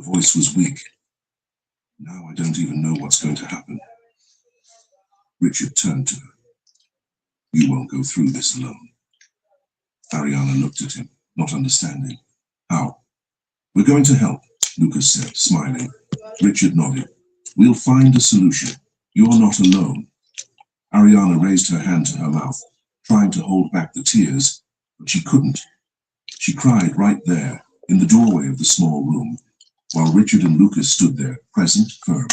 Her voice was weak. Now I don't even know what's going to happen. Richard turned to her. You won't go through this alone. Ariana looked at him, not understanding. How? We're going to help, Lucas said, smiling. Richard nodded. We'll find a solution. You're not alone. Ariana raised her hand to her mouth, trying to hold back the tears, but she couldn't. She cried right there, in the doorway of the small room, while Richard and Lucas stood there, present, firm.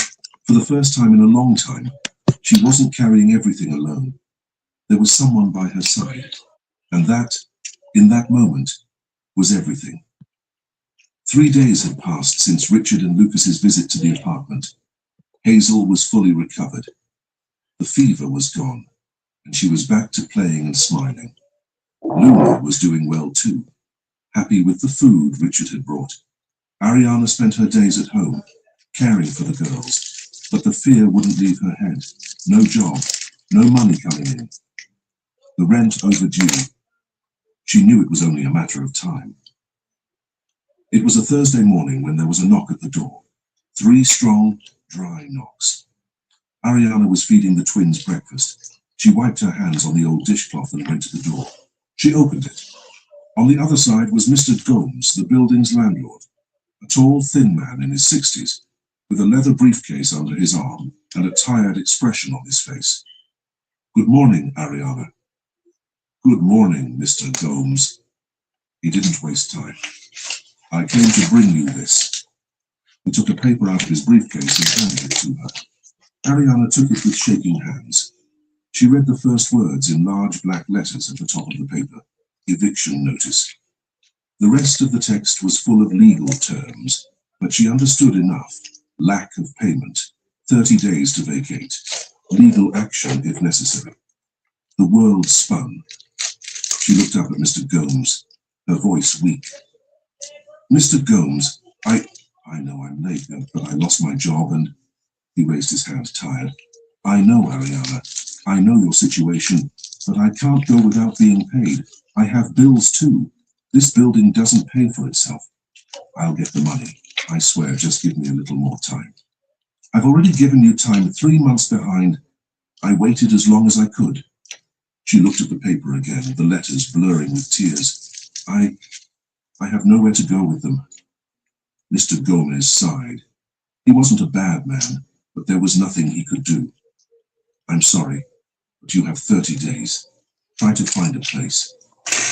For the first time in a long time, she wasn't carrying everything alone. There was someone by her side, and that, in that moment, was everything. 3 days had passed since Richard and Lucas's visit to the apartment. Hazel was fully recovered. The fever was gone, and she was back to playing and smiling. Luna was doing well too, happy with the food Richard had brought. Ariana spent her days at home, caring for the girls, but the fear wouldn't leave her head. No job, no money coming in. The rent overdue. She knew it was only a matter of time. It was a Thursday morning when there was a knock at the door. 3 strong, dry knocks. Ariana was feeding the twins breakfast. She wiped her hands on the old dishcloth and went to the door. She opened it. On the other side was Mr. Gomes, the building's landlord, a tall, thin man in his 60s, with a leather briefcase under his arm and a tired expression on his face. Good morning, Ariana. Good morning, Mr. Gomes. He didn't waste time. I came to bring you this. He took a paper out of his briefcase and handed it to her. Ariana took it with shaking hands. She read the first words in large black letters at the top of the paper. Eviction notice. The rest of the text was full of legal terms, but she understood enough. Lack of payment, 30 days to vacate, legal action if necessary. The world spun. She looked up at Mr. Gomes, her voice weak. Mr. Gomes, I know I'm late, but I lost my job and... He raised his hand, tired. I know, Ariana. I know your situation, but I can't go without being paid. I have bills too. This building doesn't pay for itself. I'll get the money. I swear, just give me a little more time. I've already given you time, 3 months behind. I waited as long as I could. She looked at the paper again, the letters blurring with tears. I have nowhere to go with them. Mr. Gomez sighed. He wasn't a bad man, but there was nothing he could do. I'm sorry, but you have 30 days. Try to find a place.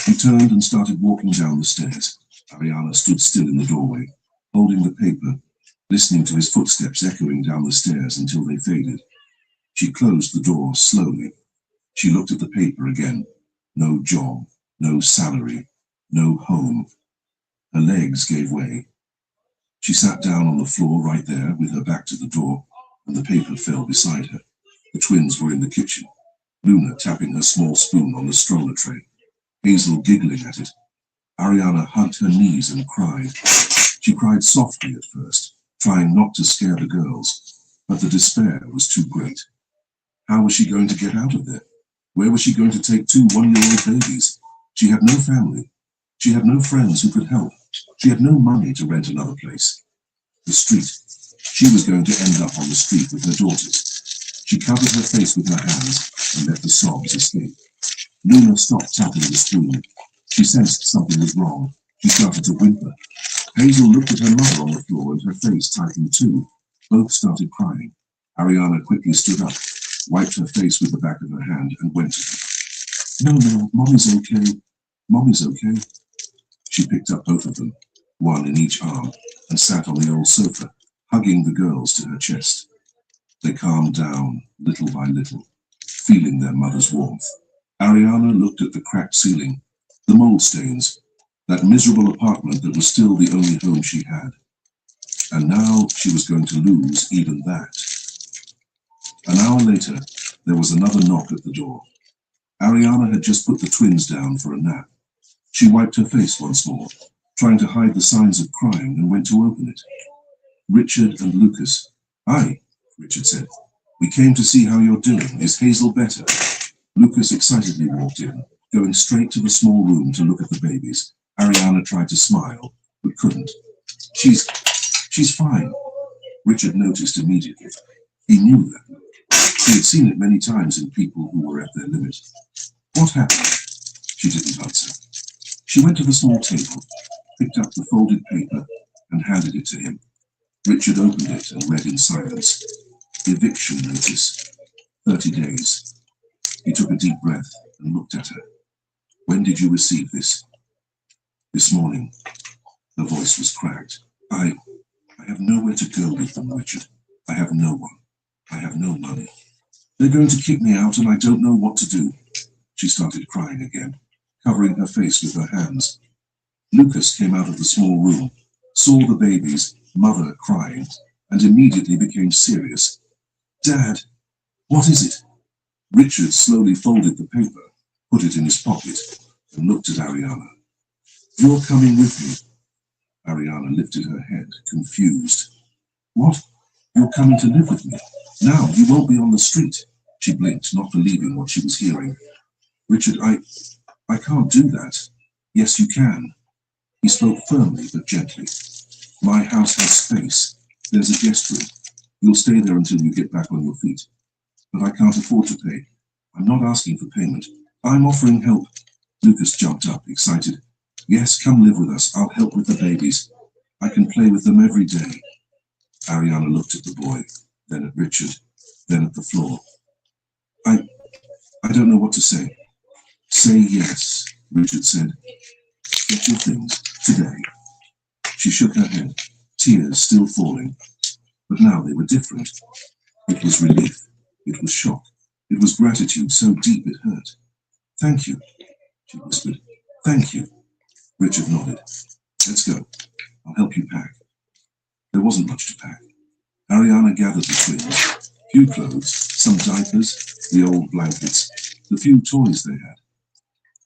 He turned and started walking down the stairs. Ariana stood still in the doorway, holding the paper, listening to his footsteps echoing down the stairs until they faded. She closed the door slowly. She looked at the paper again. No job, no salary, no home. Her legs gave way. She sat down on the floor right there with her back to the door, and the paper fell beside her. The twins were in the kitchen, Luna tapping her small spoon on the stroller tray, Hazel giggling at it. Ariana hugged her knees and cried. She cried softly at first, trying not to scare the girls, but the despair was too great. How was she going to get out of there? Where was she going to take 2 one-year-old babies? She had no family. She had no friends who could help. She had no money to rent another place. The street. She was going to end up on the street with her daughters. She covered her face with her hands and let the sobs escape. Luna stopped tapping the spoon. She sensed something was wrong. She started to whimper. Hazel looked at her mother on the floor and her face tightened too. Both started crying. Ariana quickly stood up, wiped her face with the back of her hand and went to her. No, Mommy's okay. Mommy's okay. She picked up both of them, one in each arm, and sat on the old sofa, hugging the girls to her chest. They calmed down, little by little, feeling their mother's warmth. Ariana looked at the cracked ceiling, the mold stains, that miserable apartment that was still the only home she had. And now she was going to lose even that. An hour later, there was another knock at the door. Ariana had just put the twins down for a nap. She wiped her face once more, trying to hide the signs of crying, and went to open it. Richard and Lucas. Hi, Richard said. We came to see how you're doing. Is Hazel better? Lucas excitedly walked in, going straight to the small room to look at the babies. Ariana tried to smile, but couldn't. She's She's fine. Richard noticed immediately. He knew that look. He had seen it many times in people who were at their limit. What happened? She didn't answer. She went to the small table, picked up the folded paper, and handed it to him. Richard opened it and read in silence. Eviction notice. 30 days. He took a deep breath and looked at her. When did you receive this? This morning. The voice was cracked. I have nowhere to go with them, Richard. I have no one. I have no money. They're going to kick me out and I don't know what to do. She started crying again, covering her face with her hands. Lucas came out of the small room, saw the baby's mother crying, and immediately became serious. Dad, what is it? Richard slowly folded the paper, put it in his pocket, and looked at Ariana. You're coming with me. Ariana lifted her head, confused. What? You're coming to live with me? Now you won't be on the street. She blinked, not believing what she was hearing. Richard, I can't do that. Yes, you can. He spoke firmly but gently. My house has space. There's a guest room. You'll stay there until you get back on your feet. But I can't afford to pay. I'm not asking for payment. I'm offering help. Lucas jumped up, excited. Yes, come live with us. I'll help with the babies. I can play with them every day. Ariana looked at the boy, then at Richard, then at the floor. I don't know what to say. Say yes, Richard said. Get your things, today. She shook her head, tears still falling. But now they were different. It was relief. It was shock. It was gratitude so deep it hurt. Thank you, she whispered. Thank you. Richard nodded. Let's go. I'll help you pack. There wasn't much to pack. Ariana gathered the twins. Few clothes, some diapers, the old blankets, the few toys they had.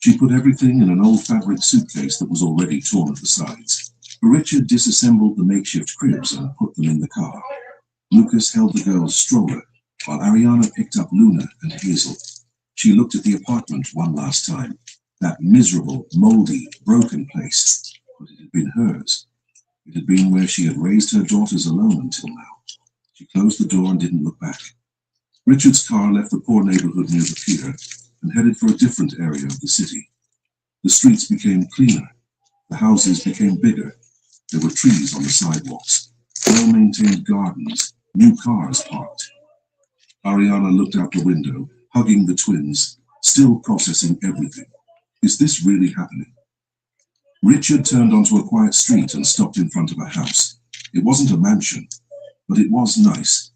She put everything in an old fabric suitcase that was already torn at the sides. Richard disassembled the makeshift cribs and put them in the car. Lucas held the girl's stroller, while Ariana picked up Luna and Hazel. She looked at the apartment one last time. That miserable, moldy, broken place. But it had been hers. It had been where she had raised her daughters alone until now. She closed the door and didn't look back. Richard's car left the poor neighborhood near the pier and headed for a different area of the city. The streets became cleaner. The houses became bigger. There were trees on the sidewalks, well-maintained gardens, new cars parked. Ariana looked out the window, hugging the twins, still processing everything. Is this really happening? Richard turned onto a quiet street and stopped in front of a house. It wasn't a mansion, but it was nice.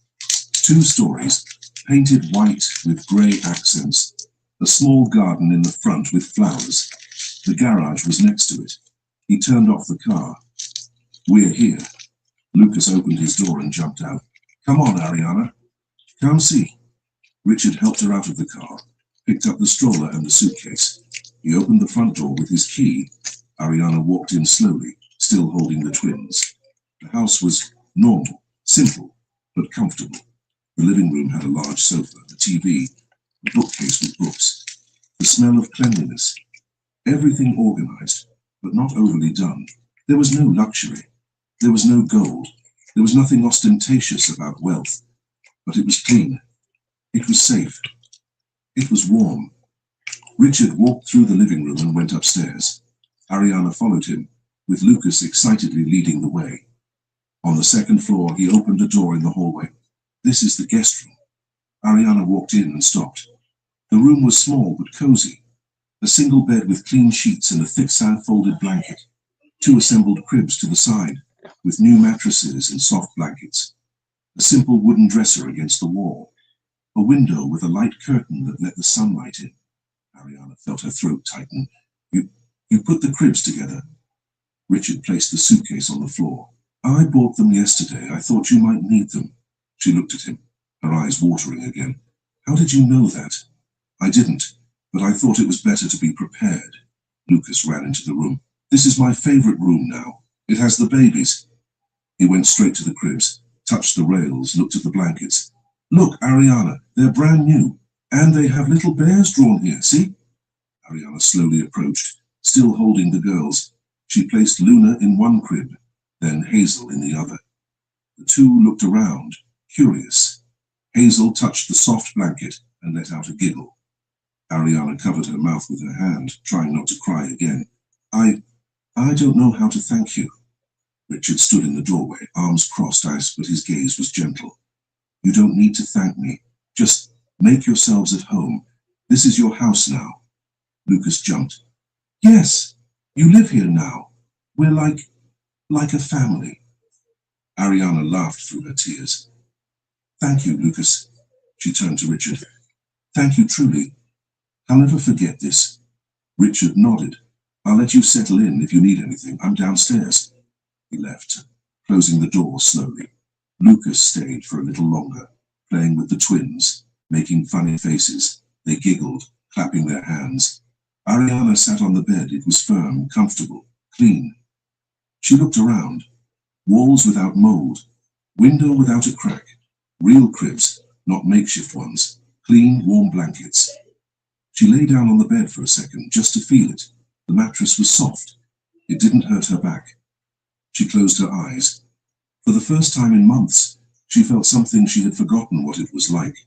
2 stories, painted white with grey accents. A small garden in the front with flowers. The garage was next to it. He turned off the car. We're here. Lucas opened his door and jumped out. Come on, Ariana. Come see. Richard helped her out of the car, picked up the stroller and the suitcase. He opened the front door with his key. Ariana walked in slowly, still holding the twins. The house was normal, simple, but comfortable. The living room had a large sofa, a TV, a bookcase with books. The smell of cleanliness. Everything organized, but not overly done. There was no luxury. There was no gold. There was nothing ostentatious about wealth. But it was clean. It was safe. It was warm. Richard walked through the living room and went upstairs. Ariana followed him, with Lucas excitedly leading the way. On the second floor, he opened a door in the hallway. This is the guest room. Ariana walked in and stopped. The room was small but cozy. A single bed with clean sheets and a thick side-folded blanket. 2 assembled cribs to the side, with new mattresses and soft blankets. A simple wooden dresser against the wall. A window with a light curtain that let the sunlight in. Ariana felt her throat tighten. You put the cribs together. Richard placed the suitcase on the floor. I bought them yesterday. I thought you might need them. She looked at him, her eyes watering again. How did you know that? I didn't, but I thought it was better to be prepared. Lucas ran into the room. This is my favorite room now. It has the babies. He went straight to the cribs, touched the rails, looked at the blankets. Look, Ariana, they're brand new. And they have little bears drawn here, see? Ariana slowly approached, still holding the girls. She placed Luna in one crib, then Hazel in the other. The two looked around, curious. Hazel touched the soft blanket and let out a giggle. Ariana covered her mouth with her hand, trying not to cry again. I don't know how to thank you. Richard stood in the doorway, arms crossed, but his gaze was gentle. You don't need to thank me. Just make yourselves at home. This is your house now. Lucas jumped. Yes, you live here now. We're like a family. Ariana laughed through her tears. Thank you, Lucas. She turned to Richard. Thank you truly. I'll never forget this. Richard nodded. I'll let you settle in if you need anything. I'm downstairs. He left, closing the door slowly. Lucas stayed for a little longer, playing with the twins, making funny faces. They giggled, clapping their hands. Ariana sat on the bed. It was firm, comfortable, clean. She looked around. Walls without mold, window without a crack, real cribs, not makeshift ones, clean, warm blankets. She lay down on the bed for a second, just to feel it. The mattress was soft. It didn't hurt her back. She closed her eyes. For the first time in months, she felt something she had forgotten what it was like.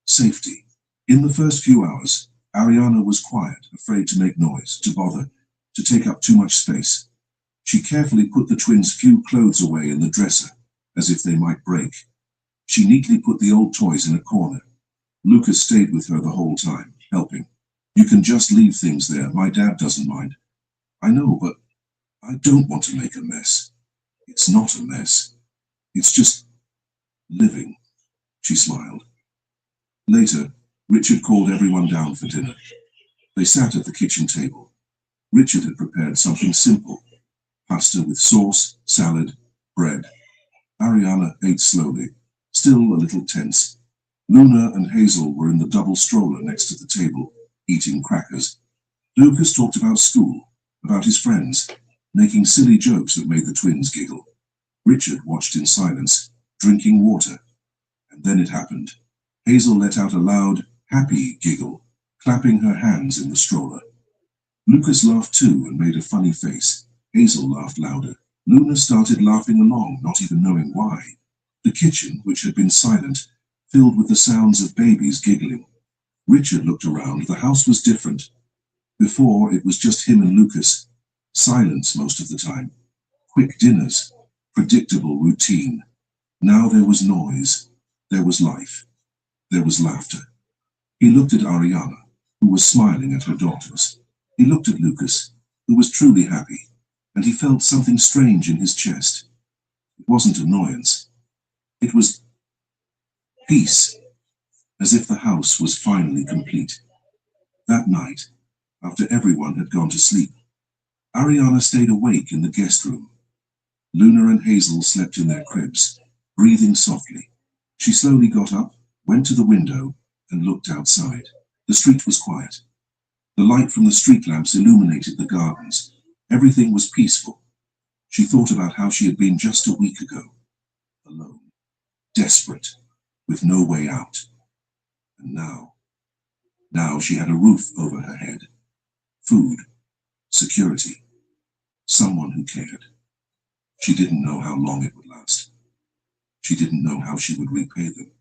Safety. In the first few hours, Ariana was quiet, afraid to make noise, to bother, to take up too much space. She carefully put the twins' few clothes away in the dresser, as if they might break. She neatly put the old toys in a corner. Lucas stayed with her the whole time, helping. You can just leave things there. My dad doesn't mind. I know, but I don't want to make a mess. It's not a mess. It's just living. She smiled. Later, Richard called everyone down for dinner. They sat at the kitchen table. Richard had prepared something simple. Pasta with sauce, salad, bread. Ariana ate slowly, still a little tense. Luna and Hazel were in the double stroller next to the table, eating crackers. Lucas talked about school, about his friends, making silly jokes that made the twins giggle. Richard watched in silence, drinking water. And then it happened. Hazel let out a loud, happy giggle, clapping her hands in the stroller. Lucas laughed too and made a funny face. Hazel laughed louder. Luna started laughing along, not even knowing why. The kitchen, which had been silent, filled with the sounds of babies giggling. Richard looked around. The house was different. Before, it was just him and Lucas. Silence most of the time. Quick dinners. Predictable routine. Now there was noise. There was life. There was laughter. He looked at Ariana, who was smiling at her daughters. He looked at Lucas, who was truly happy. And he felt something strange in his chest. It wasn't annoyance. It was peace, as if the house was finally complete. That night, after everyone had gone to sleep, Ariana stayed awake in the guest room. Luna and Hazel slept in their cribs, breathing softly. She slowly got up, went to the window, and looked outside. The street was quiet. The light from the street lamps illuminated the gardens. Everything was peaceful. She thought about how she had been just a week ago, alone, desperate, with no way out. And now she had a roof over her head, food, security, someone who cared. She didn't know how long it would last. She didn't know how she would repay them.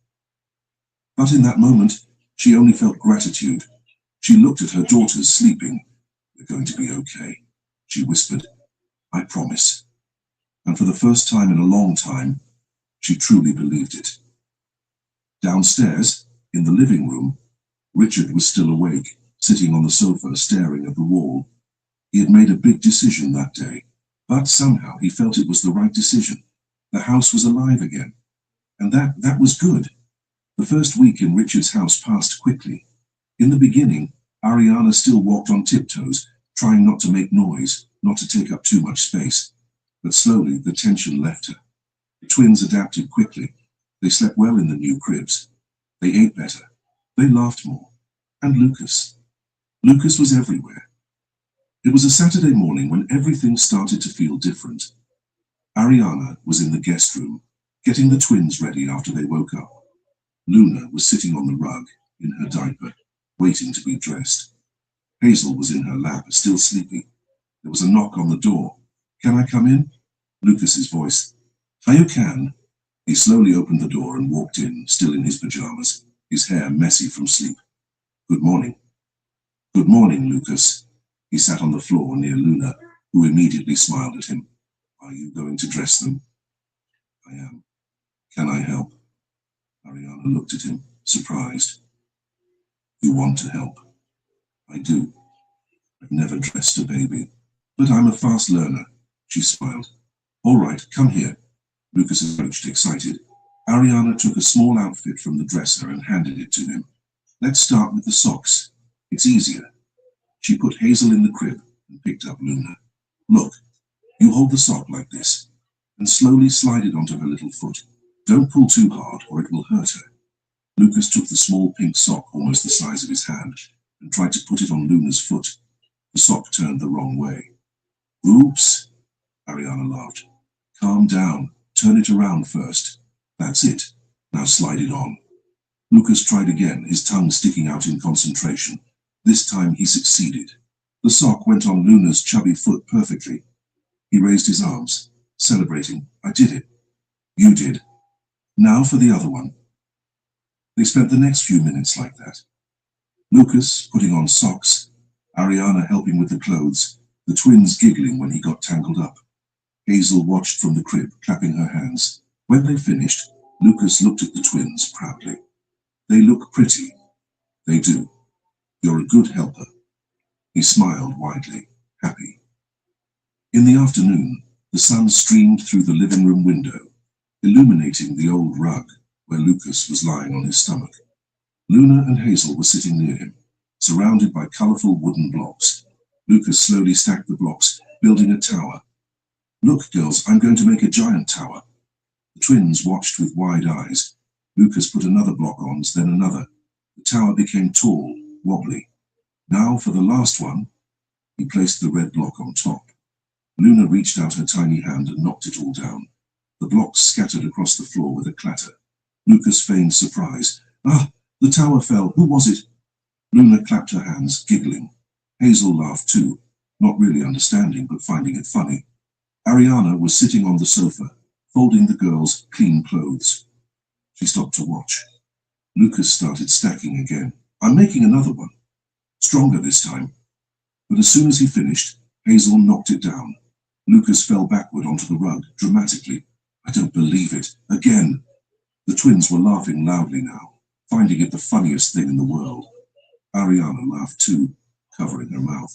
But in that moment, she only felt gratitude. She looked at her daughters sleeping. We're going to be okay, she whispered. I promise. And for the first time in a long time, she truly believed it. Downstairs, in the living room, Richard was still awake, sitting on the sofa, staring at the wall. He had made a big decision that day, but somehow he felt it was the right decision. The house was alive again, and that was good. The first week in Richard's house passed quickly. In the beginning, Ariana still walked on tiptoes, trying not to make noise, not to take up too much space. But slowly the tension left her. The twins adapted quickly. They slept well in the new cribs. They ate better. They laughed more. And Lucas. Lucas was everywhere. It was a Saturday morning when everything started to feel different. Ariana was in the guest room, getting the twins ready after they woke up. Luna was sitting on the rug, in her diaper, waiting to be dressed. Hazel was in her lap, still sleepy. There was a knock on the door. Can I come in? Lucas's voice. You can. He slowly opened the door and walked in, still in his pajamas, his hair messy from sleep. Good morning. Good morning, Lucas. He sat on the floor near Luna, who immediately smiled at him. Are you going to dress them? I am. Can I help? Ariana looked at him, surprised. You want to help? I do. I've never dressed a baby. But I'm a fast learner. She smiled. All right, come here. Lucas approached, excited. Ariana took a small outfit from the dresser and handed it to him. Let's start with the socks. It's easier. She put Hazel in the crib and picked up Luna. Look, you hold the sock like this and slowly slide it onto her little foot. Don't pull too hard or it will hurt her. Lucas took the small pink sock almost the size of his hand and tried to put it on Luna's foot. The sock turned the wrong way. Oops, Ariana laughed. Calm down. Turn it around first. That's it. Now slide it on. Lucas tried again, his tongue sticking out in concentration. This time he succeeded. The sock went on Luna's chubby foot perfectly. He raised his arms, celebrating. I did it. You did. Now for the other one. They spent the next few minutes like that. Lucas putting on socks, Ariana helping with the clothes, the twins giggling when he got tangled up. Hazel watched from the crib, clapping her hands. When they finished, Lucas looked at the twins proudly. They look pretty. They do. You're a good helper. He smiled widely, happy. In the afternoon, the sun streamed through the living room window, illuminating the old rug where Lucas was lying on his stomach. Luna and Hazel were sitting near him, surrounded by colorful wooden blocks. Lucas slowly stacked the blocks, building a tower. Look, girls, I'm going to make a giant tower. The twins watched with wide eyes. Lucas put another block on, then another. The tower became tall, wobbly. Now for the last one. He placed the red block on top. Luna reached out her tiny hand and knocked it all down. The blocks scattered across the floor with a clatter. Lucas feigned surprise. Ah, the tower fell. Who was it? Luna clapped her hands, giggling. Hazel laughed too, not really understanding but finding it funny. Ariana was sitting on the sofa, folding the girls' clean clothes. She stopped to watch. Lucas started stacking again. I'm making another one. Stronger this time. But as soon as he finished, Hazel knocked it down. Lucas fell backward onto the rug, dramatically. I don't believe it. Again. The twins were laughing loudly now, finding it the funniest thing in the world. Ariana laughed too, covering her mouth.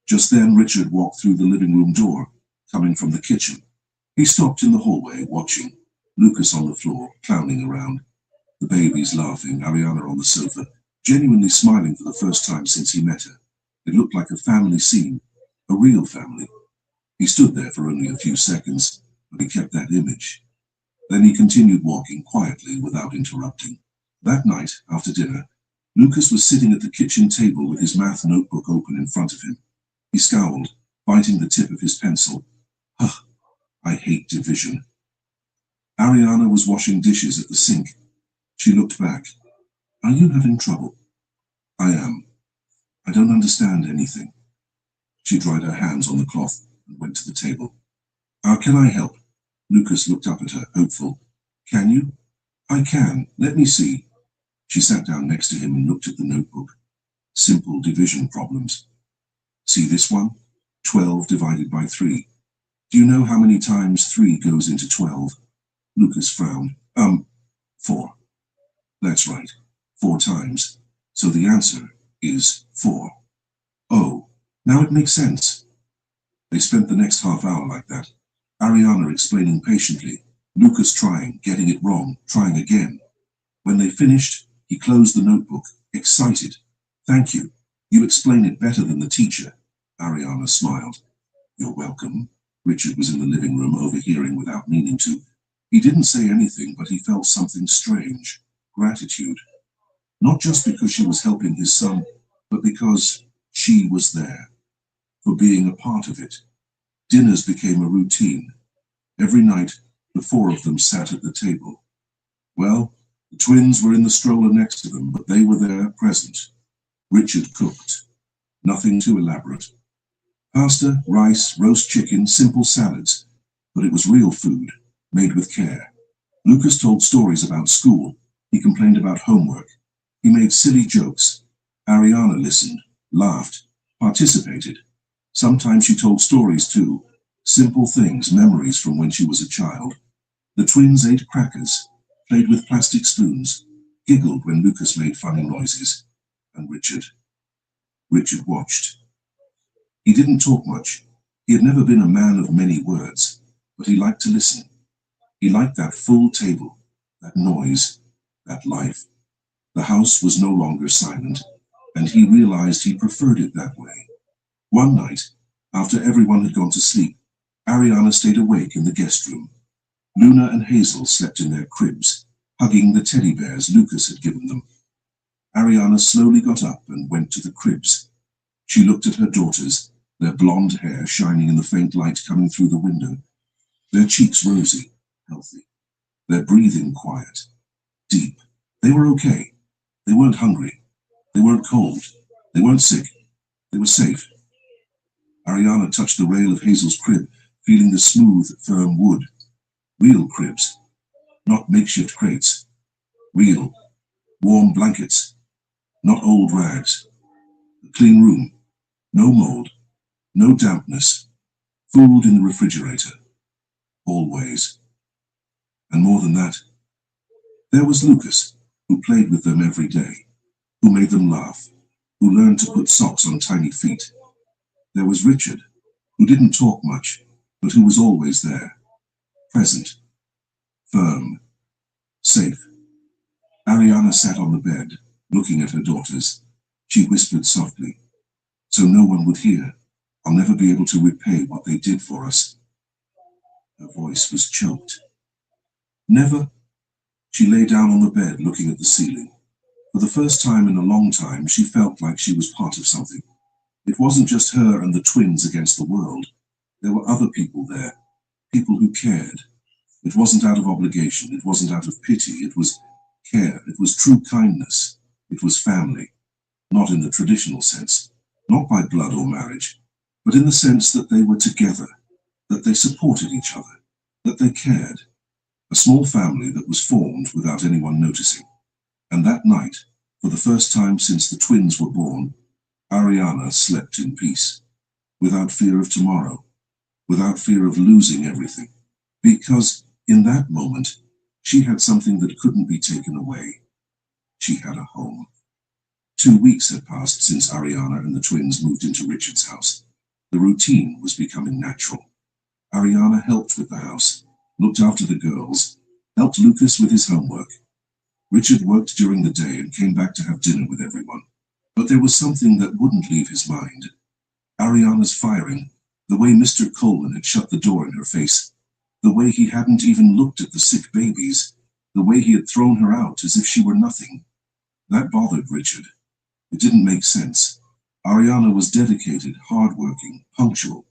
Just then Richard walked through the living room door, coming from the kitchen. He stopped in the hallway, watching. Lucas on the floor, clowning around. The babies laughing, Ariana on the sofa, genuinely smiling for the first time since he met her. It looked like a family scene, a real family. He stood there for only a few seconds, but he kept that image. Then he continued walking quietly without interrupting. That night, after dinner, Lucas was sitting at the kitchen table with his math notebook open in front of him. He scowled, biting the tip of his pencil. Huh, I hate division. Ariana was washing dishes at the sink. She looked back. Are you having trouble? I am. I don't understand anything. She dried her hands on the cloth and went to the table. How can I help? Lucas looked up at her, hopeful. Can you? I can. Let me see. She sat down next to him and looked at the notebook. Simple division problems. See this one? 12 divided by 3. Do you know how many times 3 goes into 12? Lucas frowned. 4. That's right. 4 times. So the answer is 4. Oh, now it makes sense. They spent the next half hour like that. Ariana explaining patiently, Lucas trying, getting it wrong, trying again. When they finished, he closed the notebook, excited. Thank you. You explain it better than the teacher. Ariana smiled. You're welcome. Richard was in the living room, overhearing without meaning to. He didn't say anything, but he felt something strange. Gratitude. Not just because she was helping his son, but because she was there. For being a part of it. Dinners became a routine. Every night, the 4 of them sat at the table. Well, the twins were in the stroller next to them, but they were there, present. Richard cooked. Nothing too elaborate. Pasta, rice, roast chicken, simple salads. But it was real food, made with care. Lucas told stories about school. He complained about homework. He made silly jokes. Ariana listened, laughed, participated. Sometimes she told stories too. Simple things, memories from when she was a child. The twins ate crackers, played with plastic spoons, giggled when Lucas made funny noises. And Richard watched. He didn't talk much. He had never been a man of many words, but he liked to listen. He liked that full table, that noise, that life. The house was no longer silent, and he realized he preferred it that way. One night, after everyone had gone to sleep, Ariana stayed awake in the guest room. Luna and Hazel slept in their cribs, hugging the teddy bears Lucas had given them. Ariana slowly got up and went to the cribs. She looked at her daughters, their blonde hair shining in the faint light coming through the window, their cheeks rosy, healthy, their breathing quiet, deep. They were okay. They weren't hungry. They weren't cold. They weren't sick. They were safe. Ariana touched the rail of Hazel's crib, feeling the smooth, firm wood. Real cribs, not makeshift crates. Real, warm blankets, not old rags. A clean room, no mold, no dampness. Food in the refrigerator. Always. And more than that, there was Lucas, who played with them every day, who made them laugh, who learned to put socks on tiny feet. There was Richard, who didn't talk much, but who was always there, present, firm, safe. Ariana sat on the bed, looking at her daughters. She whispered softly, "So no one would hear. I'll never be able to repay what they did for us." Her voice was choked. "Never?" She lay down on the bed, looking at the ceiling. For the first time in a long time, she felt like she was part of something. It wasn't just her and the twins against the world. There were other people there, people who cared. It wasn't out of obligation, it wasn't out of pity, it was care, it was true kindness, it was family. Not in the traditional sense, not by blood or marriage, but in the sense that they were together, that they supported each other, that they cared. A small family that was formed without anyone noticing. And that night, for the first time since the twins were born, Ariana slept in peace, without fear of tomorrow, without fear of losing everything, because in that moment, she had something that couldn't be taken away. She had a home. 2 weeks had passed since Ariana and the twins moved into Richard's house. The routine was becoming natural. Ariana helped with the house, looked after the girls, helped Lucas with his homework. Richard worked during the day and came back to have dinner with everyone. But there was something that wouldn't leave his mind. Ariana's firing, the way Mr. Coleman had shut the door in her face, the way he hadn't even looked at the sick babies, the way he had thrown her out as if she were nothing. That bothered Richard. It didn't make sense. Ariana was dedicated, hardworking, punctual.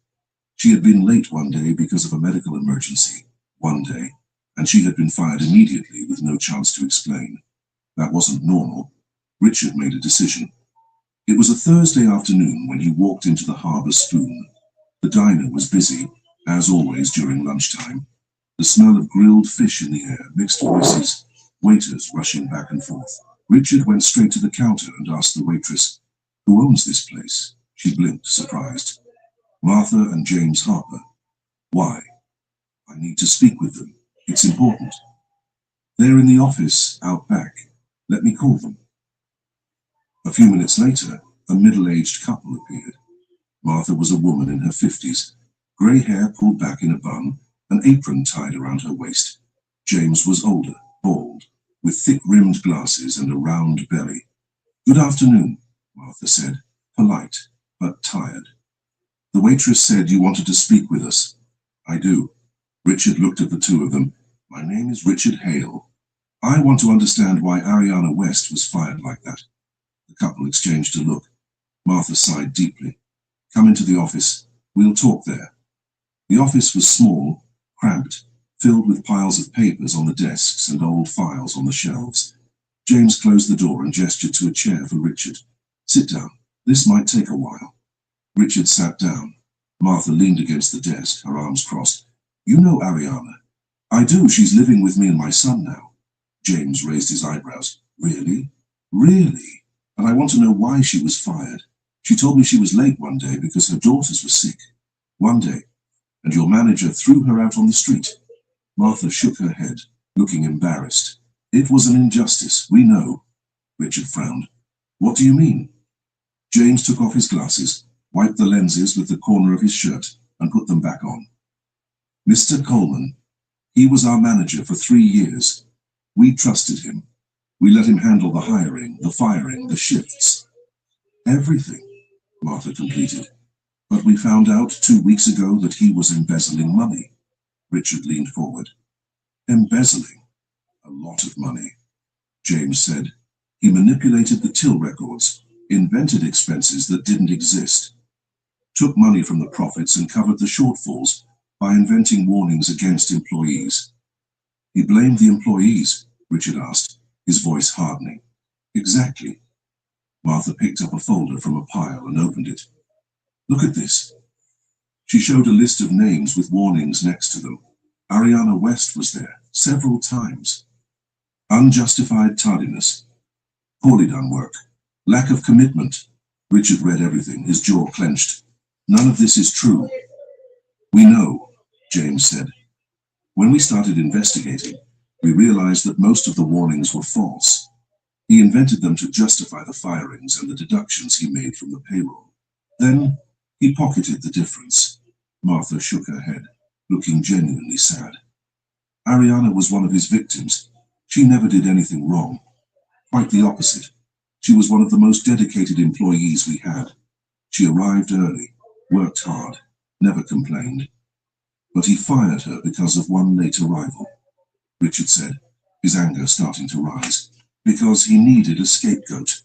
She had been late one day because of a medical emergency, one day, and she had been fired immediately with no chance to explain. That wasn't normal. Richard made a decision. It was a Thursday afternoon when he walked into the Harbour Spoon. The diner was busy, as always during lunchtime. The smell of grilled fish in the air, mixed voices, waiters rushing back and forth. Richard went straight to the counter and asked the waitress, "Who owns this place?" She blinked, surprised. "Martha and James Harper." "Why?" "I need to speak with them. It's important." "They're in the office, out back. Let me call them." A few minutes later, a middle-aged couple appeared. Martha was a woman in her 50s, grey hair pulled back in a bun, an apron tied around her waist. James was older, bald, with thick-rimmed glasses and a round belly. "Good afternoon," Martha said, polite, but tired. The waitress said you wanted to speak with us. "I do." Richard looked at the two of them. "My name is Richard Hale. I want to understand why Ariana West was fired like that." The couple exchanged a look. Martha sighed deeply. "Come into the office. We'll talk there." The office was small, cramped, filled with piles of papers on the desks and old files on the shelves. James closed the door and gestured to a chair for Richard. "Sit down. This might take a while." Richard sat down. Martha leaned against the desk, her arms crossed. "You know Ariana. I do. She's living with me and my son now. James raised his eyebrows. Really? Really? And I want to know why she was fired. She told me she was late one day because her daughters were sick. One day. And your manager threw her out on the street. Martha shook her head, looking embarrassed. It was an injustice, we know. Richard frowned. What do you mean? James took off his glasses, wiped the lenses with the corner of his shirt, and put them back on. Mr. Coleman. He was our manager for 3 years. We trusted him. We let him handle the hiring, the firing, the shifts. Everything, Martha completed. But we found out 2 weeks ago that he was embezzling money. Richard leaned forward. Embezzling? A lot of money. James said. He manipulated the till records, invented expenses that didn't exist, took money from the profits and covered the shortfalls by inventing warnings against employees. He blamed the employees, Richard asked, his voice hardening. Exactly. Martha picked up a folder from a pile and opened it. Look at this. She showed a list of names with warnings next to them. Ariana West was there, several times. Unjustified tardiness. Poorly done work. Lack of commitment. Richard read everything, his jaw clenched. None of this is true. We know, James said. When we started investigating, we realized that most of the warnings were false. He invented them to justify the firings and the deductions he made from the payroll. Then, he pocketed the difference. Martha shook her head, looking genuinely sad. Ariana was one of his victims. She never did anything wrong. Quite the opposite. She was one of the most dedicated employees we had. She arrived early, worked hard, never complained. But he fired her because of one late arrival, Richard said, his anger starting to rise. Because he needed a scapegoat.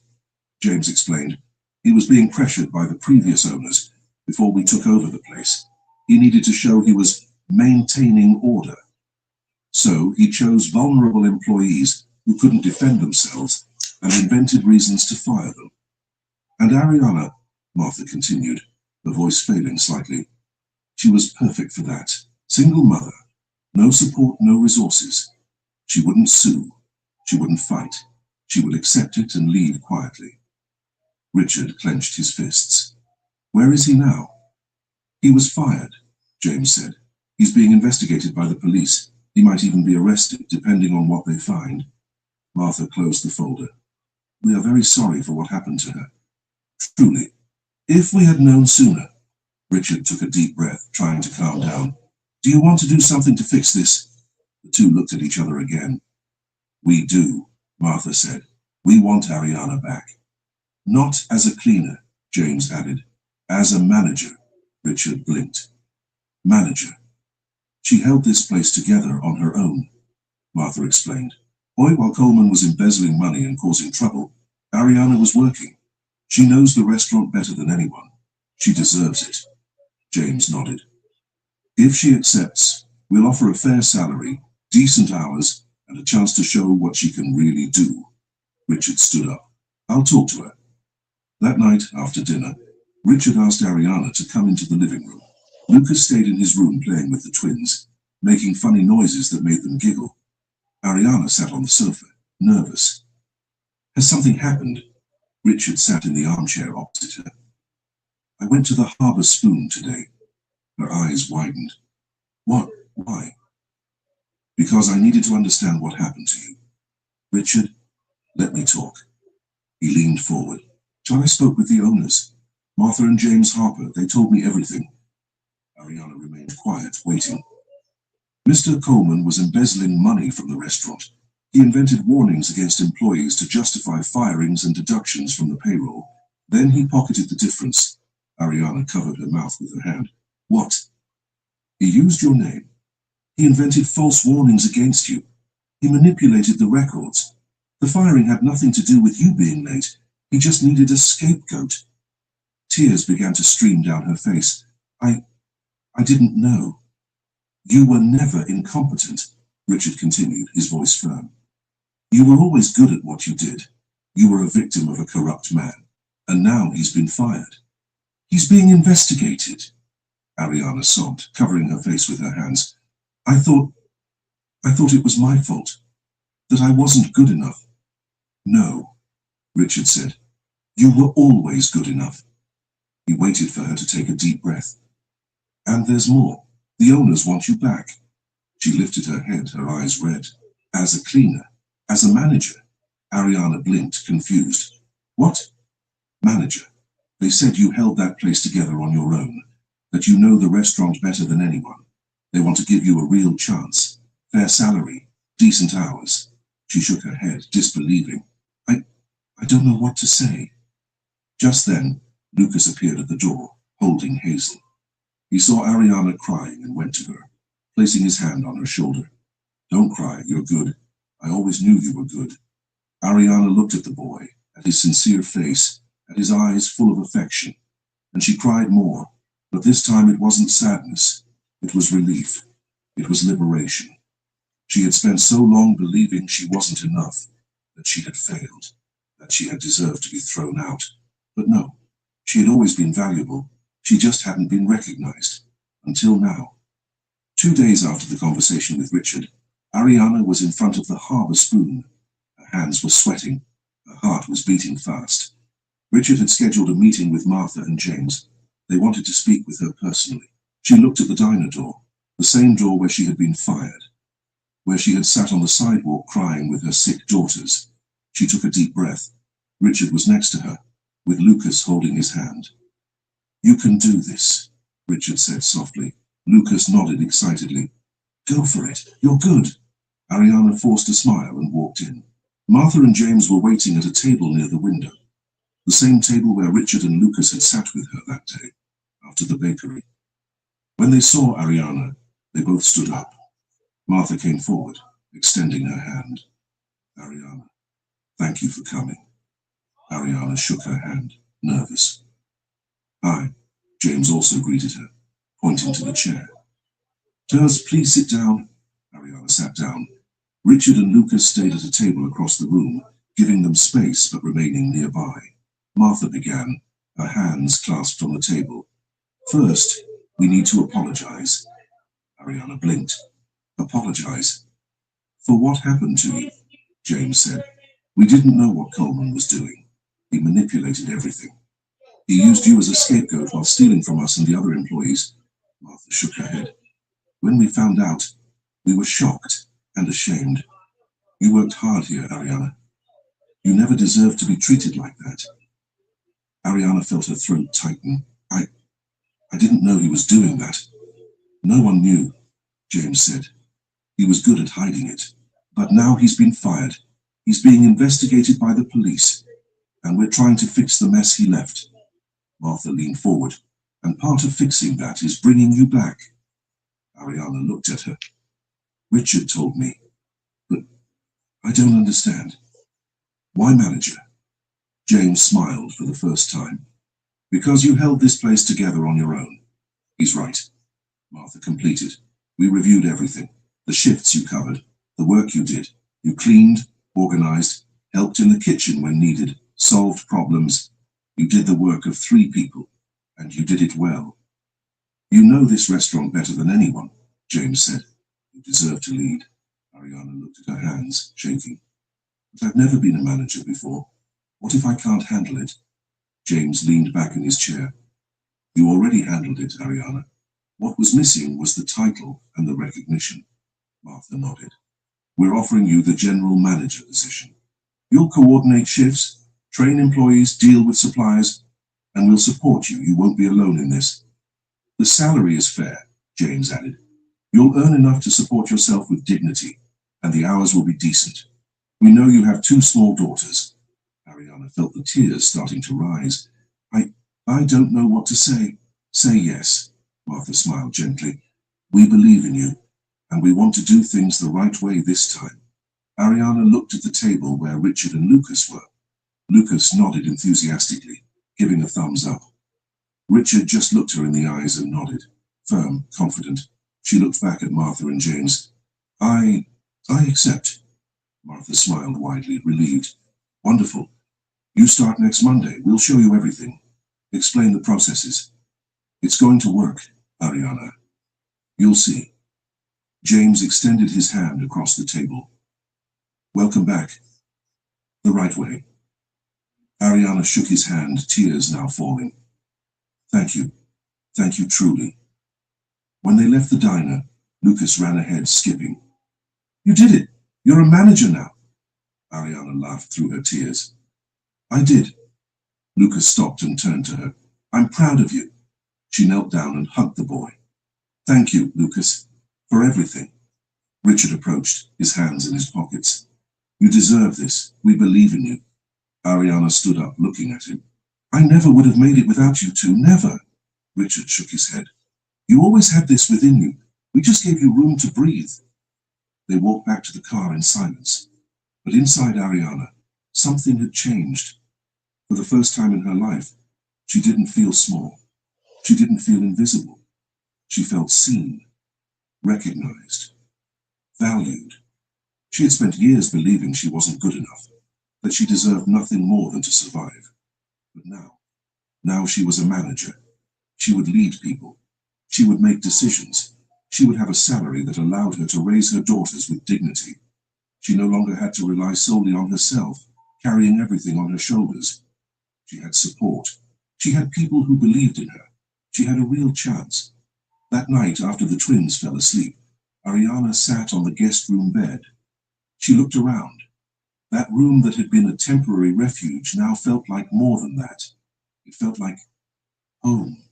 James explained. He was being pressured by the previous owners before we took over the place. He needed to show he was maintaining order. So he chose vulnerable employees who couldn't defend themselves and invented reasons to fire them. And Ariana, Martha continued, her voice failing slightly, she was perfect for that. Single mother, no support, no resources. She wouldn't sue. She wouldn't fight. She would accept it and leave quietly. Richard clenched his fists. Where is he now? He was fired, James said. He's being investigated by the police. He might even be arrested, depending on what they find. Martha closed the folder. We are very sorry for what happened to her. Truly. If we had known sooner. Richard took a deep breath, trying to calm down. Do you want to do something to fix this? The two looked at each other again. We do, Martha said. We want Ariana back. Not as a cleaner, James added. As a manager, Richard blinked. Manager. She held this place together on her own, Martha explained. While Coleman was embezzling money and causing trouble, Ariana was working. She knows the restaurant better than anyone. She deserves it. James nodded. If she accepts, we'll offer a fair salary, decent hours, and a chance to show what she can really do. Richard stood up. I'll talk to her. That night, after dinner, Richard asked Ariana to come into the living room. Lucas stayed in his room playing with the twins, making funny noises that made them giggle. Ariana sat on the sofa, nervous. Has something happened? Richard sat in the armchair opposite her. I went to the Harbour Spoon today. Her eyes widened. What? Why? Because I needed to understand what happened to you. Richard, let me talk. He leaned forward. I spoke with the owners. Martha and James Harper. They told me everything. Ariana remained quiet, waiting. Mr. Coleman was embezzling money from the restaurant. He invented warnings against employees to justify firings and deductions from the payroll. Then he pocketed the difference. Ariana covered her mouth with her hand. What? He used your name. He invented false warnings against you. He manipulated the records. The firing had nothing to do with you being late. He just needed a scapegoat. Tears began to stream down her face. I didn't know. You were never incompetent, Richard continued, his voice firm. You were always good at what you did. You were a victim of a corrupt man, and now he's been fired. He's being investigated. Ariana sobbed, covering her face with her hands. I thought I thought it was my fault, that I wasn't good enough. No, Richard said. You were always good enough. He waited for her to take a deep breath. And there's more. The owners want you back. She lifted her head, her eyes red. As a cleaner, as a manager. Ariana blinked, confused. What? Manager. They said you held that place together on your own, that you know the restaurant better than anyone. They want to give you a real chance. Fair salary, decent hours. She shook her head, disbelieving. I don't know what to say. Just then, Lucas appeared at the door, holding Hazel. He saw Ariana crying and went to her, placing his hand on her shoulder. Don't cry, you're good. I always knew you were good. Ariana looked at the boy, at his sincere face, at his eyes full of affection, and she cried more, but this time it wasn't sadness. It was relief. It was liberation. She had spent so long believing she wasn't enough, that she had failed, that she had deserved to be thrown out. But no, she had always been valuable. She just hadn't been recognized. Until now. 2 days after the conversation with Richard, Ariana was in front of the Harbour Spoon. Her hands were sweating. Her heart was beating fast. Richard had scheduled a meeting with Martha and James. They wanted to speak with her personally. She looked at the diner door, the same door where she had been fired, where she had sat on the sidewalk crying with her sick daughters. She took a deep breath. Richard was next to her, with Lucas holding his hand. You can do this, Richard said softly. Lucas nodded excitedly. Go for it. You're good. Ariana forced a smile and walked in. Martha and James were waiting at a table near the window, the same table where Richard and Lucas had sat with her that day, after the bakery. When they saw Ariana, they both stood up. Martha came forward, extending her hand. Ariana, thank you for coming. Ariana shook her hand, nervous. Hi, James also greeted her, pointing to the chair. Girls, please sit down. Ariana sat down. Richard and Lucas stayed at a table across the room, giving them space but remaining nearby. Martha began, her hands clasped on the table. First, we need to apologize. Ariana blinked. Apologize? For what happened to you? James said. We didn't know what Coleman was doing. He manipulated everything. He used you as a scapegoat while stealing from us and the other employees. Martha shook her head. When we found out, we were shocked and ashamed. You worked hard here, Ariana. You never deserved to be treated like that. Ariana felt her throat tighten. I didn't know he was doing that. No one knew, James said. He was good at hiding it. But now he's been fired. He's being investigated by the police. And we're trying to fix the mess he left. Martha leaned forward. And part of fixing that is bringing you back. Ariana looked at her. Richard told me. But I don't understand. Why manager? James smiled for the first time. Because you held this place together on your own. He's right. Martha completed. We reviewed everything. The shifts you covered. The work you did. You cleaned, organized, helped in the kitchen when needed, solved problems. You did the work of 3 people. And you did it well. You know this restaurant better than anyone, James said. You deserve to lead. Ariana looked at her hands, shaking. But I've never been a manager before. What if I can't handle it? James leaned back in his chair. You already handled it, Ariana. What was missing was the title and the recognition. Martha nodded. We're offering you the general manager position. You'll coordinate shifts, train employees, deal with suppliers, and we'll support you. You won't be alone in this. The salary is fair, James added. You'll earn enough to support yourself with dignity, and the hours will be decent. We know you have 2 small daughters. Ariana felt the tears starting to rise. I don't know what to say. Say yes, Martha smiled gently. We believe in you, and we want to do things the right way this time. Ariana looked at the table where Richard and Lucas were. Lucas nodded enthusiastically, giving a thumbs up. Richard just looked her in the eyes and nodded, firm, confident. She looked back at Martha and James. I accept. Martha smiled widely, relieved. Wonderful. You start next Monday. We'll show you everything. Explain the processes. It's going to work, Ariana. You'll see. James extended his hand across the table. Welcome back. The right way. Ariana shook his hand, tears now falling. Thank you. Thank you truly. When they left the diner, Lucas ran ahead, skipping. You did it! You're a manager now! Ariana laughed through her tears. I did. Lucas stopped and turned to her. I'm proud of you. She knelt down and hugged the boy. Thank you, Lucas, for everything. Richard approached, his hands in his pockets. You deserve this. We believe in you. Ariana stood up, looking at him. I never would have made it without you two, never. Richard shook his head. You always had this within you. We just gave you room to breathe. They walked back to the car in silence. But inside Ariana, something had changed. For the first time in her life, she didn't feel small. She didn't feel invisible. She felt seen, recognized, valued. She had spent years believing she wasn't good enough, that she deserved nothing more than to survive. But now she was a manager. She would lead people. She would make decisions. She would have a salary that allowed her to raise her daughters with dignity. She no longer had to rely solely on herself, carrying everything on her shoulders. She had support. She had people who believed in her. She had a real chance. That night, after the twins fell asleep, Ariana sat on the guest room bed. She looked around. That room that had been a temporary refuge now felt like more than that. It felt like home.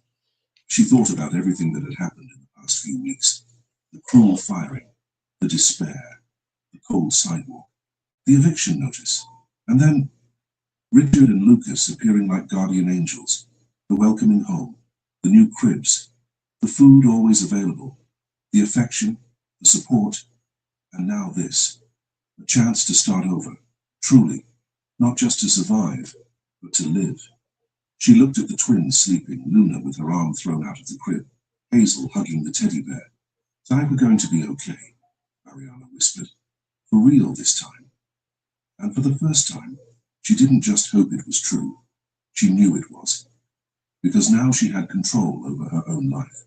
She thought about everything that had happened in the past few weeks. The cruel firing, the despair, the cold sidewalk, the eviction notice, and then Richard and Lucas appearing like guardian angels, the welcoming home, the new cribs, the food always available, the affection, the support, and now this, a chance to start over, truly, not just to survive, but to live. She looked at the twins sleeping, Luna with her arm thrown out of the crib, Hazel hugging the teddy bear. They were going to be okay, Ariana whispered, for real this time. And for the first time, she didn't just hope it was true, she knew it was. Because now she had control over her own life.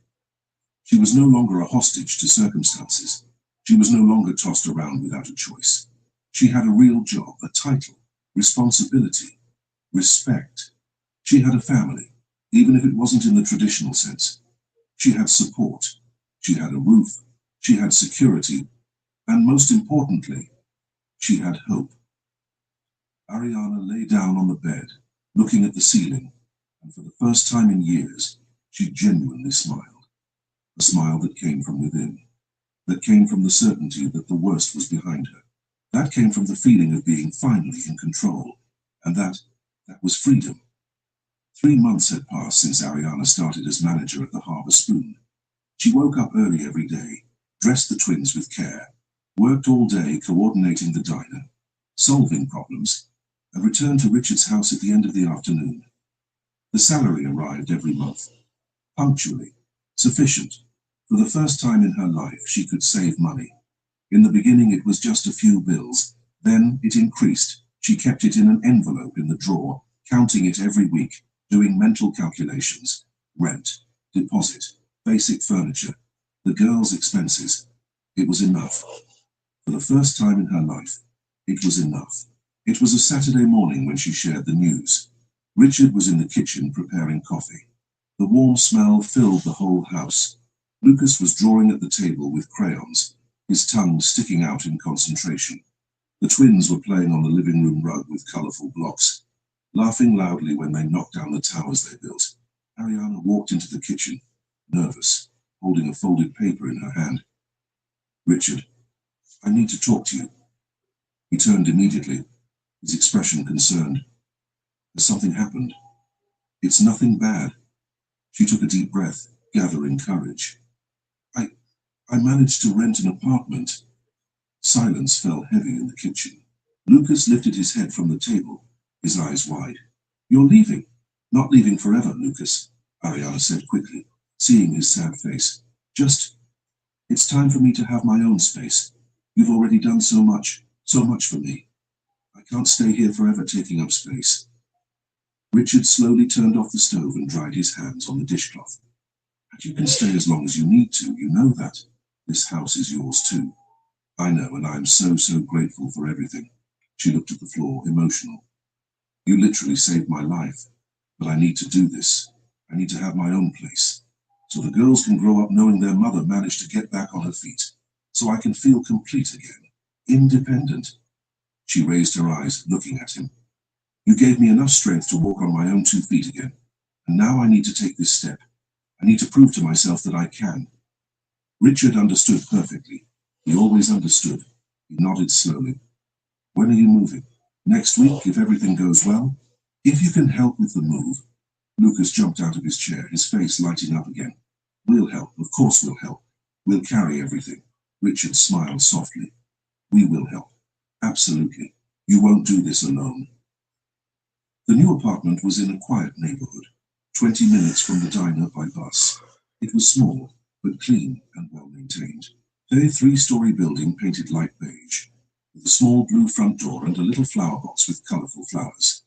She was no longer a hostage to circumstances. She was no longer tossed around without a choice. She had a real job, a title, responsibility, respect. She had a family, even if it wasn't in the traditional sense. She had support. She had a roof. She had security. And most importantly, she had hope. Ariana lay down on the bed, looking at the ceiling, and for the first time in years, she genuinely smiled. A smile that came from within, that came from the certainty that the worst was behind her. That came from the feeling of being finally in control, and that was freedom. 3 months had passed since Ariana started as manager at the Harbour Spoon. She woke up early every day, dressed the twins with care, worked all day coordinating the diner, solving problems, and returned to Richard's house at the end of the afternoon. The salary arrived every month, punctually, sufficient. For the first time in her life, she could save money. In the beginning, it was just a few bills. Then it increased. She kept it in an envelope in the drawer, counting it every week, doing mental calculations. Rent, deposit, basic furniture, the girls' expenses. It was enough. For the first time in her life, it was enough. It was a Saturday morning when she shared the news. Richard was in the kitchen preparing coffee. The warm smell filled the whole house. Lucas was drawing at the table with crayons, his tongue sticking out in concentration. The twins were playing on the living room rug with colorful blocks, laughing loudly when they knocked down the towers they built. Ariana walked into the kitchen, nervous, holding a folded paper in her hand. Richard, I need to talk to you. He turned immediately, his expression concerned. Has something happened? It's nothing bad. She took a deep breath, gathering courage. I managed to rent an apartment. Silence fell heavy in the kitchen. Lucas lifted his head from the table, his eyes wide. You're leaving. Not leaving forever, Lucas, Ariana said quickly, seeing his sad face. It's time for me to have my own space. You've already done so much for me. I can't stay here forever taking up space. Richard slowly turned off the stove and dried his hands on the dishcloth. And you can stay as long as you need to, you know that. This house is yours too. I know, and I am so, so grateful for everything. She looked at the floor, emotional. You literally saved my life, but I need to do this. I need to have my own place, so the girls can grow up knowing their mother managed to get back on her feet, so I can feel complete again, independent. She raised her eyes, looking at him. You gave me enough strength to walk on my own 2 feet again, and now I need to take this step. I need to prove to myself that I can. Richard understood perfectly. He always understood. He nodded slowly. When are you moving? Next week, if everything goes well? If you can help with the move. Lucas jumped out of his chair, his face lighting up again. We'll help, of course we'll help. We'll carry everything. Richard smiled softly. We will help. Absolutely. You won't do this alone. The new apartment was in a quiet neighborhood, 20 minutes from the diner by bus. It was small, but clean and well maintained. A 3-story building painted light beige, with a small blue front door and a little flower box with colorful flowers.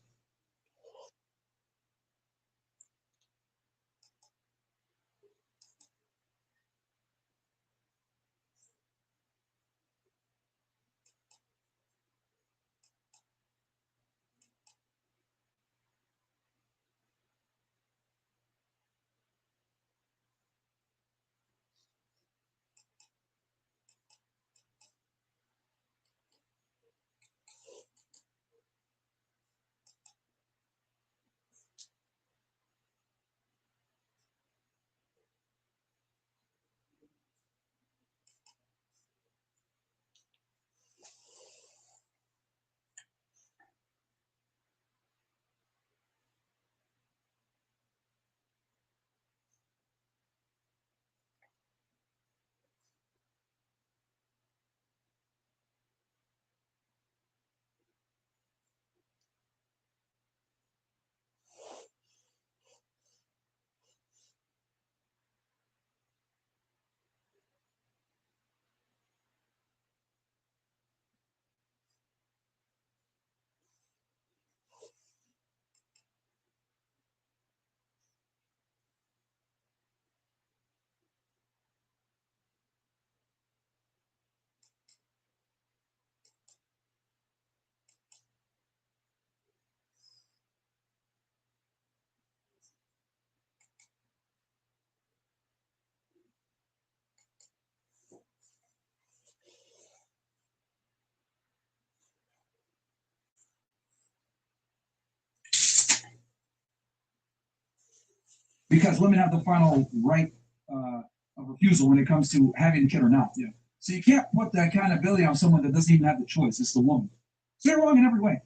Because women have the final right of refusal when it comes to having a kid or not. Yeah. So you can't put the accountability on someone that doesn't even have the choice. It's the woman. So you're wrong in every way.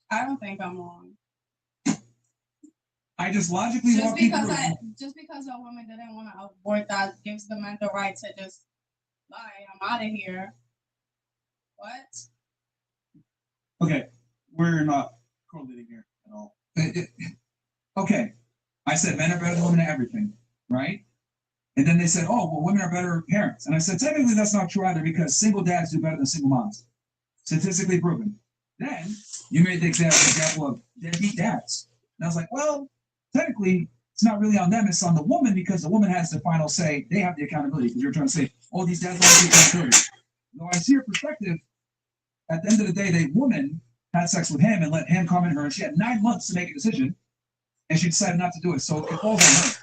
I don't think I'm wrong. I just logically Just walk you because through. just because a woman didn't want to abort, that gives the man the right to just bye. I'm out of here. What? Okay, we're not correlating here at all. Okay, I said men are better than women at everything, right? And then they said, oh, well, women are better parents. And I said, technically, that's not true either because single dads do better than single moms. Statistically proven. Then you made the example of deadbeat dads. And I was like, well, technically, it's not really on them, it's on the woman because the woman has the final say. They have the accountability because you're trying to say, oh, these dads don't have the accountability. No, I see your perspective. At the end of the day, the woman had sex with him and let him come in her, and she had 9 months to make a decision, and she decided not to do it. So it falls on her.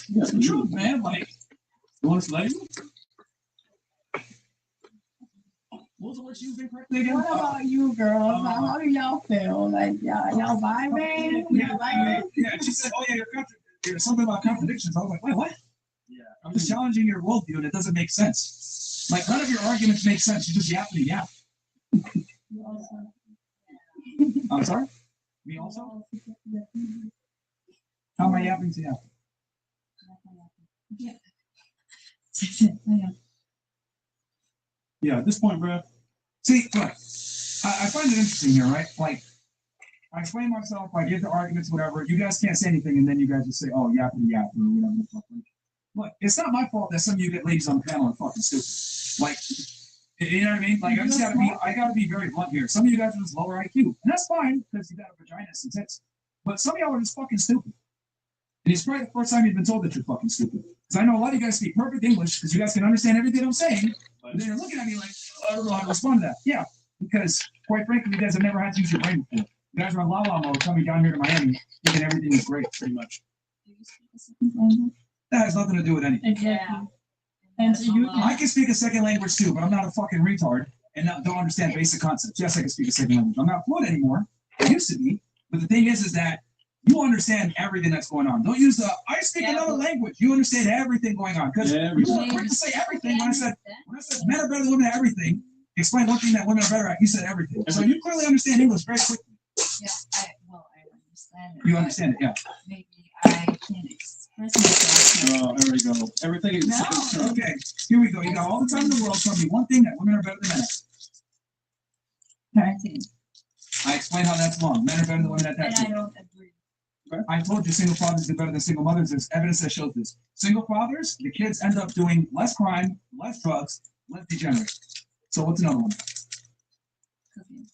Yeah, the truth, man. Like, you want us to let you? What was the word she used incorrectly again? What about you girls? Like, how do y'all feel? Like, y'all vibing? Yeah, Y'all like it? yeah. She said, "Oh yeah, you're something about contradictions." I was like, "Wait, what?" Yeah, I'm just challenging your worldview, and it doesn't make sense. Like none of your arguments make sense. You just yapping and yap. You also- I'm sorry. Me also. How am I yapping to yap? Yeah. Yeah, at this point, bro. See, look, I find it interesting here, right? Like, I explain myself, I give the arguments, whatever. You guys can't say anything, and then you guys just say, "Oh, yapping, yap," or whatever the fuck. Look, it's not my fault that some of you get ladies on the panel are fucking stupid. Like, you know what I mean? Like, I gotta be very blunt here. Some of you guys are just lower IQ, and that's fine because you got a vagina and tits. But some of y'all are just fucking stupid. And it's probably the first time you've been told that you're fucking stupid. Because I know a lot of you guys speak perfect English because you guys can understand everything I'm saying. But then you're looking at me like, I don't know how to respond to that. Yeah, because quite frankly, you guys have never had to use your brain before. You guys are in la-la mode coming down here to Miami thinking everything is great, pretty much. Do you speak a second language? That has nothing to do with anything. Exactly. And so you I can speak a second language too, but I'm not a fucking retard and don't understand basic concepts. Yes, I can speak a second language. I'm not fluent anymore. I used to be. But the thing is that you understand everything that's going on. Don't use the I speak another language. You understand everything going on. Because you were quick to say everything when I said men are better than women at everything. Explain one thing that women are better at. You said everything. So you clearly understand English very quickly. Yeah, I understand it. You understand it, yeah. Maybe I can't express myself. Oh, there we go. Everything is No. okay. Here we go. You got all the time in the world. Tell me one thing that women are better than men at. Parenting. I explain how that's wrong. Men are better than women at that And too. I don't agree. I told you single fathers do better than single mothers. There's evidence that shows this. Single fathers, the kids end up doing less crime, less drugs, less degenerate. So what's another one? Cooking.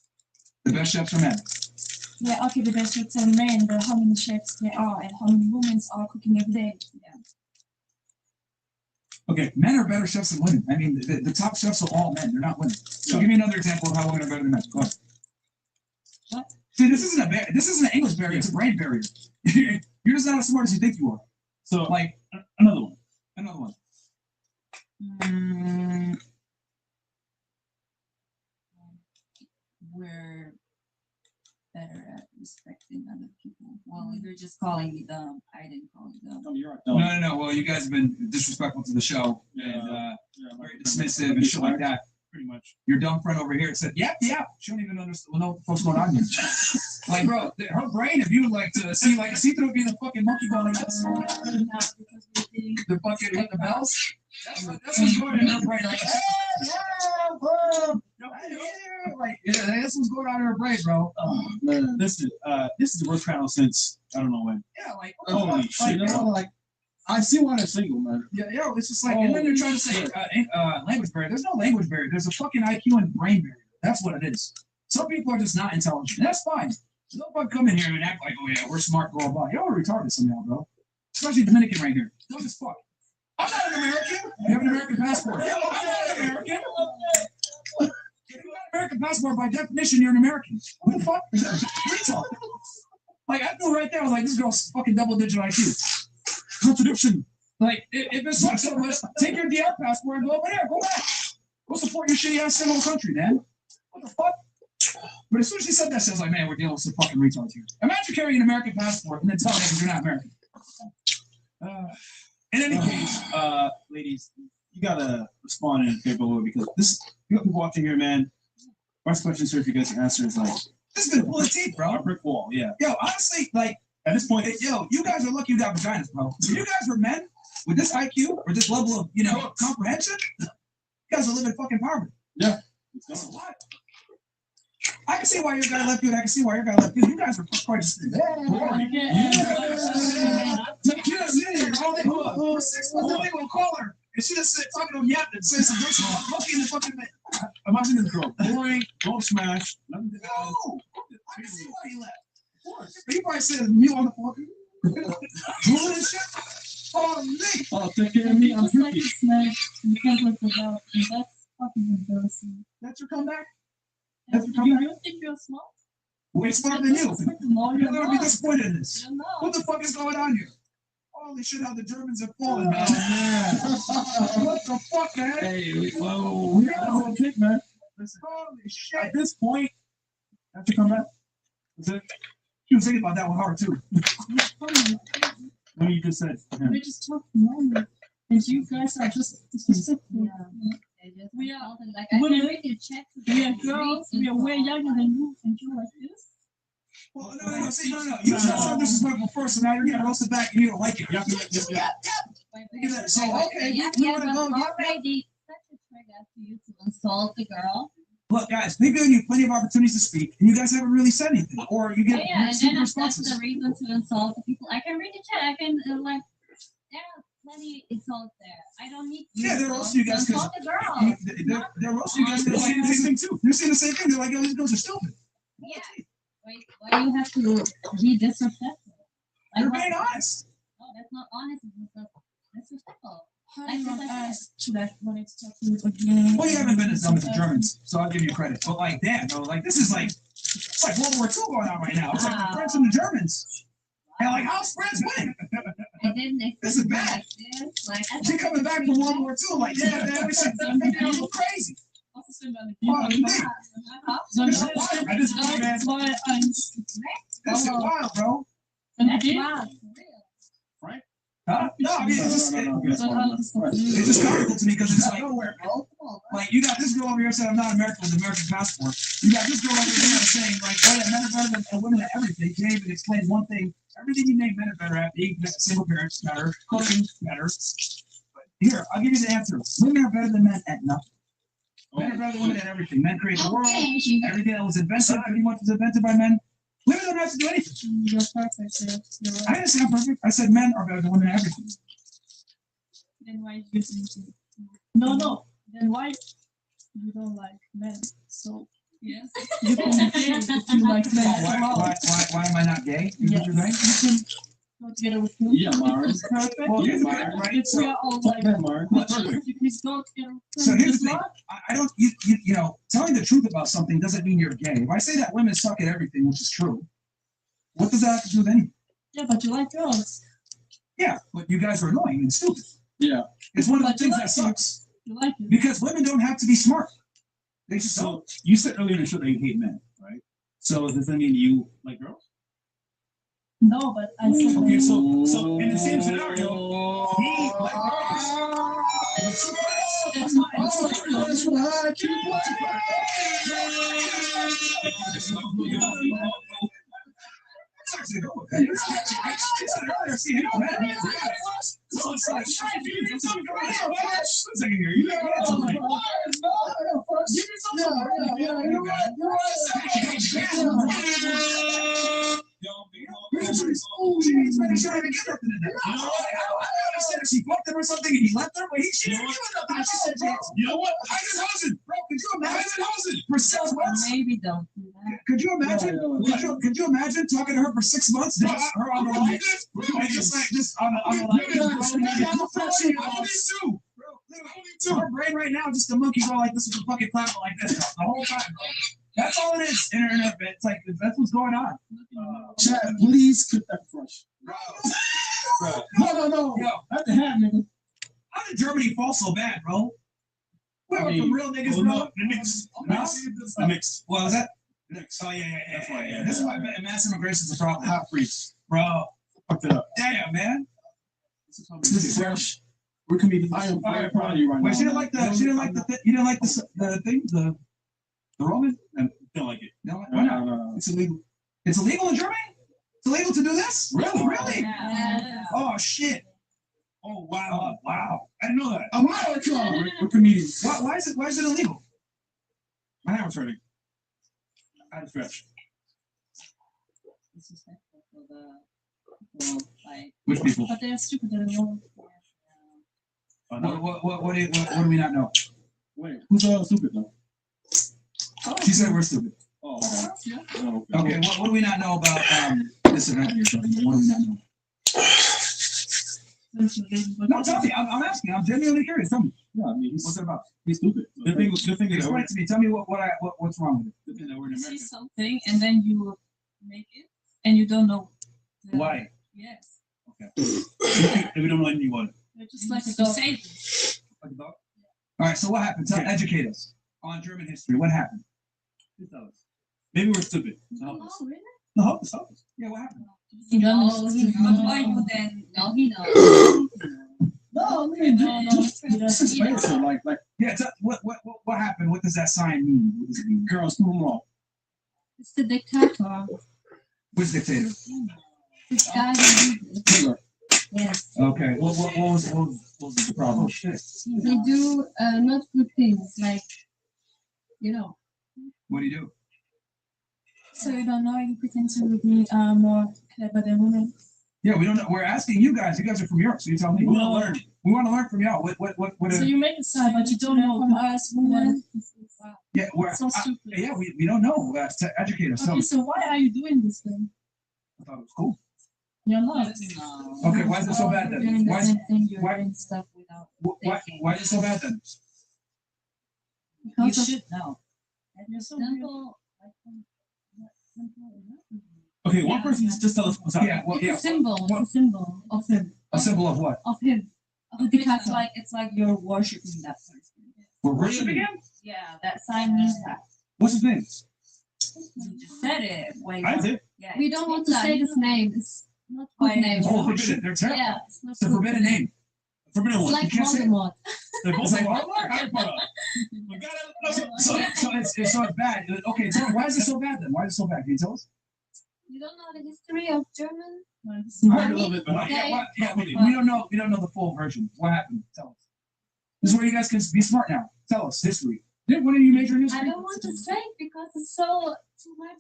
The best chefs are men. Yeah, okay, but there's just a men, but how many chefs there are and how many women are cooking every day. Yeah. Okay, men are better chefs than women. I mean, the top chefs are all men. They're not women. So give me another example of how women are better than men. Go ahead. What? See, this isn't an English barrier. It's a brain barrier. You're just not as smart as you think you are. So, like, another one. Another one. We're better at respecting other people. Well, you're just calling me dumb. I didn't call you dumb. Oh, you're right. No. Well, you guys have been disrespectful to the show and very dismissive and shit like that. Pretty much. Your dumb friend over here said, "Yep." She don't even understand. Know what the fuck's going on here. Like, bro, her brain. If you would like to see, like, see through being a fucking monkey going like this. The fucking with the bells. That's what's going on in her brain. Like, like, that's what's going on in her brain, bro. Oh, man. This is the worst panel since I don't know when. Yeah, like, Holy shit! Like, I see why they're single, man. Yeah, it's just like, and then they're trying to say language barrier. There's no language barrier. There's a fucking IQ and brain barrier. That's what it is. Some people are just not intelligent. That's fine. So don't come in here and act like, oh yeah, we're smart, blah blah. Y'all are retarded somehow, bro. Especially Dominican right here. Don't just fuck. I'm not an American. You have an American passport. I'm not an American. If you got an American passport, by definition, you're an American. What the fuck? Retard. Like, I knew right there, I was like, this girl's fucking double-digit IQ. Contradiction. Like, if it sucks so much, take your DR passport and go over there. Go back. Go support your shitty ass single country, man. What the fuck? But as soon as she said that, she was like, man, we're dealing with some fucking retards here. Imagine carrying an American passport and then telling them you're not American. In any case, Ladies, you gotta respond in a favorable way because you got people watching here, man. First question, sir, if you guys can answer is like, this has been full of teeth, bro. a brick wall, yeah. Yo, honestly, like, at this point, yo, you guys are lucky you got vaginas, bro. If you guys were men with this IQ or this level of, comprehension, you guys are living in fucking poverty. Yeah. That's a lot. I can see why your guy left you, and I can see why your guy left you. You guys are quite just. They will call her, and she just said, talking to Yap and says some words about monkey in the fucking man. Imagine this girl. Boring, don't smash. Nothing to No! I can see why he left. Of course. He probably said, me on the fucking. Drooling and shit. Oh, me. Oh, take care of me. I'm Just like tricky. a smash, you can't let it out. And that's fucking embarrassing. That's your comeback? And That's your you comeback? don't think you're smart? We're smarter than you. No, You're you're going to be not. disappointed in this. You're not. What the fuck is going on here? Oh, Holy shit, how the Germans have fallen, man. What the fuck, man? Hey, whoa, we got a whole kick, man. Listen, Holy shit. at this point, I have to come back. Is it? She was thinking about that one hard, too. When you just said, yeah. We just talk normal. And you guys are just disrespectful. Yeah. We are- Like, I can women- read your checks. We are girls, we are way younger than you, and you like this? Well, no. See, no. You said something disrespectful first, and now you're getting roasted back, and you don't like it. Yep. Look at that. So, okay, Yeah, you yeah, wanna but go? Yeah. already such a trigger for you to insult the girl. Look, guys, we've given you plenty of opportunities to speak, and you guys haven't really said anything, or you get Yeah, and super then that's responses. the reason to insult the people. I can read the chat. I can like, there are plenty insults there. I don't need. To Yeah, they're insult- roasting you guys 'cause insult the girl. They're roasting you guys. They're saying the same thing too. They're saying the same thing. They're like, "Yo, these girls are stupid." Yeah. Why you have to be disrespectful? They're what- being honest. No, that's not honest. It's disrespectful. How Like do this, you I ask to like when it's talking again? Well, you haven't been as dumb as the Germans, so I'll give you credit. But like, damn, no, like this is like, it's like World War II going on right now. It's like the French and the Germans. And like, how's France winning? I didn't expect This is it bad. like this. Like, I She coming back from World War II, like, yeah, man, we should go crazy. Was ist denn deine Oh, Liebe? man, Soll this ich is wild. I just put Eins, zwei, eins. This is wild, bro. Und That's geht? wild. Frank? Huh? No, I mean, it's just, Soll alles it's just comical to me because it's like, like you got this girl over here saying I'm not American with an American passport. You got this girl over here saying like, oh yeah, men are better than women at everything. You can't even explain one thing. Everything you name men are better at, being single parents better, cooking better. But here, I'll give you the answer. Women are better than men at nothing. Men are better than women at everything. Men create the world. Everything that was invented pretty much was invented by men. Women don't have to do anything. You're perfect, yeah. You're I right. didn't say I'm perfect. I said men are better than women at everything. Then why you think No. Then why you don't like men? So Yes. you can be gay if you like men. Why am I not gay? Is Yes. what you're saying? You can go together with him. Yeah, Mara. It's perfect. Well, here's the Yeah, thing, right? If we are all like, Yeah, Mara. if you please go together with So him, here's just the thing. not. I don't, you know, telling the truth about something doesn't mean you're gay. If I say that women suck at everything, which is true, what does that have to do with anything? Yeah, but you like girls. Yeah, but you guys are annoying and stupid. Yeah. It's one of the But you things like that sucks. You like it. Because women don't have to be smart. They just don't. So you said earlier in the show that you hate men, right? So does that mean you like girls? No, but I said Okay, that. so in the same scenario, he like That's not She fucked him or something and he left her, but she didn't give her nothing. She said, you know what? I just wasn't. Bro, could you imagine? For 6 months? Maybe don't do that. Could you imagine? Could you imagine talking to her for 6 months? Just her on the line. And just on the line. Her brain right now, just a monkey going like this with a fucking clapper like this the whole time, bro. That's all it is. Internet, it's like that's what's going on. Chad, please cut that fresh. Bro. No. Yo, That's the hat, nigga. how did Germany fall so bad, bro? We were I mean, from real niggas, oh, bro. no, the mix. The mix. What was that? Mix. Oh yeah. That's why, yeah. This is why mass immigration is a problem. Half freeze. Bro, Fucked it up. damn, man. This is fresh. We're comedians. I am proud of you right now. Wait, she didn't like the. You didn't like the thing, the Roman. Don't like it. No, why not? No. It's illegal. It's illegal in Germany. It's illegal to do this. Really? Yeah. Oh shit. Oh wow. Wow. I didn't know that. America. We're comedians. Why is it illegal? My hand was hurting. I had to stretch. Disrespectful for the people, like, Which people? But they're stupid. They don't know. What do we not know? Wait, who's stupid though? She said we're stupid. Oh, Yeah. okay. Okay, what do we not know about this event you're talking about? What do we not know? No, tell me. I'm asking. I'm genuinely curious. Tell me. Yeah, I mean, What's it about? he's stupid. The thing is that Explain it to me. Tell me what's wrong with it. the thing that we're in You see America. something and then you make it and you don't know. Why? Yes. Okay. If we don't know anything about it. They're just like a So- dog. Like a dog? All right. So what happened? Tell, educate us on German history. What happened? Please tell us. Maybe we're stupid. So help Oh, us. really? No, help us. Help us. Yeah. What happened? He knows. knows. He knows. Why you then? No, he knows. No, man. No, no, he Just doesn't. explain it to him. Like Yeah. What happened? What does that sign mean? What does it mean? girls, prove them wrong. It's the dictator. Which dictator? This guy who did it. Hitler. Yes. Okay. What was the problem? Oh shit. They do not good things, like, you know. What do you do? So you don't know, you pretend to be more clever than women. Yeah, we don't know. We're asking you guys. You guys are from Europe, so you tell me. We want to learn. We want to learn from y'all. What So you make a side, but you don't know from us women. yeah, So stupid. yeah, we don't know. To educate us. Okay, so why are you doing this then? I thought it was cool. You're not. No. Okay, why is it so bad You're then? doing the Why is- same thing, you're why- doing stuff without thinking. Why is it so bad then? You Because of, should know. you're so weird. Simple, like, simple enough. Okay, one person just tell us what's happening. Yeah, well, It's yeah. a symbol. What- It's a symbol of him. A symbol of what? Of him. Of the dictator. It's like you're worshiping that person. We're worshiping him. Yeah, that sign means that. What's his name? You just said it. Wait. I did. Yeah. We don't want to say this name. It's not good Why? name. Oh, forbidden. They're terrible. Yeah, it's not It's a good forbidden name. Forbidden It's one. like You can't say it. Voldemort. They're both It's like like, Voldemort? Harry Potter. We got it. So it's bad. Okay, so why is it so bad then? Why is it so bad? Can you tell us? You don't know the history of German? I heard a little bit, but What? Okay. Yeah, we don't know. We don't know the full version. What happened? Tell us. This is where you guys can be smart now. Tell us history. Did one of you major in history? I don't want to say because it's so too much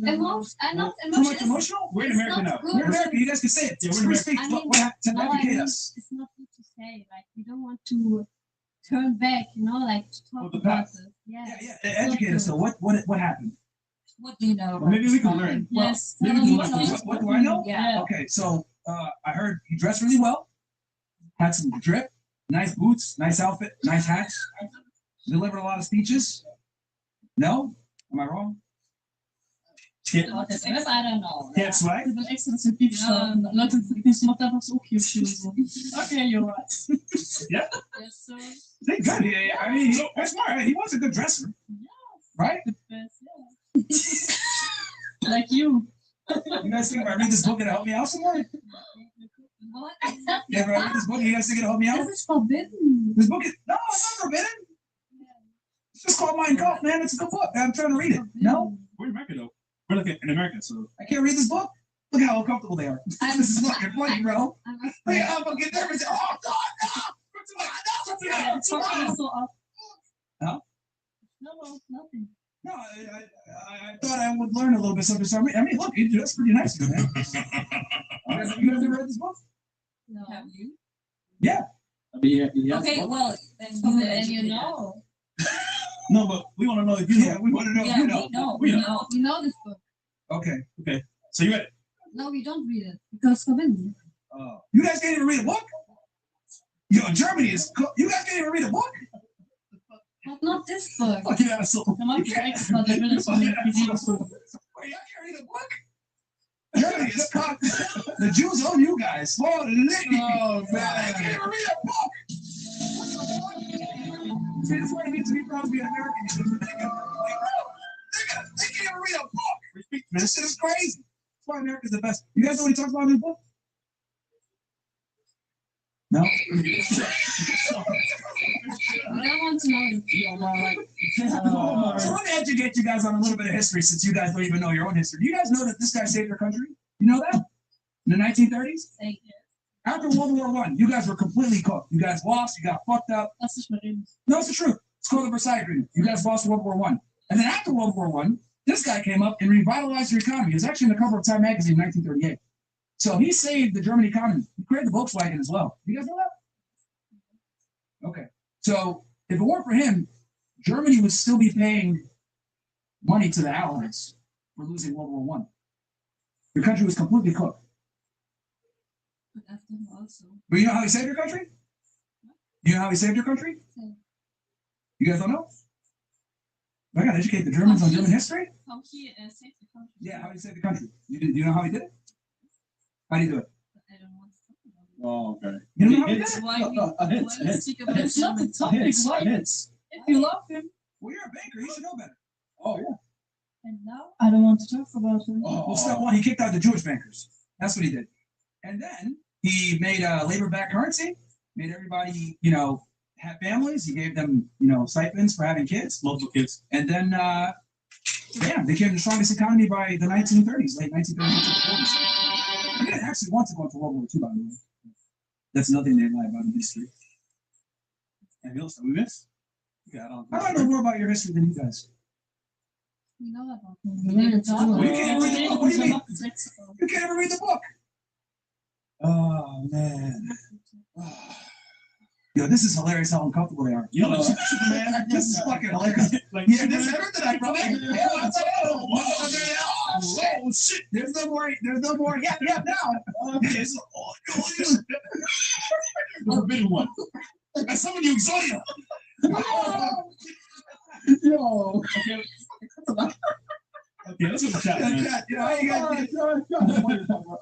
Emotional. I'm not Too much emotional. emotional? we're in It's America not now. good. We're in America. You guys can say it. Yeah, we're in Free America. speech. I mean, What happened? To No, I educate mean, us. it's not good to say. Like we don't want to turn back, like to Oh, talk the about past. it. Yeah. Yeah. Educate us. So what happened? What do you know? Well, maybe we can learn. Yes. Maybe Tell we us can learn. What do I know? Yeah. Okay, so I heard he dressed really well, had some drip, nice boots, nice outfit, nice hats, delivered a lot of speeches. No? Am I wrong? Yeah. I don't know. Yeah, swag. Ik ben extra sensitief. Laat het smaakt einfach ook cute shoes. Okay, you're right. Yeah. Yes, so They good. Yeah, I mean, that's smart. He was a good dresser, right? the best, yeah. Like you. You guys think if I read this book, it'll help me out some more? What? Yeah, if I read this book, you guys think it'll help me out? This is forbidden. This book is no, it's not forbidden. It's just called Mein Kampf, man. It's a good book. I'm trying to read it. No, We're in America, though. We're like in America, so. I can't read this book. Look how uncomfortable they are. This is fucking funny, bro. I'm Look afraid. at how fucking nervous. Oh God, no! It's so up. Huh? No, nothing. No, I thought I would learn a little bit something. So I mean, look, that's pretty nice, man. You guys ever read this book? No. Have you? I mean, yeah, Okay, well, then And educate you us. know. No, but we want to know if you know. Yeah, we want to know. Yeah, You know. we know. You know this book. Okay. So you read it. No, we don't read it because it's forbidden. You guys can't even read a book. Yo, Germany is. You guys can't even read a book. But not this book. Fucking asshole. Dan maak je extra, dat willen ze niet. Die zien het zo. Wait, I can't read a book. Germany is cocked. The Jews own you guys. Oh, lick. Oh, I can't even read a book. See, this is what it means to be proud to be an American. They can't even read a book. Respect, man. This shit is crazy. That's why America's the best. You guys know what he talks about in his book? No? I don't want to know this. So let me educate you guys on a little bit of history since you guys don't even know your own history. Do you guys know that this guy saved your country? You know that? In the 1930s? After World War I, you guys were completely cooked. You guys lost, you got fucked up. Dat is maar in. No, it's the truth. It's called the Versailles Agreement. You guys lost World War I. And then after World War I, this guy came up and revitalized your economy. He was actually in the cover of Time magazine in 1938. So he saved the German economy. He created the Volkswagen as well. You guys know that? Okay. So if it weren't for him, Germany would still be paying money to the Allies for losing World War I. Your country was completely cooked. But after also. But you know how he saved your country? You know how he saved your country? You guys don't know? I gotta educate the Germans on German history? How he saved the country. Yeah, how did he save the country? You know how he did it? How do you do it? I don't want Oh, okay. You don't know how he Hits. did it? Why we Hits. let's speak about It's not the him. topic, Hits. right? Hits. If you love him, Well, you're a banker. You should know better. Oh, yeah. and now I don't want to talk about him. Well, step one, he kicked out the Jewish bankers. That's what he did. And then he made a labor-backed currency, made everybody, have families. He gave them, stipends for having kids. Multiple kids. And then, became the strongest economy by the 1930s, late 1930s, 1940s. He didn't actually want to go into World War II, by the way. That's another thing they lie about in history. And else that we missed? Yeah, I know more about your history than you guys. We know about We him. didn't talk Well, you about can't read the book. What do you mean? Mexico. You can't even read the book. Oh, man. Yo, this is hilarious how uncomfortable they are. You know, man, This is fucking hilarious. like, Yeah, this is kryptonite, bro. Oh, shit. There's no more. Yeah, now. There's a big one. I summon you, Zoya. Yo. Okay, let's go to chat, man. How you guys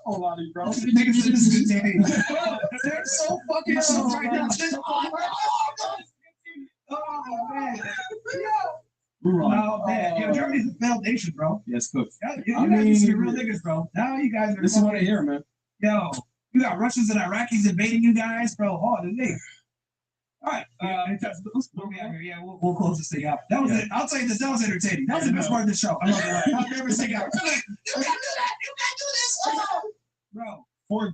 Hold on, bro. Niggas in this good TV. They're so fucking so right now. Oh, man. We're wrong. Oh, man. Yo, Germany's a failed nation, bro. Yes, cook. You guys used to be real niggas, bro. Now you guys are. This is what I hear, man. Yo, you got Russians and Iraqis invading you guys, bro. Oh, the nigga. All right. We'll close this thing out. That was it. I'll tell you this. That was entertaining. That was the best part of the show. I'm not gonna lie. I've never seen out. You can't do that. You can't do this. Oh. Bro. For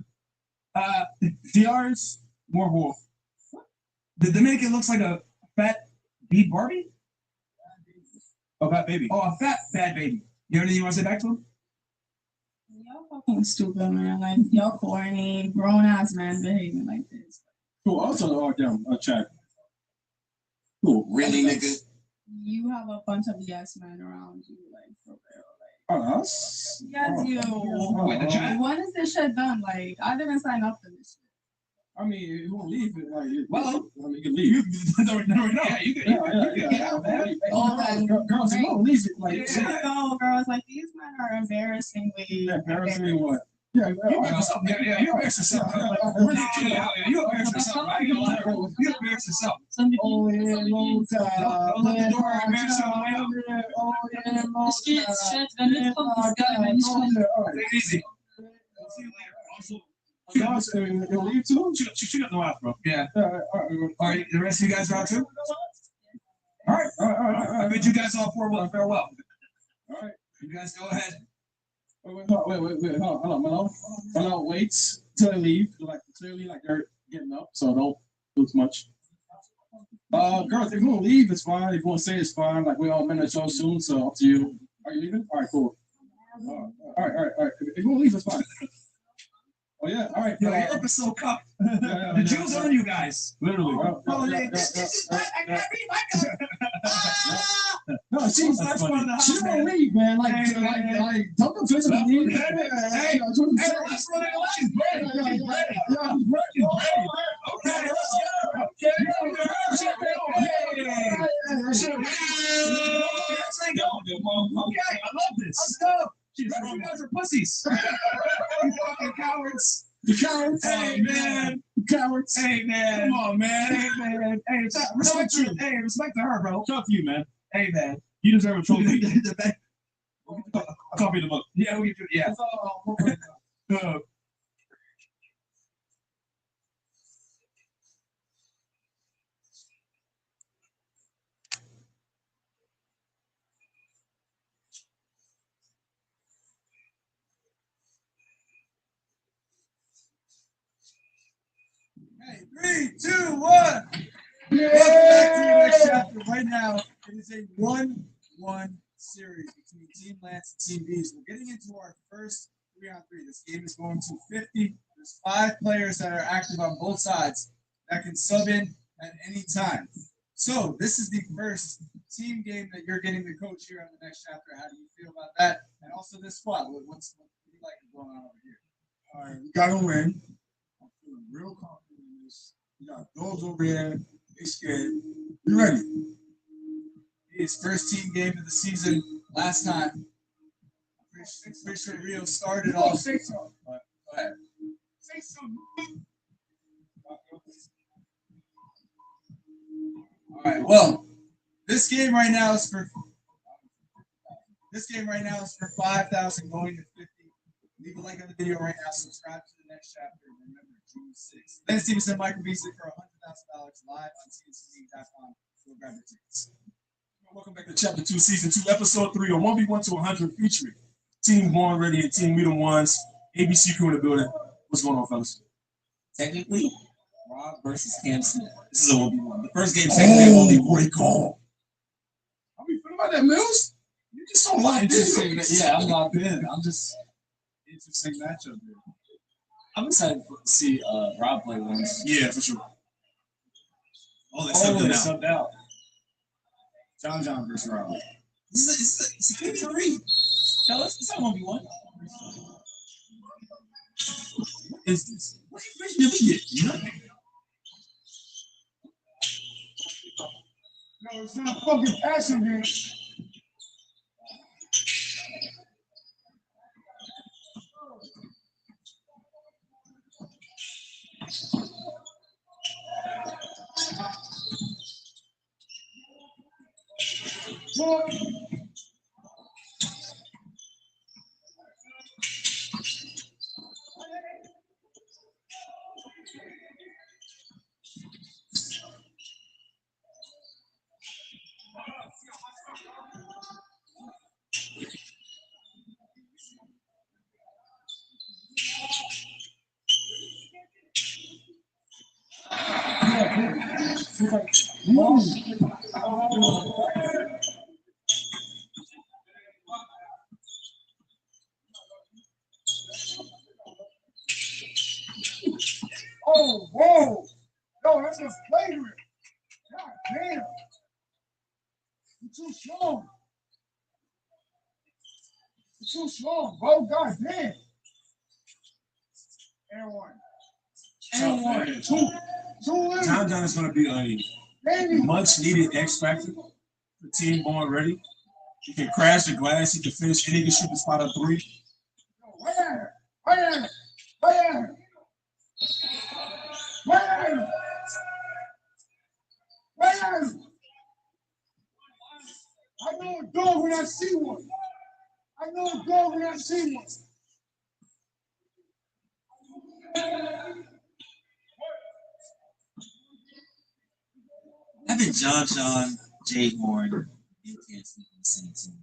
DRs, more wolf. The Dominican looks like a fat beat Barbie. Oh, that baby. Oh, a fat bad baby. You have anything you want to say back to him? Y'all fucking stupid, man. Like, y'all corny, grown ass man behaving like this. Cool. Also, chat. Cool. Really, nigga? You have a bunch of yes men around you, like, for real. Like, Us? yes, you. Wait, the chat? When is this shit done? Like, I didn't sign up for this shit. I mean, you won't leave it. Like, Well, I mean, you can leave. Yeah, you can. Yeah, man. All that. Girls, you won't leave it. Like, Yeah. No, girls, like, these men are embarrassingly. embarrassingly what? Yeah, You embarrass yourself. Yeah, you embarrass yourself. You embarrass yourself. I ain't gonna lie. You embarrass yourself. Some people. Oh, yeah, long time. Don't let the door embarrass you on the way out. Oh, yeah, long Es geht, time. Chat, wenn wir kommen, das geil, wenn ich komme. Take it easy. I'll see you later. Also, you'll leave too? She got no ass, bro. Yeah. All All right, the rest of you guys are out too? All right. I bid you guys all farewell. All right. You guys go ahead. Wait, hold on. Malone waits till they leave. Like, clearly, like, they're getting up, so don't do too much. Girls, if you want to leave, it's fine. If you want to stay, it's fine. Like, we all men at show soon, so up to you. Are you leaving? All right, cool. All right. If you want to leave, it's fine. Oh, yeah, all right. Yo, Europe is so cucked. Yeah, The Jews own you guys. Literally. This is I can't read my God. No, she's That's one of the she house, don't man. leave, man. Like, Hey, don't come to me. Hey, let's run it on. She's ready. She's ready. Okay, let's go. Okay, I love this. Let's go. You guys are pussies. You fucking cowards. The cowards. Hey, man. Cowards. Hey, man. Come on, man. Hey, man. Hey, respect to her, bro. Talk to you, man. Hey, man. You deserve a trophy. A Copy the book. Yeah, we do. Yeah. Hey, 3, 2, 1. Welcome back to the next chapter. Right now, it is a 1-1 series between Team Lance and Team Bees. We're getting into our first 3-on-3. This game is going to 50. There's 5 players that are active on both sides that can sub in at any time. So this is the first team game that you're getting to coach here on the next chapter. How do you feel about that? And also this squad. What do you like going on over here? All right, we gotta win. I'm feeling real confident in this. We got those over here. They scared. We ready? His first team game of the season last time. Pretty sure Rio started off. Say so. Go ahead. Say something. Well, this game right now is for 5,000 going to 50. Leave a like on the video right now. Subscribe to the next chapter. And remember, June 6th. Lance Stevenson, Michael Beasley for $100,000 live on CNC.com. Go grab your tickets. Welcome back to Chapter 2, Season 2, Episode 3, or 1v1 to 100, featuring Team Born Ready and Team We the Ones. ABC crew in the building. What's going on, fellas? Technically, Rob versus Cam Smith. This is a 1v1. The first game, technically, only great call. How you feeling about that, Mills? You just so locked in. Yeah, I'm locked in. I'm just interesting matchup here. I'm excited to see Rob play once. Yeah, for sure. Oh, they subbed out. John versus Rob. This is a 3. Fellas, it's not 1v1. What is this? What information did we get? Nothing. No, it's not fucking passion here. Oh, whoa. Yo, that's just flagrant. God damn. You're too strong. You're too strong, bro. God damn. And one. And one. Two women. John is going to be a much needed X factor for Team Born Ready. He can crash the glass, he can finish, and he can shoot the spot up 3. Where? Where? Where? Where? Where? I know a dog when I see one. I know a dog when I see one. I think John, Jay Horn, and Cam Smith in the same team.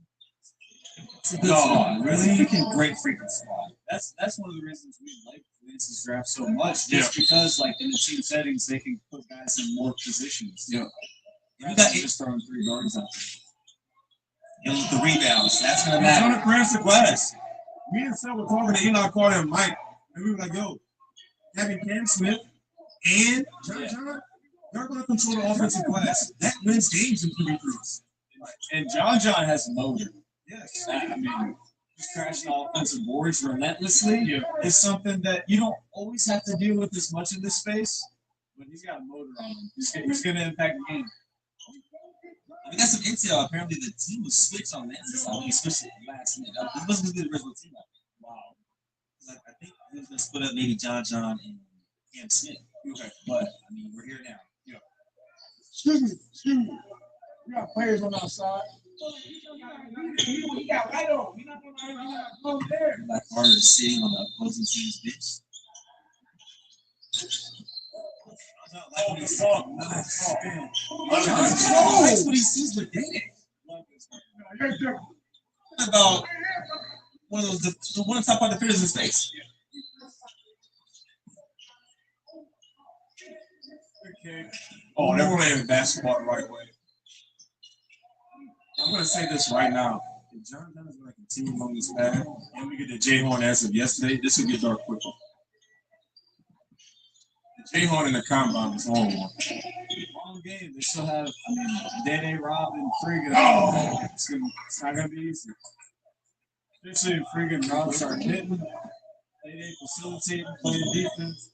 It's a good squad. Really freaking great freaking squad. That's one of the reasons we like Lance's draft so much. Just because, like, in the team settings, they can put guys in more positions. Yeah. And you got just throwing 3 guards out there. And with the rebounds, that's gonna He's matter. going to crash the glass. Me and Seth were talking to Enoch Carter and Mike, and we were like, yo, having Cam Smith and John, they're going to control the offensive glass. That wins games in 3-3s. And John has motor. Yes. I mean, just crashing offensive boards relentlessly is something that you don't always have to deal with as much in this space, but he's got a motor on him. He's going to impact the game. I got some intel. Apparently, the team was switched on Lance's side. He switched it last minute. This wasn't going to be the original team. Wow. I think he was going to split up maybe John and Cam Smith. Okay. But, I mean, we're here now. Yeah. Excuse me. We got players on our side. We got right on. We're not going to go there. Like Carter is sitting on the opposing team's bench. Oh, the song. Nice. That's what he sees with Dana. About one of those, the one of the top five defenders in space. Okay. Oh, they're playing basketball the right way. I'm going to say this right now. If John is going to continue on this path, and we get the J-Horn as of yesterday, this will get dark quicker. The J-Horn in the combine is on one. Long game. They still have, Dede, Rob, and Friggin. Oh! It's not going to be easy. Especially if Friggin and Rob start hitting. Dede facilitating, playing defense.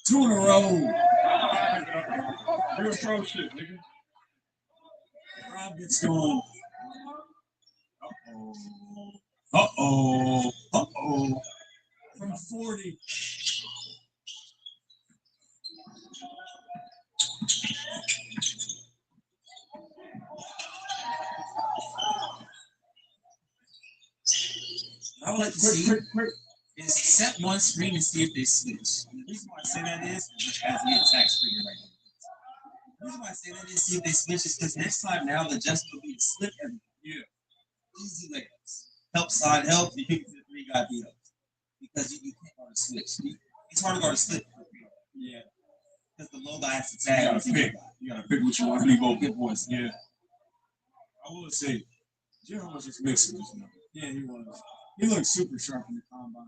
2 in a row. Real pro shit, nigga. Rob gets going. Uh-oh. From 40. like to see is set one screen and see if they switch. And the reason why I say that is as the attack screen right now. The reason why I say that is see if they switch is because next time now the adjustment will be to slip everything. Yeah. Easy layups. Help side help, you pick the three guy beat up. Because you can't guard a switch. It's hard to guard a slip. Yeah. Because the low guy has to tag. You gotta pick what you want to leave open. Good voice. Yeah. I will say, Jalen was just mixing this number. Yeah, he was. He looked super sharp in the combine.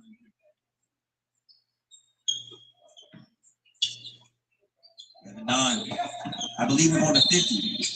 And the 9. I believe we're on the 50.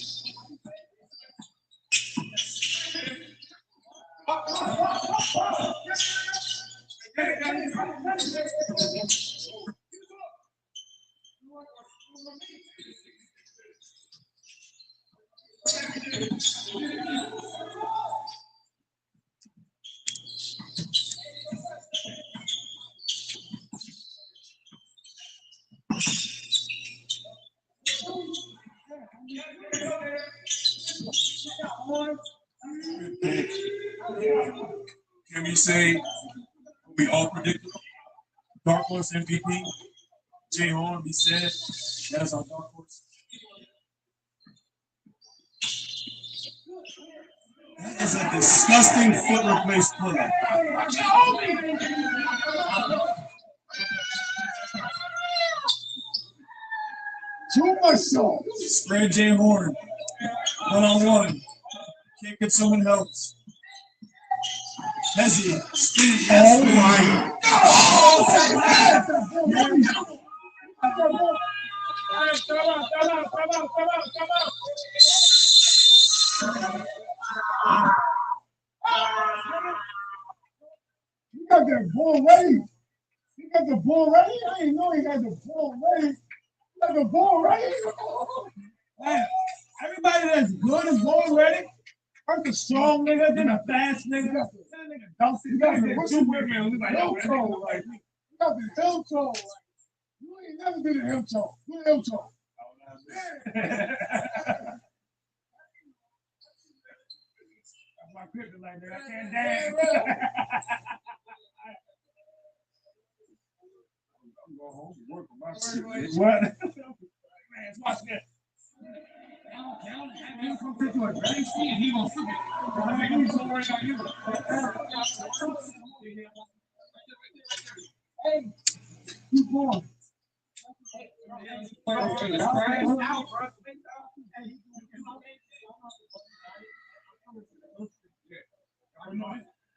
Can we say we all predicted dark horse MVP? Jay Horn, we said that is our dark horse. That is a disgusting foot replace pull-up. Too much so. Spread Jay Horn. One-on-one. Can't get someone else. Hezzy. Oh my He got that ball ready. He got the ball ready. I didn't know he got the ball ready. He got the ball ready. Man, everybody that's good is ball ready. First a strong nigga, then a fast nigga. That nigga don't see. You got the hill toe. Like, you got the hill toe. You ain't never did a hill toe. Do a hill toe. My kryptonite, like that. I can't dance. I'm going home and work on my shit. What? Man, watch that. He'll come to a great seat and he gonna flip it. He's so worried about you. Hey, keep going.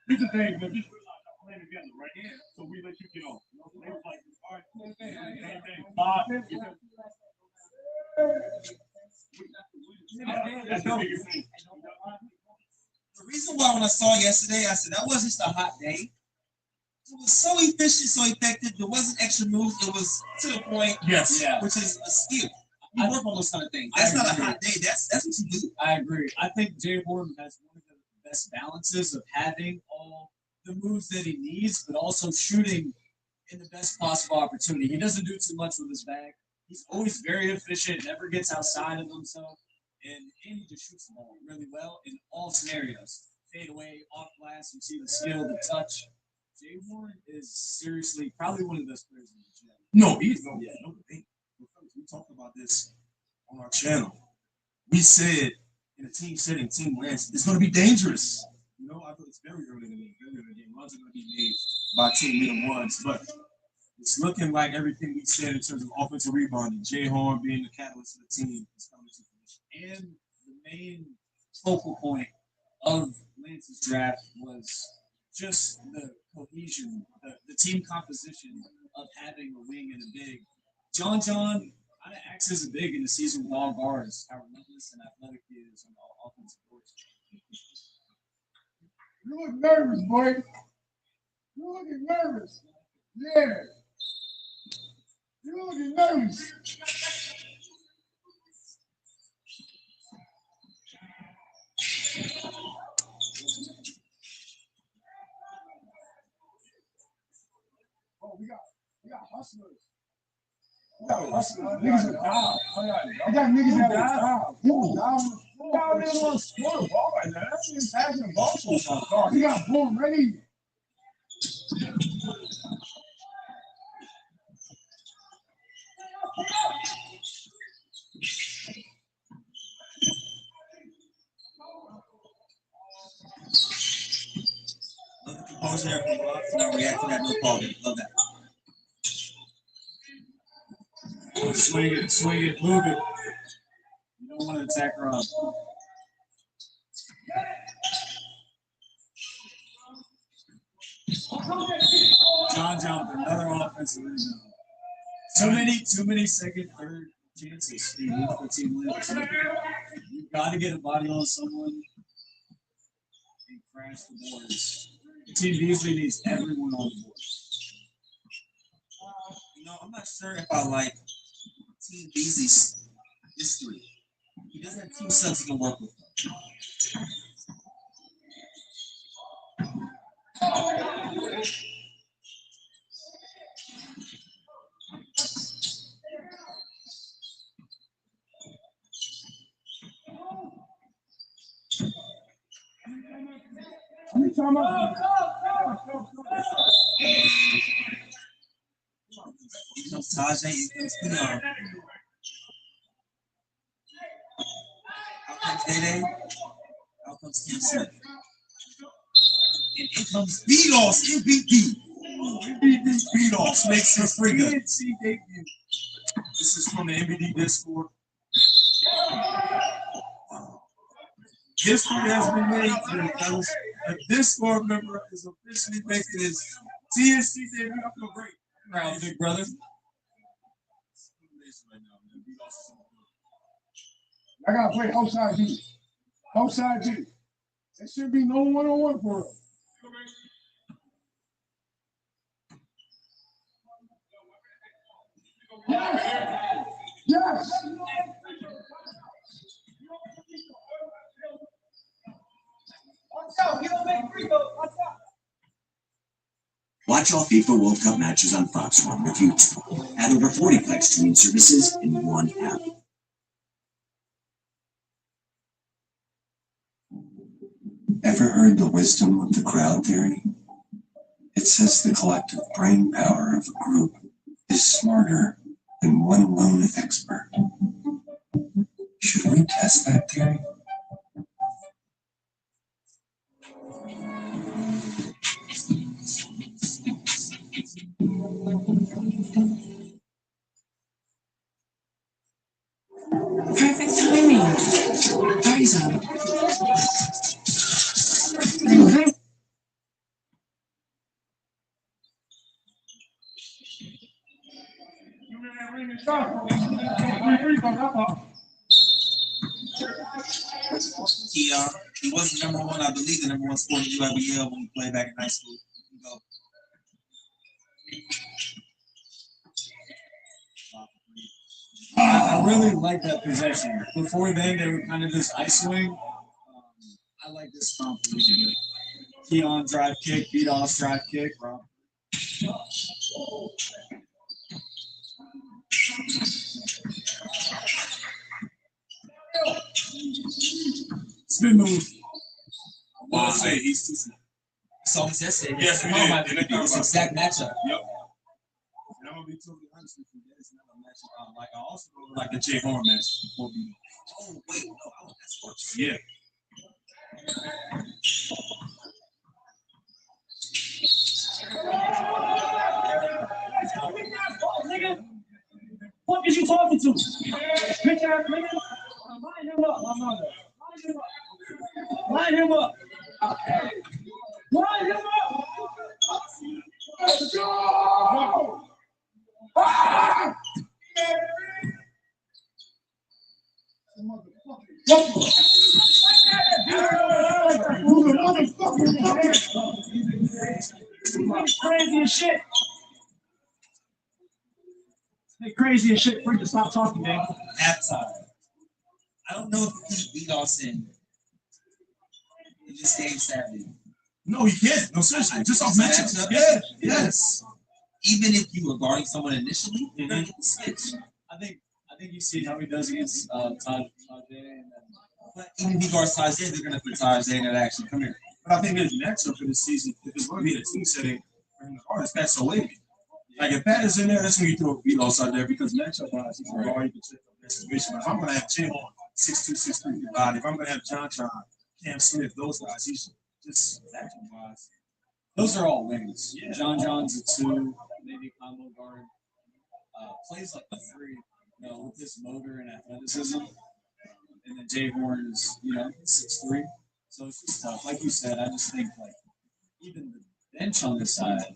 Here's the thing, man. Just play together, right? So we let you get on. They was like, all right, same thing. Bob, that's the biggest thing. The reason why when I saw yesterday, I said that wasn't just a hot day. It was so efficient, so effective. There wasn't extra moves. It was to the point. Yes. Yeah. Which is a skill. You work on those kind of things. That's not a hot day. That's what you do. I agree. I think Jay Horton has one of the best balances of having all the moves that he needs, but also shooting in the best possible opportunity. He doesn't do too much with his bag. He's always very efficient, never gets outside of himself, and he just shoots the ball really well in all scenarios. Fade away, off glass, you see the skill, the touch. Jay Horton is seriously probably one of the best players in the gym. No, he's no. Yeah, no. We talked about this on our channel. We said in a team setting, team wins, it's going to be dangerous. You know, I feel it's very early in the game. Very early in the game. Runs are going to be made by team leader ones, but it's looking like everything we said in terms of offensive rebounding, Jay Horn being the catalyst of the team, is coming to fruition. And the main focal point of Lance's draft was just the cohesion, the team composition of having a wing and a big. John kind of acts as a big in the season with all guards, how relentless and athletic he is on the offensive court. You look nervous, boy. You looking nervous. Yeah. You looking nervous. Oh, we got hustlers. We got hustlers. Niggas are down. I got niggas that are down. People down. Y'all didn't want to score the ball right now. That's just passing the ball so far. We got boom ready. Love the composure of the box. Now react to that no problem. Love that. Swing it, move it. You don't want to attack Rob. John with another offensive rebound. Too many second, third chances. Steve, for team wins. You've got to get a body on someone and crash the boards. Team Beasley needs everyone on the board. I'm not sure if I like Team Beasley's history. He doesn't have two sons he can work with. Tajay is Out comes Day. Out comes Kim Smith. And in comes B-Loss, MVP. B-Loss makes his free good. This is from the MBD Discord. History has been made today, fellas. A Discord member is officially making his TNC debut. I feel great. Proud, big brother. I gotta play outside D. Outside D. There should be no one-on-one for us. Yes. Watch all FIFA World Cup matches on Fox One with YouTube. Add over 40 Plex streaming services in one app. Ever heard the wisdom of the crowd theory? It says the collective brain power of a group is smarter than one lone expert. Should we test that theory? Perfect timing. Party's on. He was the number one, I believe, the number one sport in UIBL when he played back in high school. I really like that possession. Before then, they were kind of this ice swing. I like this composition. Keon drive kick, beat off drive kick. Rob. Spin move. Well, I say he's too small. So it's yesterday. Yes, we did. It's exact matchup. Yep. And I'm gonna be totally honest with you. There's not a matchup I like. I also really like the Jay Horn match. Oh wait, no, that's worse. Yeah. What is you talking to? Bitch ass nigga. Line him up, my mother. Line him up. Line him up. Let's go. Ah! Crazy as shit. They crazy as shit for you to stop talking, man. Halftime. I don't know if he beat Austin in this game, sadly. No, he can't. No, seriously. Just off matchup. Yeah. Yes. Even if you were guarding someone initially, you're gonna get the switch. I think you see how he does against Tajay. But even if he guards Tajay, they're gonna put Tajay in that action. Come here. But I think his matchup for this season, if it's going to be in a team setting, for him to guard is Pat's so wavy. Like if Pat is in there, that's when you throw Beatles out there because matchup wise, he can guard, you can check up that situation. But if I'm gonna have Jim on 6'2", 6'3" body, if I'm gonna have John, Cam Smith, those guys, he's just matchup wise. Those are all wings. Yeah. John's a 2, maybe combo guard. Plays like a 3, with his motor and athleticism. And then Jay Horn is, 6'3". So it's just tough. Like you said, I just think like even the bench on this side,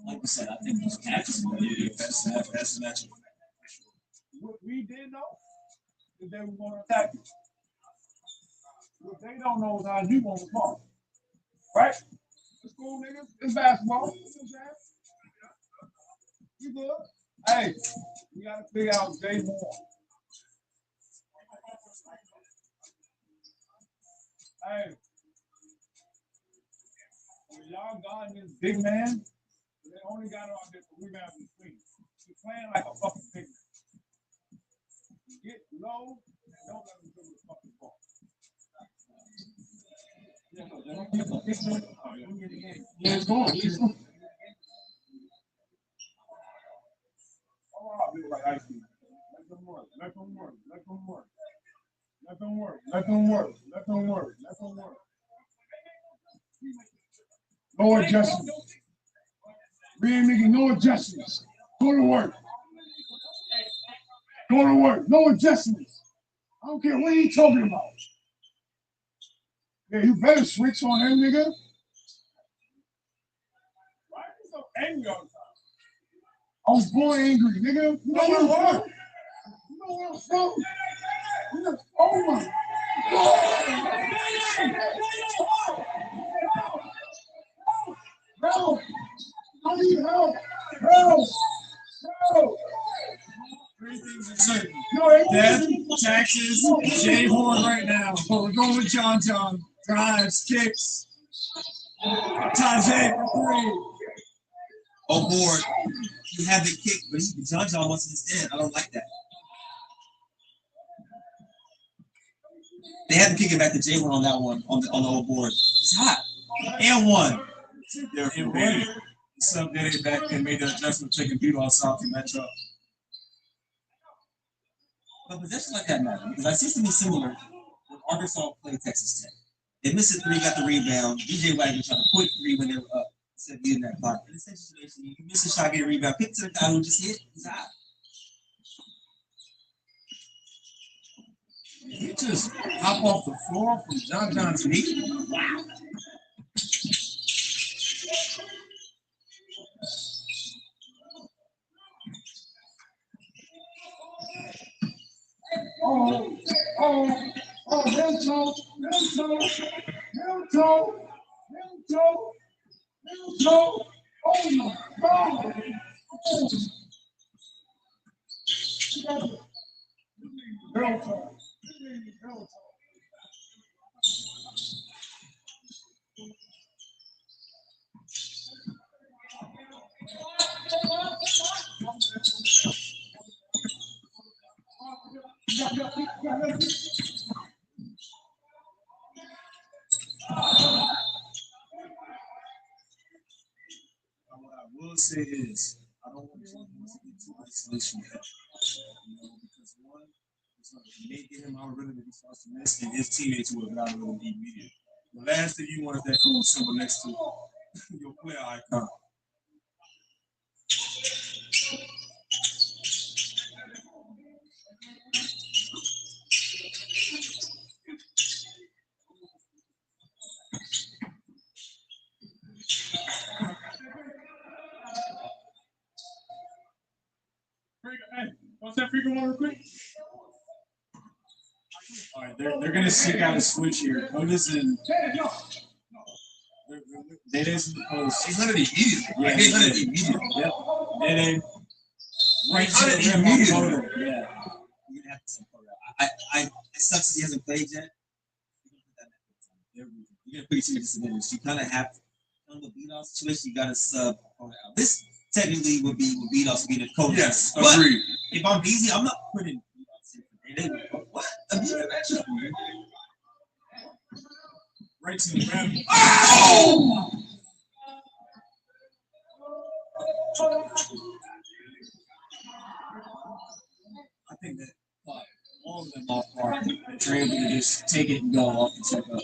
like you said, I think these catches are That's the matchup. What we did know is they were going to attack you. What they don't know is how you want to ball. Right? It's cool, niggas. It's basketball. You good? Hey, we got to figure out day one. Hey, when y'all got this big man, they only got it out there for rebounds and screens. He's playing like a fucking big man. Get low and don't let him do the fucking ball. Yeah, it's going. It's going. Oh, like ice cream. Let them work. Let them work. Let them work. Let them work. Let them work. Let them work. Let them work. No adjustments. We ain't making no adjustments. Go to work. Go to work. No adjustments. I don't care what you talking about. Yeah, you better switch on him, nigga. Why are you so angry all the time? I was born angry, nigga. You know what I'm from? You know where I'm from? Oh my God. Help! I need help! Help! Help! 3 things are certain. Death, taxes, Jay Horn right now. But we're going with John. Drives, kicks. Tajay for 3. Oh, board. You have the kick, but John wants it instead. I don't like that. They had to kick it back to Jay Horn on that one, on the old board. It's hot. And 1. They're from Danny. Sub Danny back and made the adjustment, taking Beatles out to match up. But possessions like that matter because I see something similar when Arkansas played Texas Tech. They missed a 3, got the rebound. DJ Wagner tried a quick 3 when they were up instead of getting that clock. In the same situation, you miss a shot, get a rebound, pick to the guy who just hit. He's hot. He just hop off the floor from John's knee. Wow. Milton. Oh my God. Milton. What I will say is, I don't want to get too isolation yet. Because one, it may get him out of rhythm if he starts to miss, and his teammates will get out of rhythm immediately. The last thing you want is that cool symbol next to your player icon. What's that freaking one real quick? All right, they're going to seek out a switch here. Otis and Dede's in the post. He's hunted immediately. Yeah, he's hunted immediately. Yep. Dede. Right He's hunted to the rim on immediately. Motor. Yeah. You're going to have to support that. It sucks that he hasn't played yet. You're going to put your team at disadvantage. You kind of have on the beat-off situation, you got to sub on out. This technically would be beat-off being a coach. Yes, but agreed. If I'm busy, I'm not putting beat-offs in. What? A beat-off matchup? Right to the rim. Oh! I think that all of them off guard, they're able to just take it and go off and check up.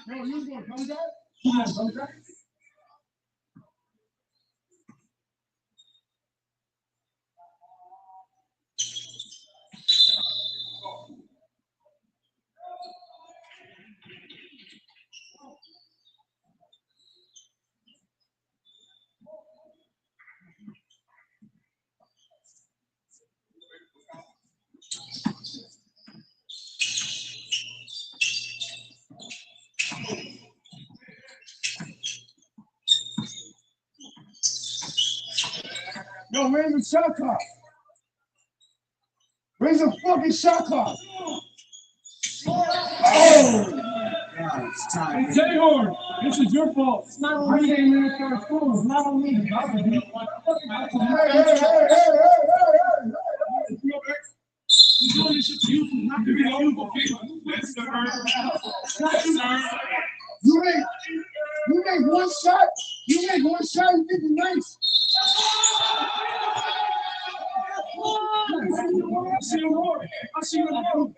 Yo, you gonna come back? You gonna come back? Yo, where's the shot clock? Where's the fucking shot clock? Oh! God, it's time. Hey, J-Horn, this is your fault. It's not on me. I came in the first school. It's not on me. Hey, You doing this shit to you, not to be on, okay? That's the You make one shot. You make one shot and think it's nice. I see you tomorrow. I see you tomorrow.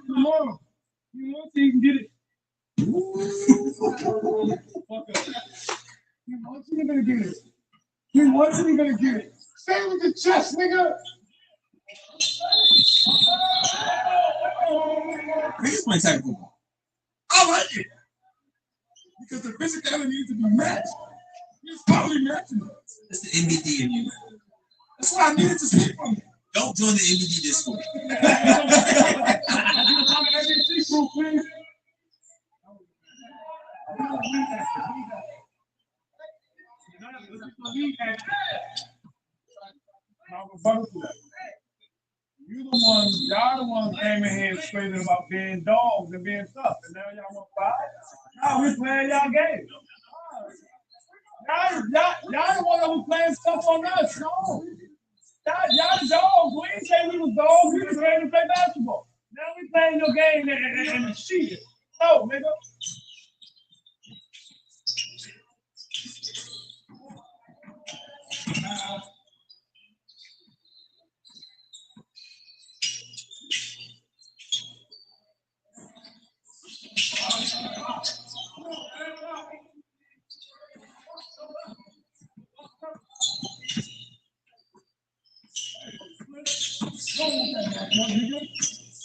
Tomorrow. You want to, you can get it. You want to, you're gonna get it. You want to, you're gonna get it. Stay with the chest, nigga. Here's my type of football. I like it. Because the physicality needs to be matched. It's probably matching. That's the MBD in you. That's why I needed to see it from you. Don't join the MBD Discord. You the ones, y'all the ones came in here screaming about being dogs and being tough, and now y'all want to fight? Now we playing y'all game. Y'all the one that was playing stuff on us. No. Y'all dogs. We didn't say we was dogs. We was ready to play basketball. Now we playing your game and shit. No, nigga.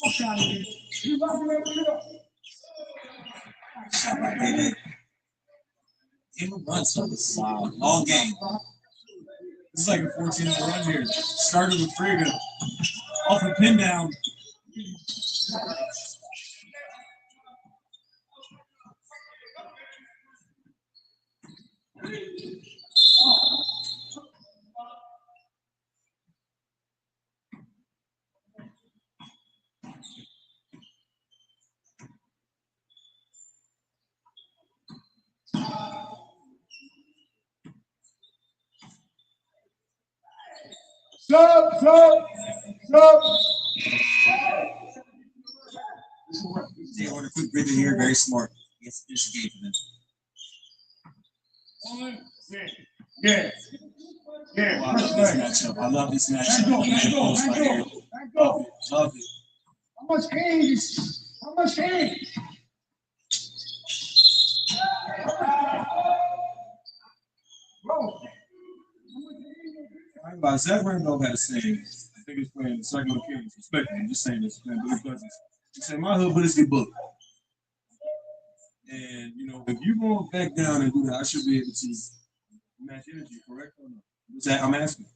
Fuck out of here. You rocking that up. Shot right there. Even run something. Wow. All game. This is like a 14-0 run here. Started with Frigga. Off a pin down. Stop. They order quick breather here, very smart. Yes, finish the game for them. Yeah. Wow, I love this matchup. I love this matchup. Love it. How much hands? How much hands? Bro. Zach Randolph had a saying. I think he's playing the second occasion. Respect him. I'm just saying this. Man, Billy Cousins. He said, "My hood, but it's the book." And if you go back down and do that, I should be able to match energy, correct or no? Zach, I'm asking.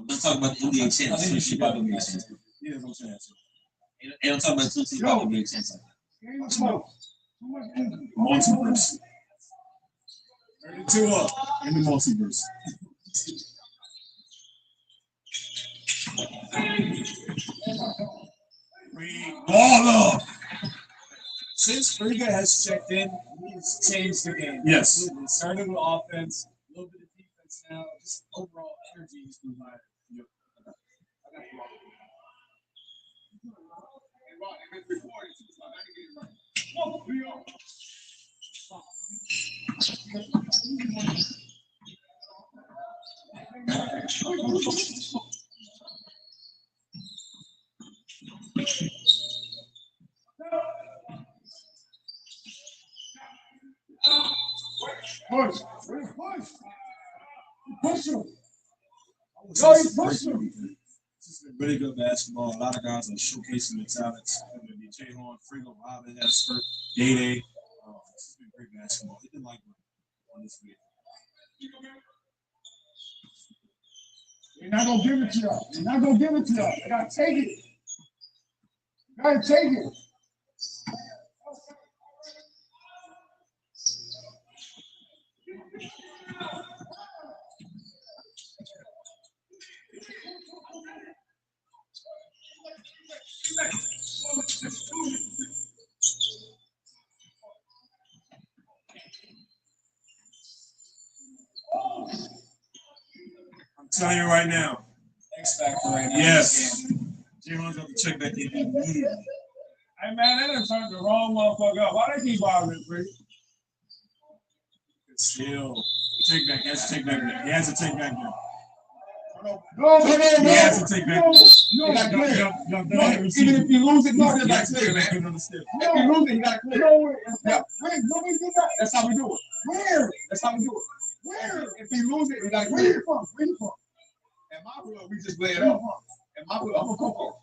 Let's talk about the NBA chance. I think She about NBA chance. Yeah, that's what I'm saying. And I'm talking about 2 teams about NBA chance. Multiverse. 32 up in the multiverse. Ball up. Since Frigga has checked in, he's changed the game. Yes. It started with offense, a little bit of defense now, just overall energy has been higher. Push. Push him. Yo, he pushed him. This has been really good basketball. A lot of guys are showcasing their talents. Whether it be Jay Horn, Frigo, Robin, had a spurt, Day Day. This has been great basketball. It didn't like on this video. They're not gonna give it to y'all. They're not gonna give it to y'all. They gotta take it. You gotta take it. I'm telling you right now. X factor right now. Yes. Jay Horn's got to check back in immediately. Hey man, that done turned the wrong motherfucker up. Why they keep bothering free? Still, take back. He has to take back. He has to take back. No, He has to take back. No, even if you lose it, no, it's like clear, man. If you lose it, you gotta clear. No, we do that. That's how we do it. Where? That's how we do it. Where? If you lose it, you gotta clear. Where you from? Where you from? At my hood, we just lay it up. At my hood, I'm a Coco.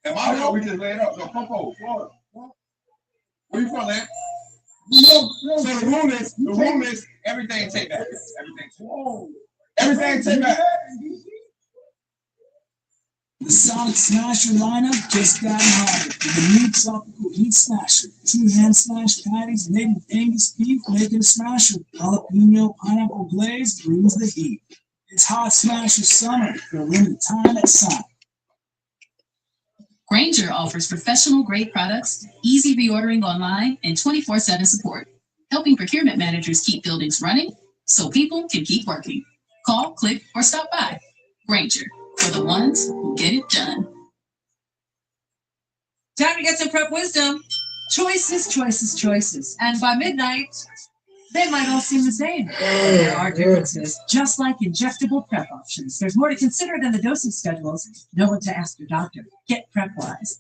At my hood, we just lay it up. No, Coco, Florida. Where you from, man? So the rule is everything take back. Everything take back. The Sonic Smasher lineup just got harder with the new Tropical Heat Smasher. 2 hand smash patties made with Angus beef, making a smasher. Jalapeno pineapple glaze brings the heat. It's Hot Smasher summer for a limited time at Sonic. Grainger offers professional-grade products, easy reordering online, and 24/7 support, helping procurement managers keep buildings running so people can keep working. Call, click, or stop by. Grainger, for the ones who get it done. Time to get some prep wisdom. Choices, choices, choices. And by midnight, they might all seem the same. But there are differences, just like injectable prep options. There's more to consider than the dosing schedules. Know what to ask your doctor. Get PrepWise.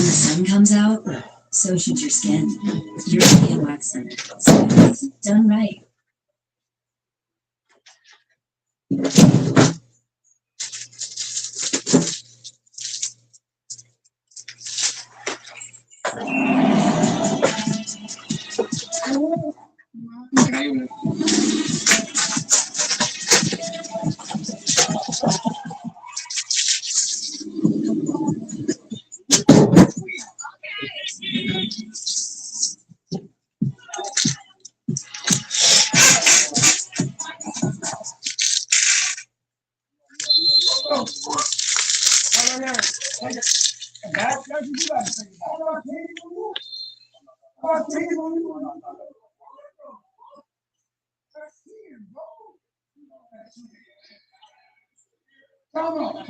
when the sun comes out, so should your skin. European waxing. Smooth, done right. Increíble. Come on.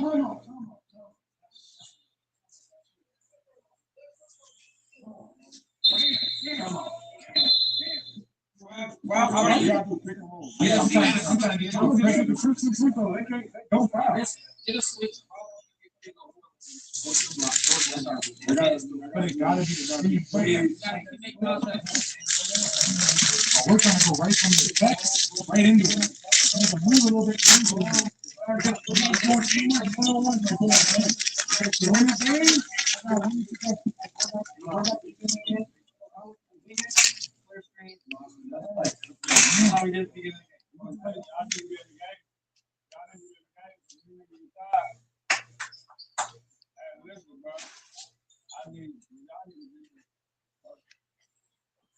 Wow, how about you? Yeah, I'm trying to get Don't foul. Get a switch. But it gotta be the we're trying to go right from the back, right into it. We can move a little bit.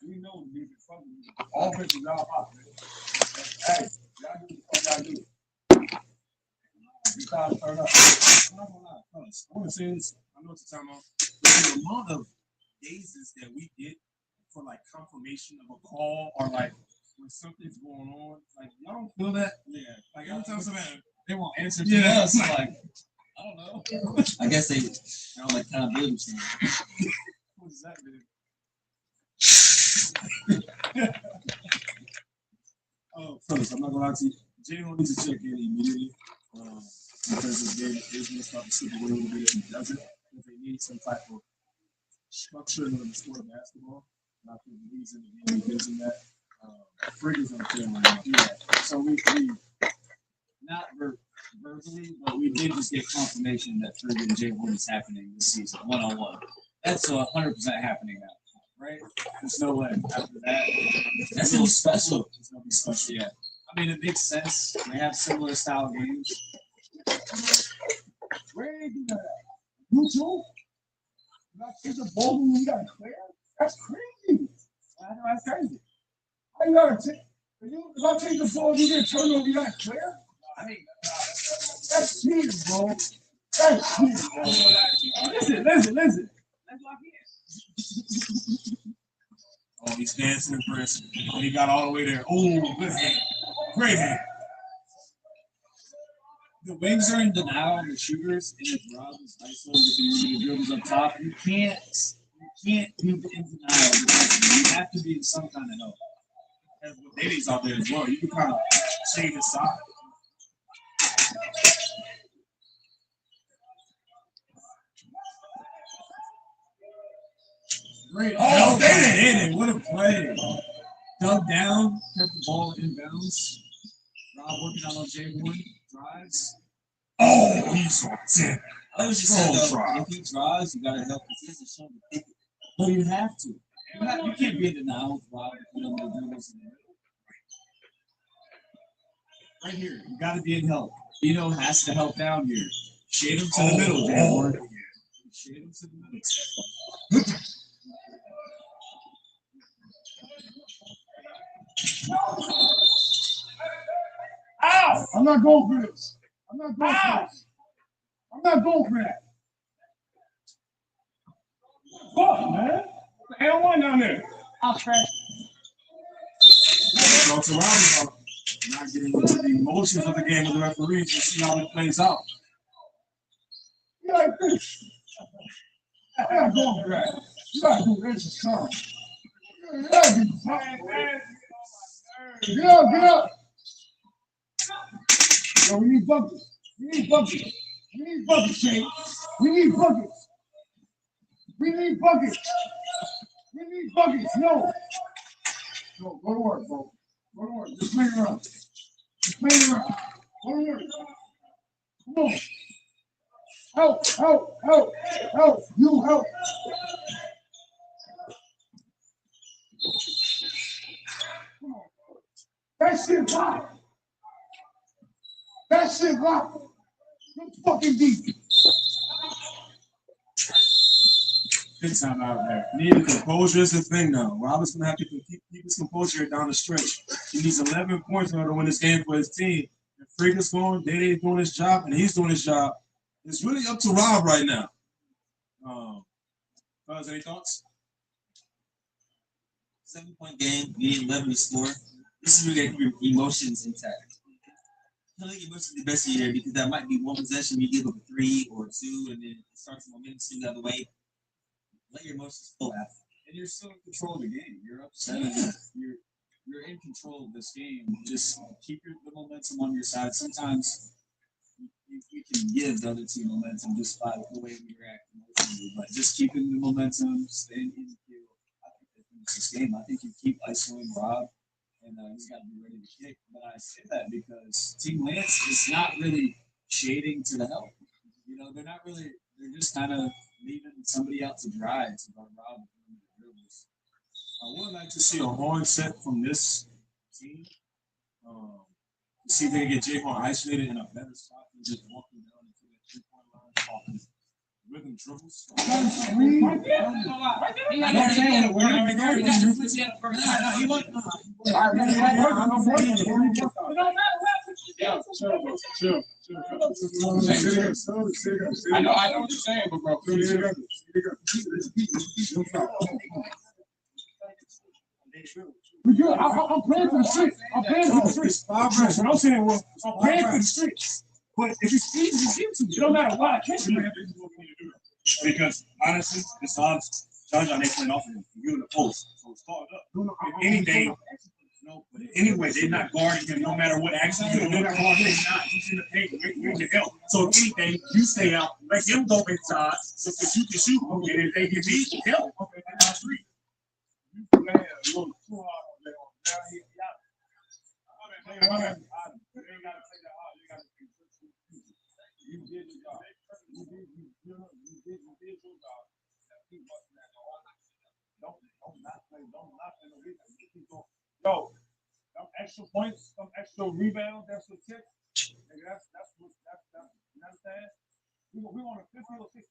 We know we can fucking offense is all hot, man. Hey, y'all do what y'all do. You guys turn up. I'm not gonna lie, fellas. I want to say this. I know what you're talking about. The amount of gazes that we get for like confirmation of a call or like when something's going on, like y'all don't feel that? Yeah. Like every time somebody they won't answer to us, like I don't know. I guess they're on like accountability channel. What is that, man? Oh, fellas, I'm not gonna lie to you. Jalen needs to check in immediately because his game is going to start to slip away a little bit if he doesn't. If they need some type of structure in order to score basketball, and I think he's in the game, he gives him that. Frigg is on the field right now. Yeah. So we Not verbally, but we did just get confirmation that Frigg and Jalen is happening this season, 1-on-1. That's 100% happening now. Right? There's no way after that. That's a little special. It's gonna be special, yeah. I mean, it makes sense. They have similar style games. Where did you do that? You too? You got to take the ball when you got to clear? That's crazy. I know that's crazy. How you got to take? If I take the ball, you get turned over, you got to clear? I mean, that's cheating, bro. That's cheating, bro. Listen. Let's lock in. Oh, he's dancing in press. Oh, he got all the way there. Oh, good hand. Great hand. The wings are in denial on the shooters, and if Rob is isolated with the dribbles up top, you can't be in denial. You have to be in some kind of help. And with Davies out there as well, you can kind of shade his side. Great. Oh, they didn't hit it. What a play. Dug down, kept the ball in bounds. Rob working on J1, drives. Oh, he's on 10. I was just saying, if he drives, you got to help because he's a shoulder kick. But you have to. You can't be in denial with Rob if you don't know dribbles in the middle. Right here, you got to be in help. Dino has to help down here. Shade him to the middle, J1. Shade him to the middle. Ow! I'm not going for this. I'm not going for that. Fuck, man. What the hell went down there? I'll trash. Talks around about not getting into the emotions of the game with the referees to see how it plays out. You like this? I'm not going for that. You gotta do this, son. You gotta be quiet, man. Get up. Yo, we need buckets. We need buckets, Shane. We need buckets. We need buckets. We need buckets. No. No, go to work, bro. Go to work. Just clean it up. Just clean it up. Go to work. Come on. Help, help, help, help. You help. Come on. That shit blocked. That shit blocked. Look fucking deep. Good time out there. Needed composure is the thing now. Robert's gonna have to keep his composure down the stretch. He needs 11 points in order to win this game for his team. If Freak is going, Day doing his job, and he's doing his job. It's really up to Rob right now. Fellas, any thoughts? 7-point game, you need 11 to score. This is really your emotions intact. I think emotions the best of the year because that might be one possession you give up a 3 or 2, and then it starts the momentum swing the other way. Let your emotions flow out. And you're still in control of the game. You're up 7. You're in control of this game. Just keep the momentum on your side. Sometimes you can give the other team momentum just by the way we react emotionally. But just keeping the momentum, staying in the field. I think they finish this game. I think you keep isolating Rob, and he's got to be ready to kick. But I say that because Team Lance is not really shading to the help. You know, they're not really. They're just kind of leaving somebody out to dry to run Rob with the dribbles. I would like to see a horn set from this team. To see if they can get J. Horn isolated in a better spot than just walking down into that 3-point line off his rhythm dribbles. I know what you're saying, but bro, I'm playing for the streets. I'm playing for the streets. What I'm saying was, I'm playing for the streets. But if it's easy to give to me, it don't matter what I catch you. Because honestly, it's odds. John ain't playing off of him. You in the post, so it's called up. Anything. No, but anyway, they're not guarding him no matter what action you do. They're not guarding him. He's in the paint. We're to help. So if anything, you stay out. Let him go inside so that you can shoot. And if they get beat, help. Okay, that's free. Yo, some extra points, some extra rebounds, extra tips. That's what you understand? We want a 50 or 60.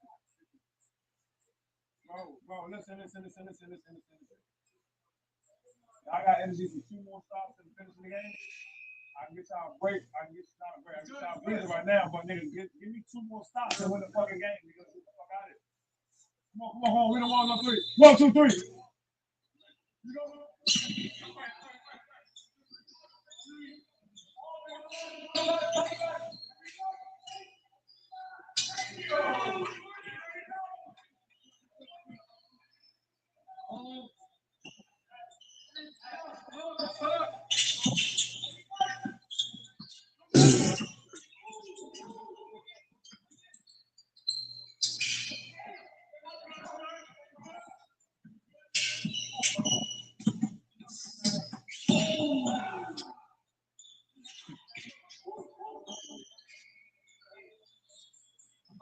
Bro, listen. I got energy for 2 more stops and finish the game. I can get y'all a break. I can get y'all busy right now, but nigga, give me 2 more stops and win the fucking game because we fuck out it. Come on, we don't want no 3. 1, 2, 3.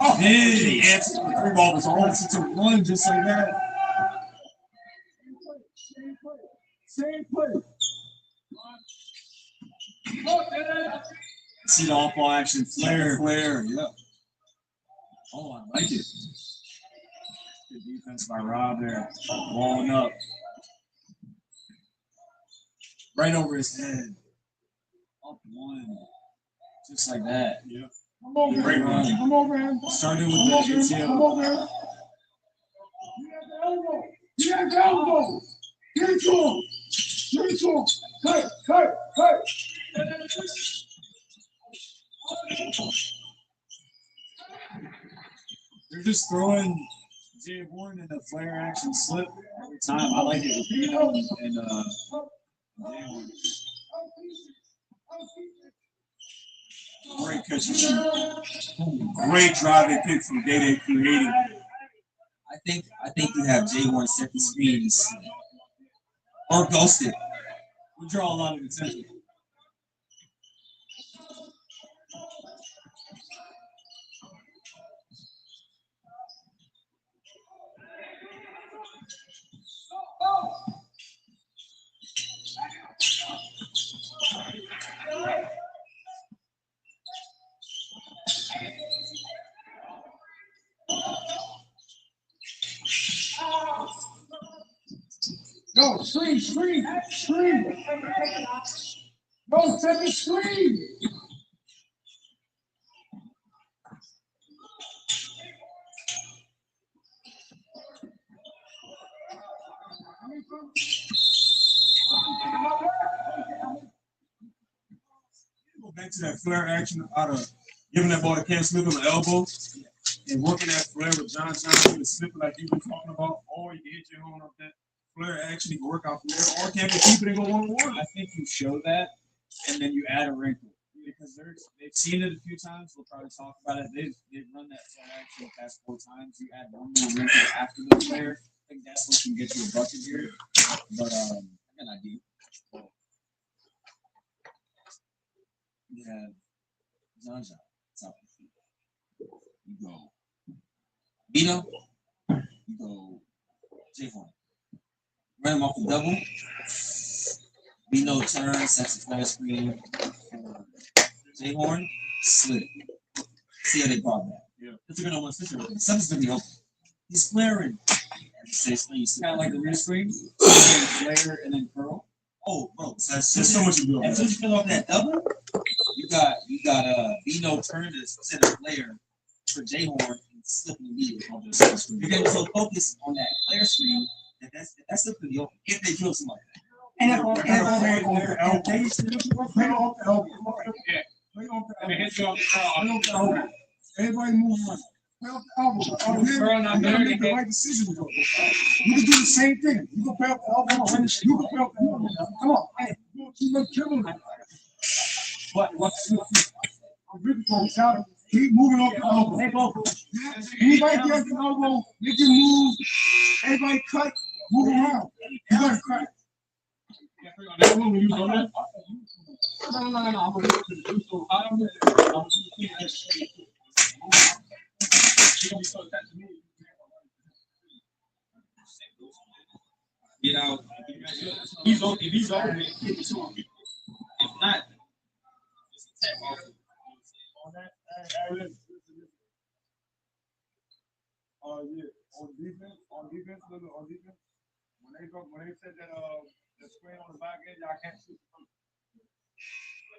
Oh, yeah, the answer to the 3 ball was all to 1 just like that. Same play. See the off-ball action, flare, yeah. Oh, I like it. Good defense by Rob there, walling up. Right over his head. Up 1. Just like that. Yeah. Come over Great run. Come over here. Started with the ATL. Come over here. You got the elbow. Give it to him. Give it to him. Cut. They're just throwing Jay Horn in the flare action slip every time. I like it with Dino and Jay Horn. Great catch and shoot. Great driving pick from Day creating. I think you have J1 set the screens or ghosted. We draw a lot of attention. No, screen. No, set the screen. Go back to that flare action out of giving that ball to Cam Smith on the elbow and working that flare with John Johnson and Smith like you were talking about, or you can hit your own up that flare action, you can work out from there, or Cam can keep it and go 1-1. I think you show that, and then you add a wrinkle because they've seen it a few times. We'll probably talk about it. They've run that flare action the past 4 times. You add one more wrinkle after the flare. I think that's what can get you a bucket here. But I got an idea. You have John top of the feet. You go Vito, you go J1. Run him off the double. Vito turns, sets the flare screen for J-Horn, slid it. See how they brought that. Yeah. It's a good one situation. Something's gonna be open. He's flaring. Kind of like the rear screen. Flare and then curl. Oh, bro. So There's so much to do. As soon as you fill off that double, you got Vino turn to set a flare for J-Horn and slipping the lead on the screen. You're getting so focused on that flare screen that's slipping the open if they kill somebody. Everybody move on. Make the right decision. You can do the same thing. You can pay off the elbow. You can pay off the elbow. Come on. Hey, you killing me. I'm really going to keep moving off the elbow. Anybody get off the elbow, you can move. Everybody cut, move around. You got to cut. Get out. He's open. He's open. If not, yeah. On defense, when they said that the screen on the back end, y'all can't shoot the first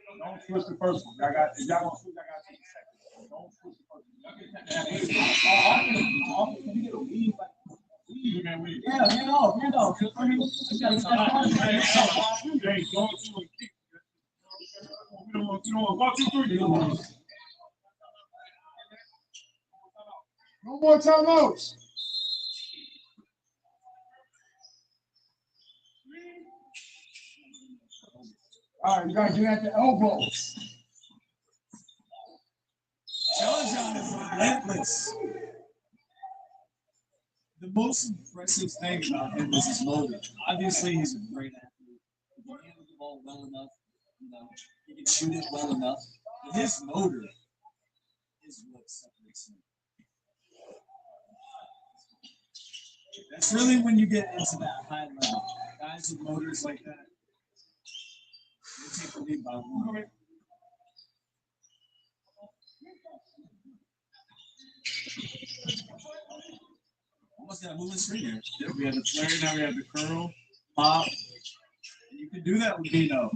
one. Don't switch the first one. Y'all got, if y'all gonna shoot, y'all got to take the second one. Don't switch the first one. Yeah, hand off. No more timeouts. All right, you gotta get at the elbows. John is relentless. The most impressive thing about him is his motor. Obviously, he's a great athlete. He can handle the ball well enough. He can shoot it well enough. But his motor is what separates him. That's really when you get into that high level. Guys with motors like that, they take the lead by 1. Almost got a moving screen here. Yeah, we have the flare, now we have the curl, pop. And you can do that with Vino.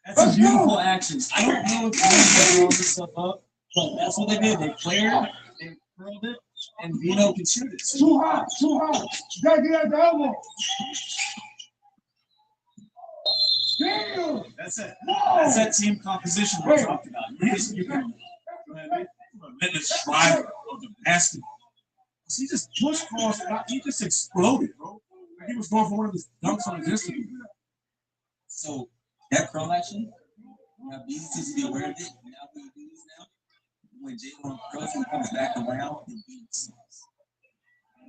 That's a beautiful action. I don't know if they're throwing this stuff up, but that's what they did. They flared, they curled it, and Vino can shoot it. Too high. You gotta get at the elbow. Damn. That's it. That's that team composition we talked about. You can relentless driver of the basket. He just pushed across. He just exploded, bro. He was going for one of his dunks on his Instagram. So that curl action, now these to be aware of it. Now we do this now. When J1 curls and comes back around, and beats.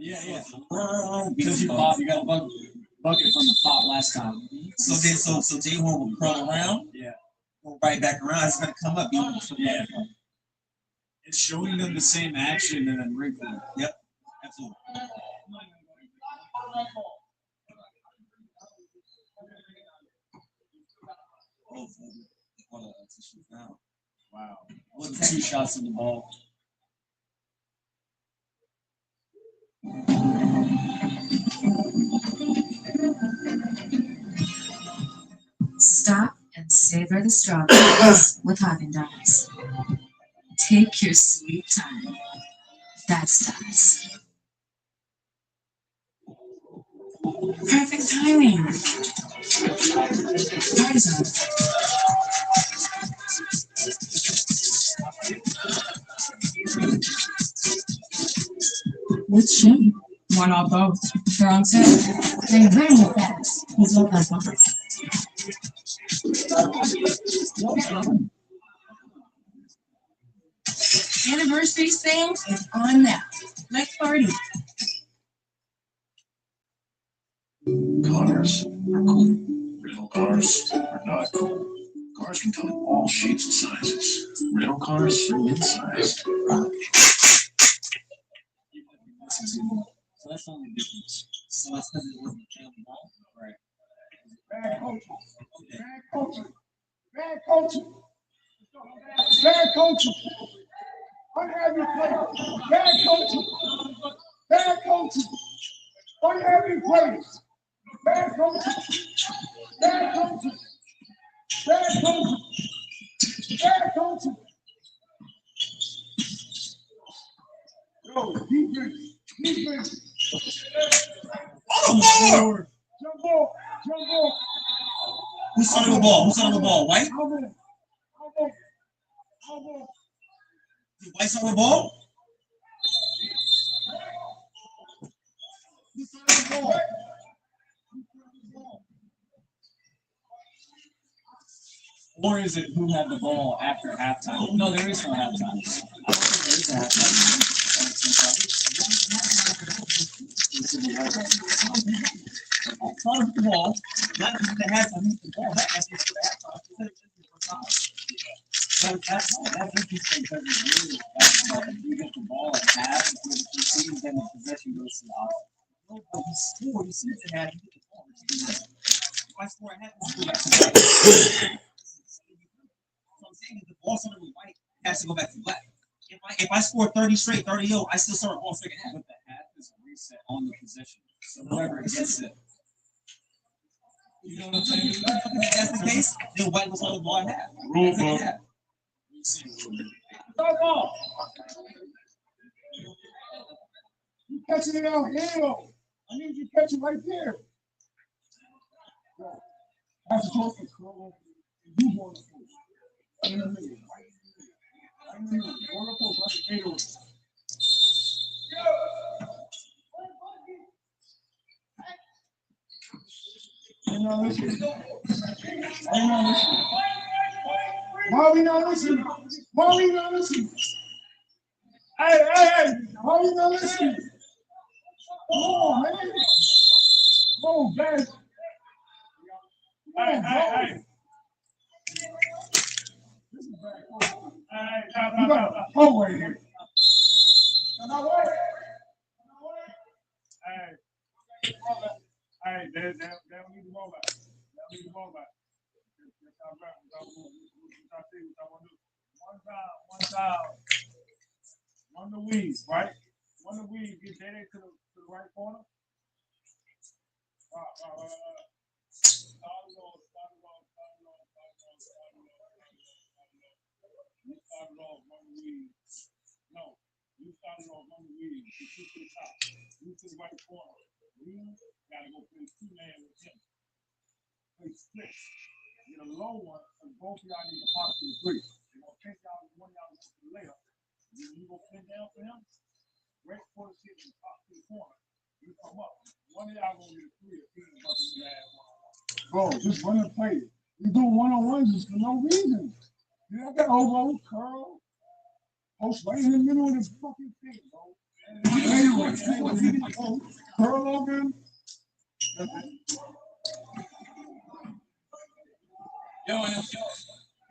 Yeah. Because you got a bucket from the top last time. So J Horn will curl around. Yeah. Go right back around. It's gonna come up. Yeah. It's showing them the same action and then wrinkling. Yep. Absolutely. Wow. 2 shots in the ball. Stop and savor the strawberries with Haagen-Dazs. Take your sweet time. That's Dazs. Perfect timing. Party's on. Which shim? Why not both? They're on sale. They're very fast. He's look like one. Anniversary sale is on now. Let's party. Cars are cool. Rental cars are not cool. Cars can come in all shapes and sizes. Rental cars are mid-sized. So that's the only difference. So that's because it wasn't on the ball. Right. Bad coaching. Bad coaching. Bad coaching. Bad coaching. Unhappy players. Bad coaching. Bad coaching. Unhappy players. Bad coaching. Bad coaching. Bad coaching. Bad coaching. Yo, defense. Oh! Jump ball. Who's on the ball? White? White's on the ball? Or is it who had the ball after halftime? No, there is no halftime. I don't think there is a halftime. Part of the ball. Not the halftime. The ball. That's the halftime. That's interesting because it's really you get the ball at half, if you proceed, then the possession goes to the offense. No, but he scored. He seems to have hit the ball. If I score at half, he'll go back to black. So I'm saying is the ball started with white has to go back to black. If I score 30 straight, 30-0, I still start ball straight half. But the half is a reset on the possession. So whoever gets it. You know what I'm saying? If that's the case, then white will start the ball at half. Rule book. Stop ball. You catching it out here. I need you to catch it right there. That's a toss. You want to push. In the middle. In the middle. Want to push. That's the potato. I'm not listening. I'm not listening. Why are we not listening? Why are we not listening? Hey! Why are we not listening? Come on, man. Come on, guys. Hey. This is bad. You got a hole right here. Hey, they don't need to go back. They don't need to go back. One time. One the weave, right? One the weave, get Dede to the right corner. You started off one weave. No, you started off one weave. You to the top. You to the right corner. You gotta go play 2-man with him. Play split. Get a low one, and both of y'all need to pop to the 3. They're gonna take y'all one y'all to the layup. Then you go pin down for him. Wait for the shit and pop to the corner. You come up. One of y'all gonna get a 3 if he's about to last one. Bro, just run and play it. You do one-on-ones just for no reason. You got that elbow, curl, post right in the middle of the fucking thing, bro. Anyway, curl over him.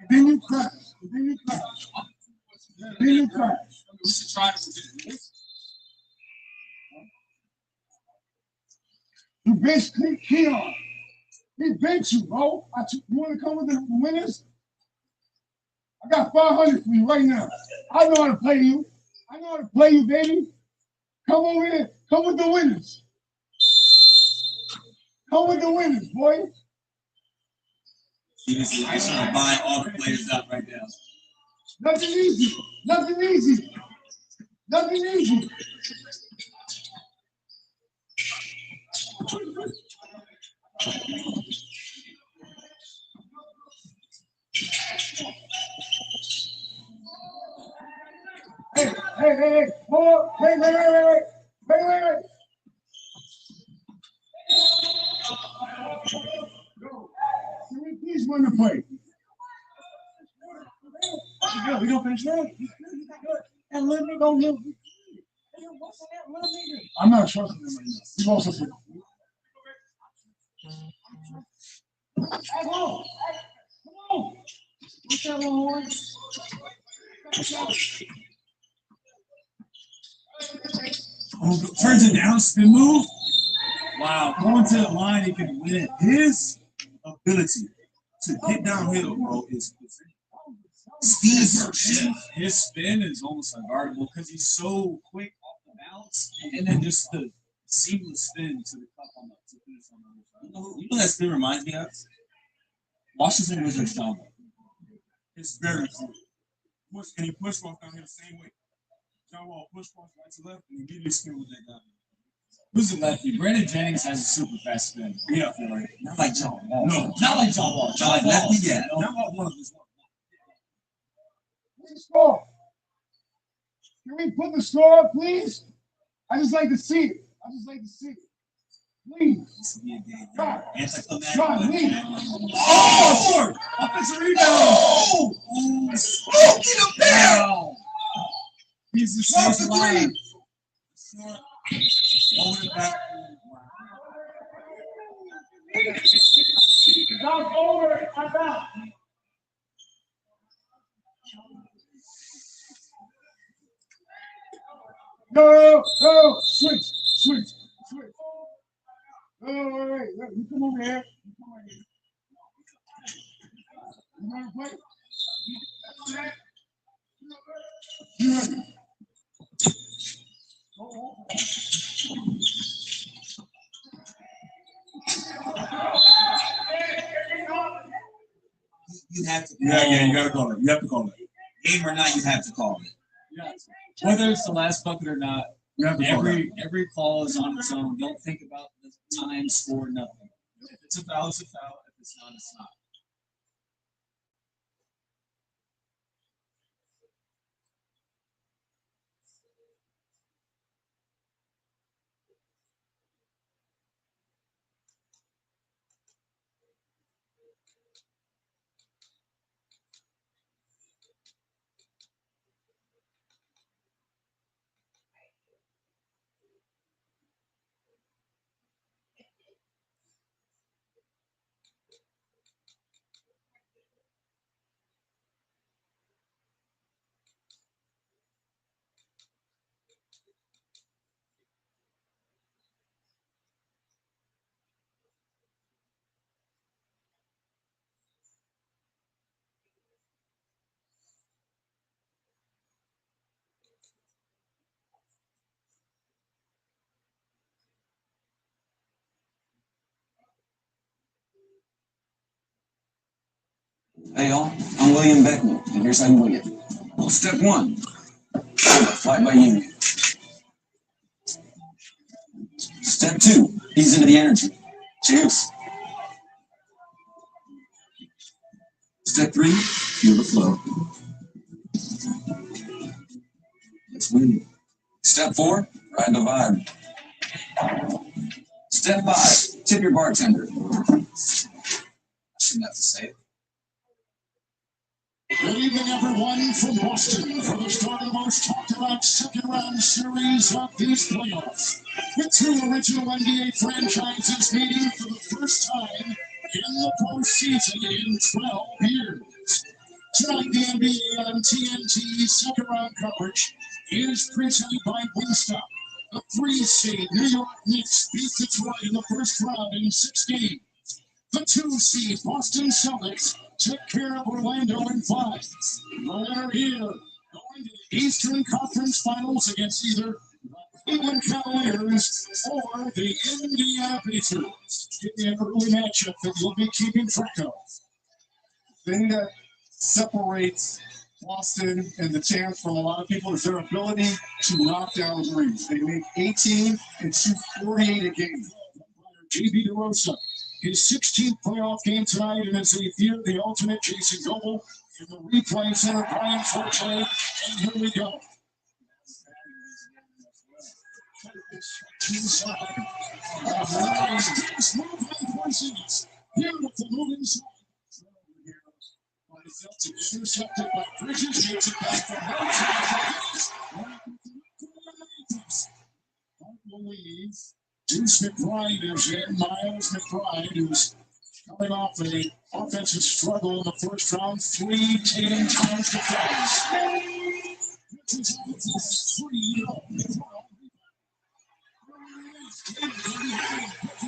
Then you crash. Then you crash. Then you crash. We should try to do this. You bench Keon. He bench you, bro. You want to come with the winners? I got 500 for you right now. I know how to play you. I know how to play you, baby. Come over here. Come with the winners. Come with the winners, boy. He's trying to buy all the players out right now. Nothing easy. Nothing easy. Nothing easy. Hey, hold on. Wait. Can we please run the play? We don't finish that. And let me go live. I'm not trusting him right now. He's also sick. Come on. What's that one? Oh, turns it down, spin move. Wow, going to the line, he can win it. His ability to get downhill, bro, is speed burst. His spin is almost unguardable because he's so quick off the bounce, and then just the seamless spin to the cup on the to finish on the other side. You know that spin reminds me of? Washington Wizards John Wall. It's very cool. And he push off down here the same way. John Wall push off right to left and immediately spin with that guy. Who's the lefty? Brandon Jennings has a super fast spin. Yeah. Not like John Wall. No. Not like John Wall. Not like lefty, yeah. John Wall one of his one. Score. Can we put the score up, please? I just like to see it. Please. God. Please. Oh! Offensive rebound! Oh! Get him down! He's the Drop same the line. three! Hold it back. It's over. I'm out. No, switch. Wait, you come over here. You want to play? You ready? You have to. Yeah, you gotta call it. You have to call it. Game or not, you have to call it. Yeah. Whether it's the last bucket or not, You have to call it. every call is on its own. Don't think about the time, score, nothing. If it's a foul, it's a foul. If it's not, it's not. Hey y'all, I'm William Beckman, and here's how you win it. Step 1, fly by union. Step 2, ease into the energy. Cheers. Step 3, feel the flow. Let's win. Step 4, ride the vibe. Step 5, tip your bartender. I shouldn't have to say it. Good evening, everyone from Boston, for the start of the most talked about second round series of these playoffs. The two original NBA franchises meeting for the first time in the postseason in 12 years. Tonight, the NBA on TNT's second round coverage is presented by Wingstop. The 3-seed New York Knicks beat Detroit in the first round in 6 games. The 2-seed Boston Celtics took care of Orlando in 5. The winner here going to the Eastern Conference Finals against either the Cleveland Cavaliers or the Indiana Pacers. Give me an early matchup that you'll be keeping track of. The thing that separates Boston and the Champs from a lot of people is their ability to knock down threes. They make 18 and shoot 48 a game. JB DeRosa, his 16th playoff game tonight, and as they fear the ultimate Jason Goble in the replay center, Brian Forte, and here we go. Beautiful move inside. Intercepted by Bridges, takes it back for Louise. Deuce McBride is in. Miles McBride, who's coming off an offensive struggle in the first round. 3 Tatum times defense. Bridges on the floor. 3.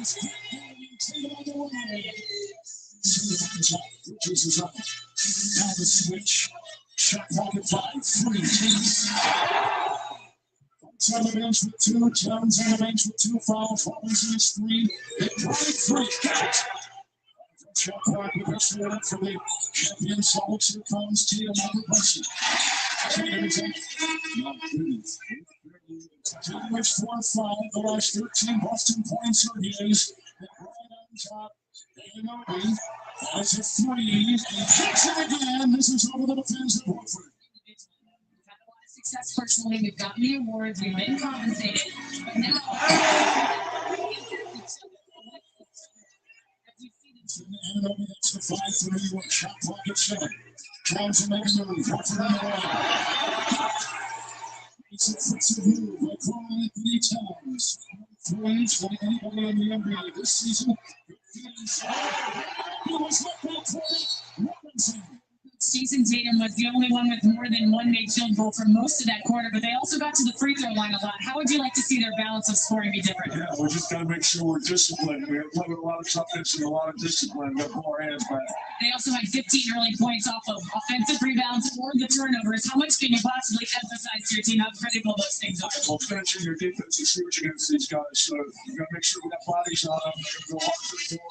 Bridges is up. Now the switch. Shot clock at 5. 3. Fox on the bench with 2. Towns on the bench with 2 fouls. Robinson is 3. McBride 3. Got it. Shot clock with a short for the champion Celtics. Here comes Tatum over Bussy. Tatum's 4-5. The last 13 Boston points are his. McBride on top. Anunoby has a 3. He kicks it again. This is over the defense of Horford. Success personally. We've gotten the awards, we've been compensated, but now Anunoby, that's the 5 for New York. Shot clock at 7. Tries to make a move. Horford on the line. It's a fixed move by Carl Anthony Towns. 3s for anybody in the NBA this season. Jason Tatum was the only one with more than one made field goal for most of that quarter, but they also got to the free throw line a lot. How would you like to see their balance of scoring be different? Yeah, we just got to make sure we're disciplined. We have played with a lot of toughness and a lot of discipline. We've got to pull our hands back. They also had 15 early points off of offensive rebounds or the turnovers. How much can you possibly emphasize to your team how critical those things are? Well, finishing your defense is huge against these guys, so you got to make sure we got bodies on them. They're going to go hard to the door.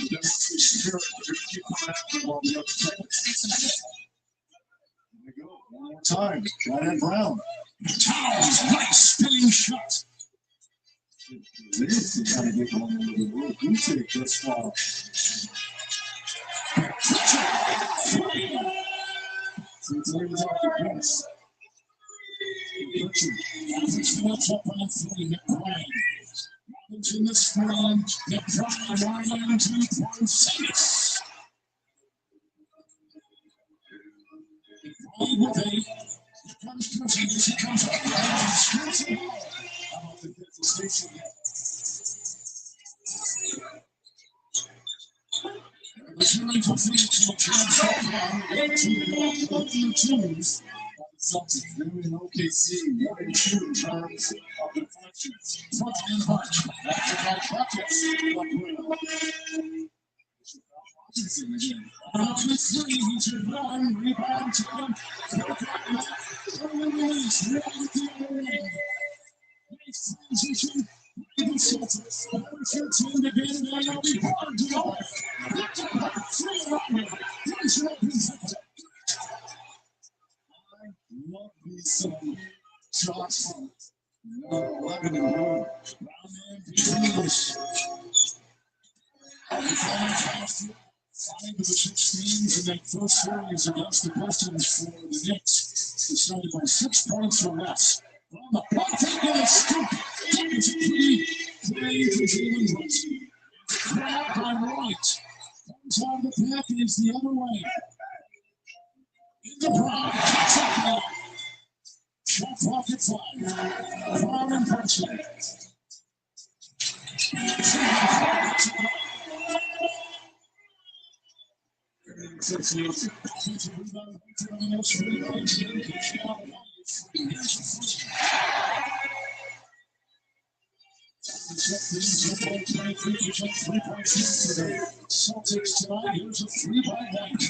Then once we secure it, we're going to keep coming after them while we have to take it. There we go. One more time. Ryan Brown. Towns, nice spinning shot. This is how to get one into the world. You take this far. Since he was off the bench. It's what's up on 3. McBride. Robinson the screen. McBride Ryan 2.6. McBride with 8. Here comes Cousins. He comes up. How about the fifth station? Returning to Phoenix, the twos. Celtics, they're in OKC, 1-2 in terms of deflections. Front and Hutch, back-to-back buckets. Robinson again. On the 3, he should run, rebound to him. Early release, right at the other end. Nice transition. The Celtics, number 13 to get it, and they'll be hard to go. Back-to-back, 3 running. Here's your open sector. Love these shots from 11 and 1. Round MVP. Five of the 6 teams in that first series against the Pistons for the Knicks decided by 6 points or less. On the block, taking a scoop. It's a pretty play for Jalen Brunson. Grab on right. Comes on the package the other way. Into Brown. Shot clock at 5. Brown and Princeton. Celtics tonight. Here's a 3 by White.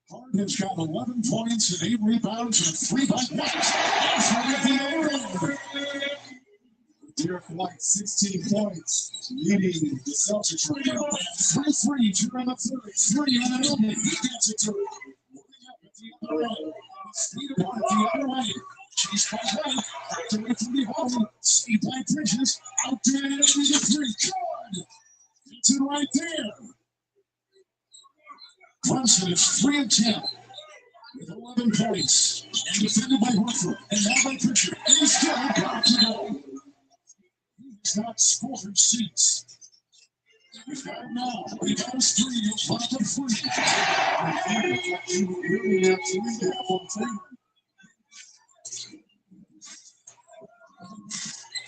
Harden's got 11 points and 8 rebounds and 3 by White. Derek White, 16 points, leading the Celtics right now. 3-3, 2 on the third, 3 on the opening. He gets it to it. Moving up at the other end. Speed it on the other way. Chased by White. Back away from the home. Saved by Bridges. Out there and into the 3. Good. Gets it right there. Clemson is 3 of 10. With 11 points. And defended by Horford. And now by Pritchard. And he's still got to go. He's not scored since. He's got it now. He got his 3. He'll pop it free. You really have to read that one thing.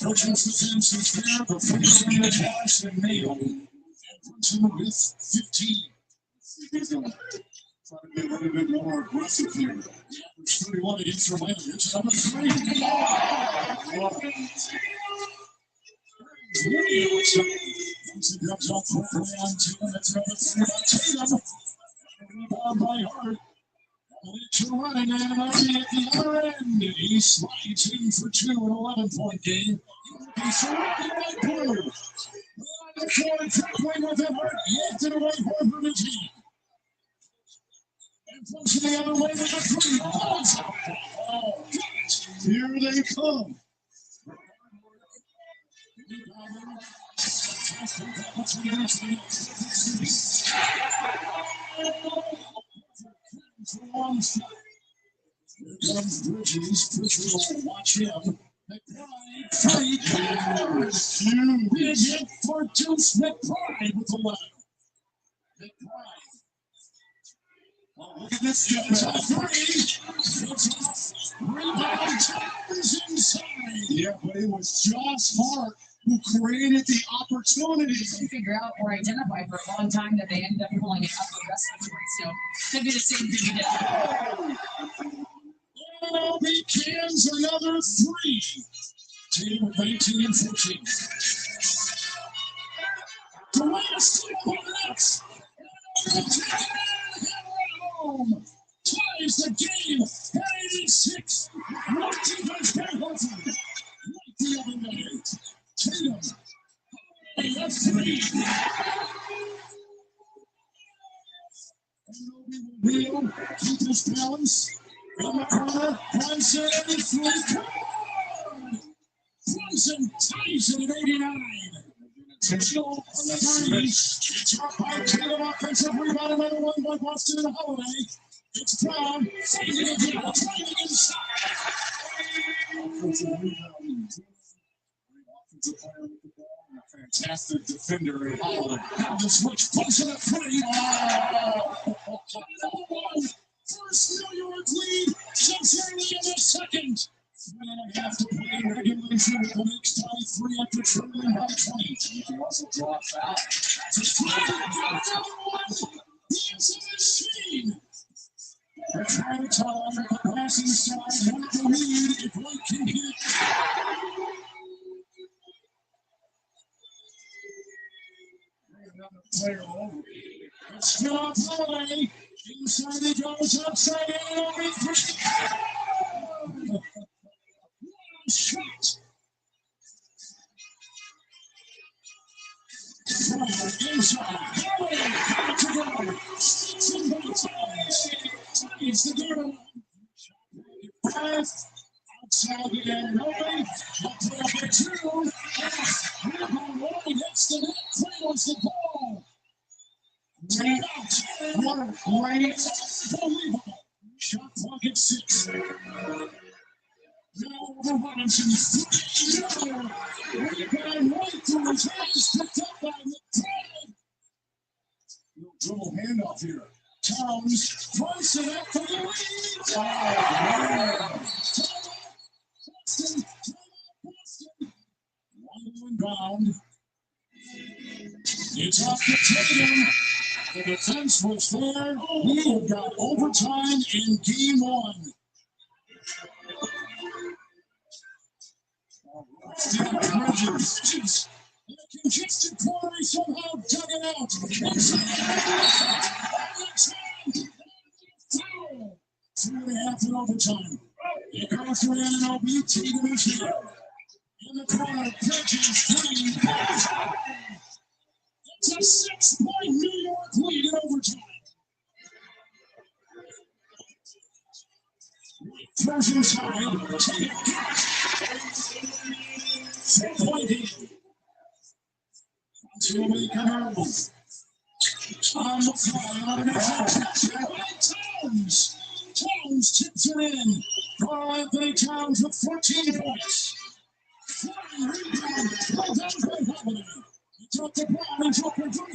Purchase defense is there. The first one is Washington Mayo. And Princeton with 15. He's going to try to be a little bit more aggressive here. There's 31 against Orlando. It's number 3. Thompson comes up quickly on Tatum. It's number 3 by Tatum. Rebound by Hart. To running and Arby at the other end. He slides in for 2 in an 11-point game. He's surrounded by Porter. On the court, tackling with it. Hart yanked it away from the team. And pushing the other way with the 3. Oh, here they come. Here comes Bridges. Pritchard will watch him. McBride, fight. Huge. Big hit for Deuce McBride with the left. McBride. Oh, look at this. It's a 3. Rebound turns inside. Yeah, but it was Josh Hart who created the opportunity. To figure out or identify for a long time that they ended up pulling it up the rest of the way. So could be the same thing again. Oh, he cans another 3. Tatum with 19 and 14. The last 2 minutes. Home. Ties the game at 86. One defense by Horford. Like the other night. Tatum. A 3. Will keep his balance. In the corner. Clemson 83. Clemson ties it at 89. Intentional on the 3. It's up by Tatum. Offensive rebound. Another one by Boston and Holiday. It's Brown. Fading again. Driving inside. Offensive rebound. Offensive player with the ball. And a fantastic defender in Holiday. Now the switch. Clemson at 3. Number 1. First New York lead since early in the second. 3.5 to play in regulation. The Knicks tie 3 after trailing by 20. You can also draw a foul. He's a machine. They're trying to tell him that the passing side want the lead if White can hit. Another player over. It's still on Holiday. Inside he goes upside in over 3. Shot. Inside. Holiday. Back to go. Somebody ties. Ties the game. 5. Outside the end. Nobody. Up for 2. Rebound. Hits the net. Cradles the ball. Take out. What a great, unbelievable shot clock at 6. Now over Robinson. Rebound right through his hands. Picked up by McBride. Little dribble handoff here. Towns tries it up for the lead. Oh, man. Boston. One inbound. It's off the Tatum. The defense was there. We have got overtime in game 1. Steve Bridges. In a congested corner, he somehow dug it out. Foul. 2.5 in overtime. Here comes the Ananobi. Tatum is here. In the corner, Bridges 3. It's a 6-point New York lead in overtime. Throws inside. 4-point game. To make a move. On the fly, Towns. Towns tips it in. Carl Anthony Towns with 14 points. Flying rebound. Well done by Holiday. He took the ball and took it for 3.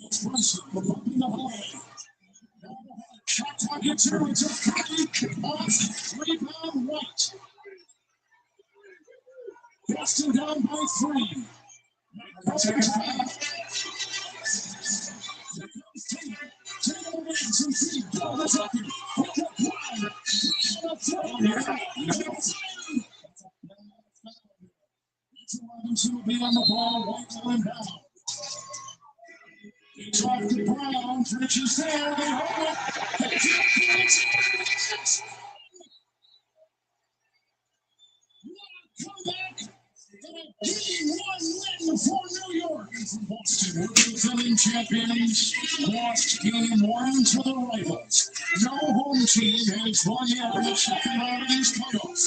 It's Brunson, the bump in the hallway. Shot clock at 2. It's a 3. Off. Rebound White. Boston down by 3. Tatum wins and feed. Ball is up here. Robinson will be on the ball. White will inbound. It's off to Brown. Bridges there. They hold it. Comeback. Game 1 win for New York. Boston, representing champions, lost game 1 to the rivals. No home team has won yet in the second round of these playoffs,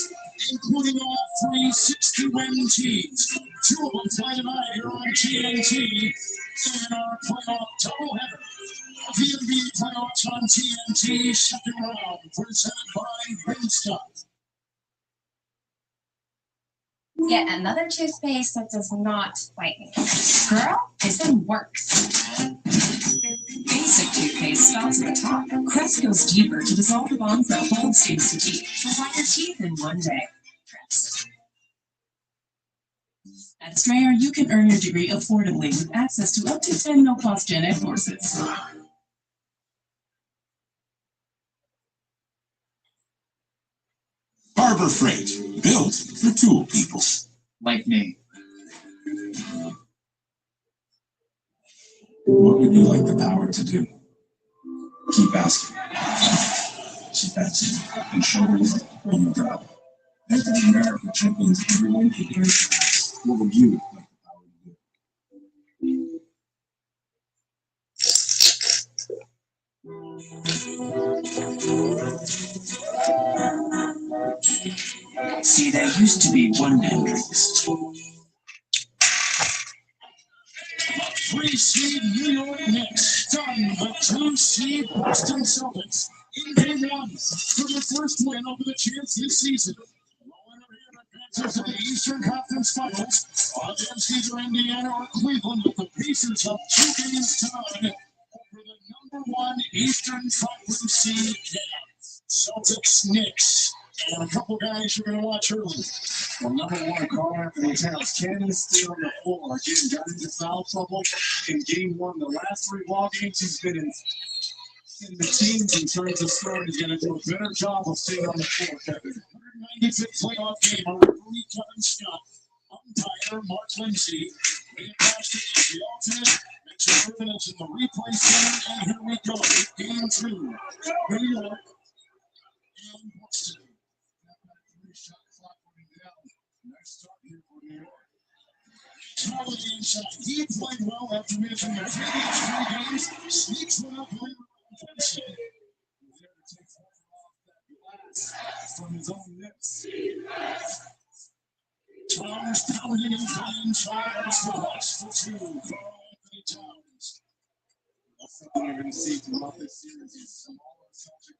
including all 3 60-win teams. 2 of them play tonight here on TNT in our playoff doubleheader. The NBA playoffs on TNT, second round, presented by Flintstones. Yet another toothpaste that does not whiten. Girl, this one works. Basic toothpaste stops at the top. Crest goes deeper to dissolve the bonds that hold stains to teeth. Apply your teeth in one day. Crest. At Strayer, you can earn your degree affordably with access to up to 10 no-cost Gen Ed courses. Harbor Freight, built for tool people. Like me. What would you like the power to do? Keep asking. Keep asking. And show her when you drop. After the American champions, everyone can hear what would you like the power to do? See, there used to be one-man drinks. 3-seed New York Knicks done the 2-seed Boston Celtics in game 1 for their first win over the champs this season. Advances to the Eastern Conference Finals against either Indiana or Cleveland, with the Pacers up 2 games tied over the #1 Eastern Conference seed Celtics Knicks. And a couple guys you're going to watch early. Well, #1, Carl Anthony Towns, 10 still on the floor. Again, got into foul trouble in game 1. The last 3 ball games he's been in the teams in terms of scoring. He's going to do a better job of staying on the floor, Kevin. 195th playoff game. A referee, Kevin Scott. Umpire, Mark Lindsay. Fantastic. The alternate. Mitchell Irvin is in the replay center. And here we go. Game 2. New York and Boston. Holiday inside. He played well after missing the previous 3 games. Sneaks one up later on defensive. He's there to take off that glass from his own lips. Towns pounding and playing tries to rush for two. Carl Anthony Towns. That's something you're going to see throughout this series. He's a smaller Celtic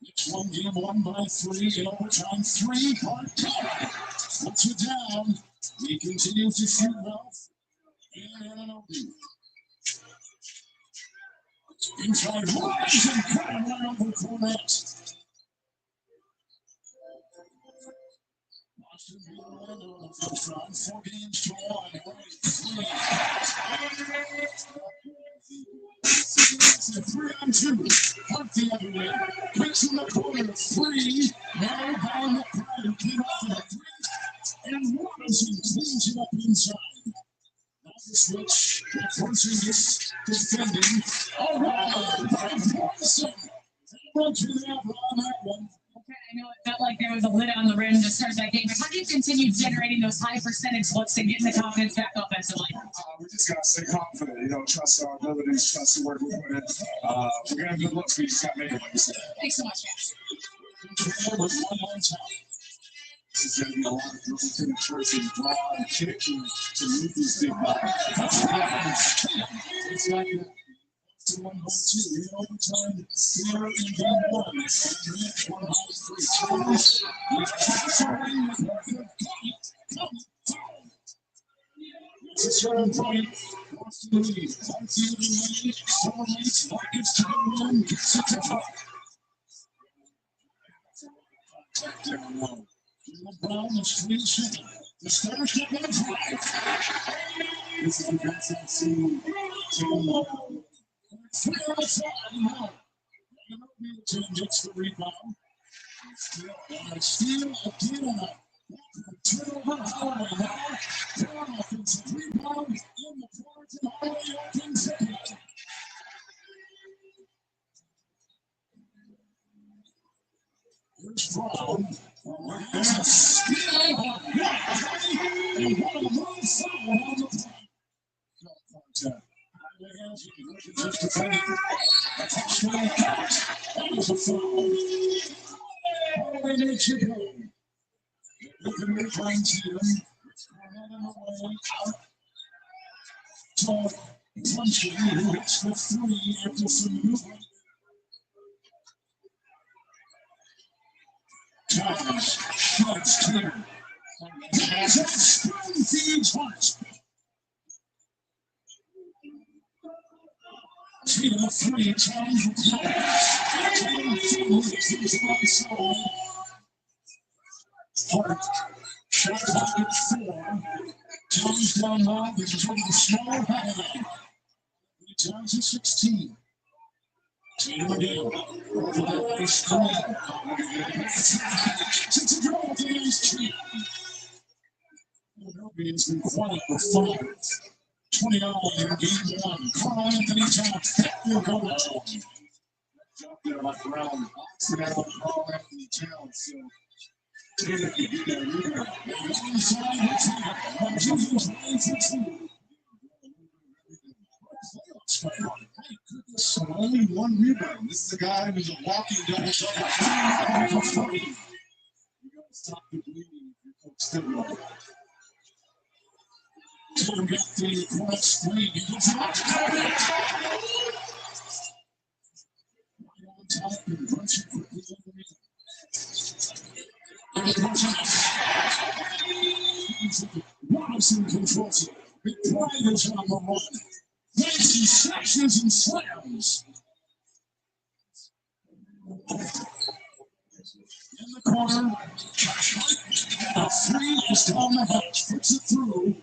Next one, game won by 3 in overtime. 3-part tie. Puts it down. He continues to shoot well. Inside, Wise and cutting around the cornet. Boston beat Orlando in the first round. 4 games to 1. Right. 3-on-2. Hunt the other way. Picks in the corner. 3. Now down the pride. Came off of the 3. And Robinson cleans it up inside. Now the switch. Forcing this defending. All right. Robinson. Run to the outlaw on that one. Okay, I know it felt like there was a lid on the rim to start that game, but how do you continue generating those high percentage looks and getting the confidence back offensively? We just got to stay confident, trust our abilities, trust the work we put in. We're going to have good looks, we just got to make it, like you said. Thanks so much, guys. This is going to be a lot of dribble penetration, draw, and kick to move this big body. It's like that. To 1 by 2 in overtime, here in game 1. And next 1 by 3. It's a 7-point. Boston lead. Fights the other way. Summer leads. Rockets to the run. Gets it to top. Contact down low. LeBron is 3-2. The Stars get one drive. This is the best I've seen. 3 on the side now. Team gets the rebound. Steal again. Turnover Holloway now. Brown offensive rebound in the corner to Holloway opens it. Here's Brown. There's a steal. And what a move foul on the play. No contact. Just defending. A touchdown catch. That was a foul. Holloway makes it home. With the mid-range here. It's Cornell in the way. Out. So, Munchkin who hits the 3 after some movement. Towns. Shots clear. As that spoon feeds Hart. 2 to 3, Towns with Hart, shot clock at 4. Towns down low, this is over the smaller highlight. Towns at 16. Tatum again, over the base screen. Since a draw with the ace 2. Philadelphia's been quiet for 5. 29 in game 1. Carl Anthony Towns, will go to 20. Jump there like Brown. So now Carl Anthony Towns. So Taylor can get that rebound. Inside the top. Junior's line for 2. So only 1 rebound. This is a guy who's a walking double double. You got to stop the bleeding if you're Coach Stillwater. Tatum got the corner screen. He gets it out. Right on top and runs it quickly underneath. Robinson controls it. Big Pride is on the run. Makes he slashes and slams. In the corner. A 3 is down the hatch. Puts it through.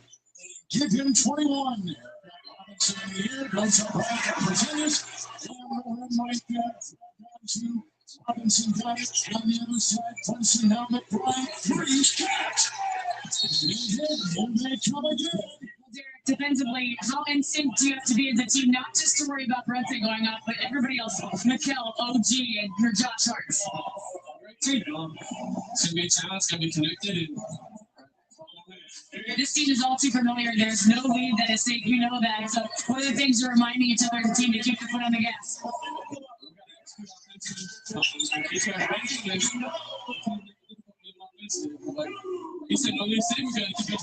Give him 21. Robinson in the air, goes up right, continues. And Mike to Robinson got it on the other side, punching down McBride. Three, catch! And they come again. Derek, defensively, how in sync do you have to be as a team, not just to worry about Brunson going off, but everybody else, Mikkel, OG, and your Josh Harts? Great team. It's gonna be a challenge. It's gonna be connected. And this team is all too familiar. There's no lead that is safe. You know that. So what are the things you're reminding each other as a team to keep your foot on the gas? He said, no, they say we gotta keep it.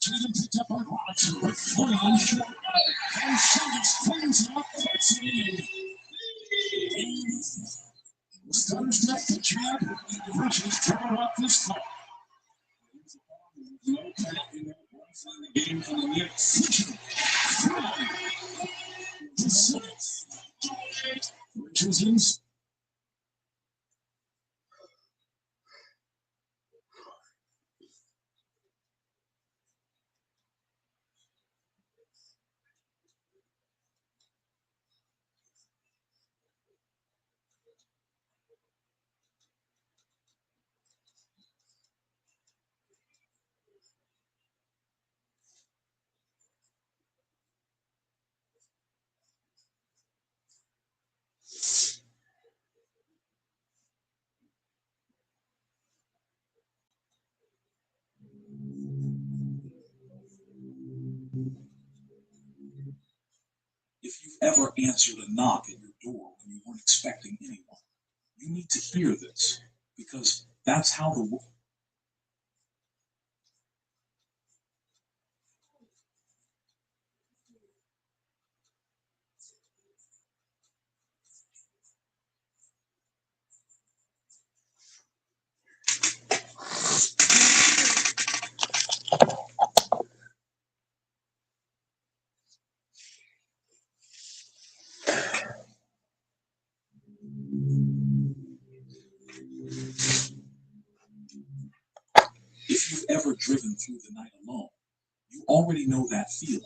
Tatum picked up on Robinson with 40 and short. And Sanders cleans up. Stutters left the jab. Bridges turned off this call. Game for the Knicks. Bridges is. If you've ever answered a knock at your door when you weren't expecting anyone, you need to hear this, because that's how the world. If you've ever driven through the night alone, you already know that feeling.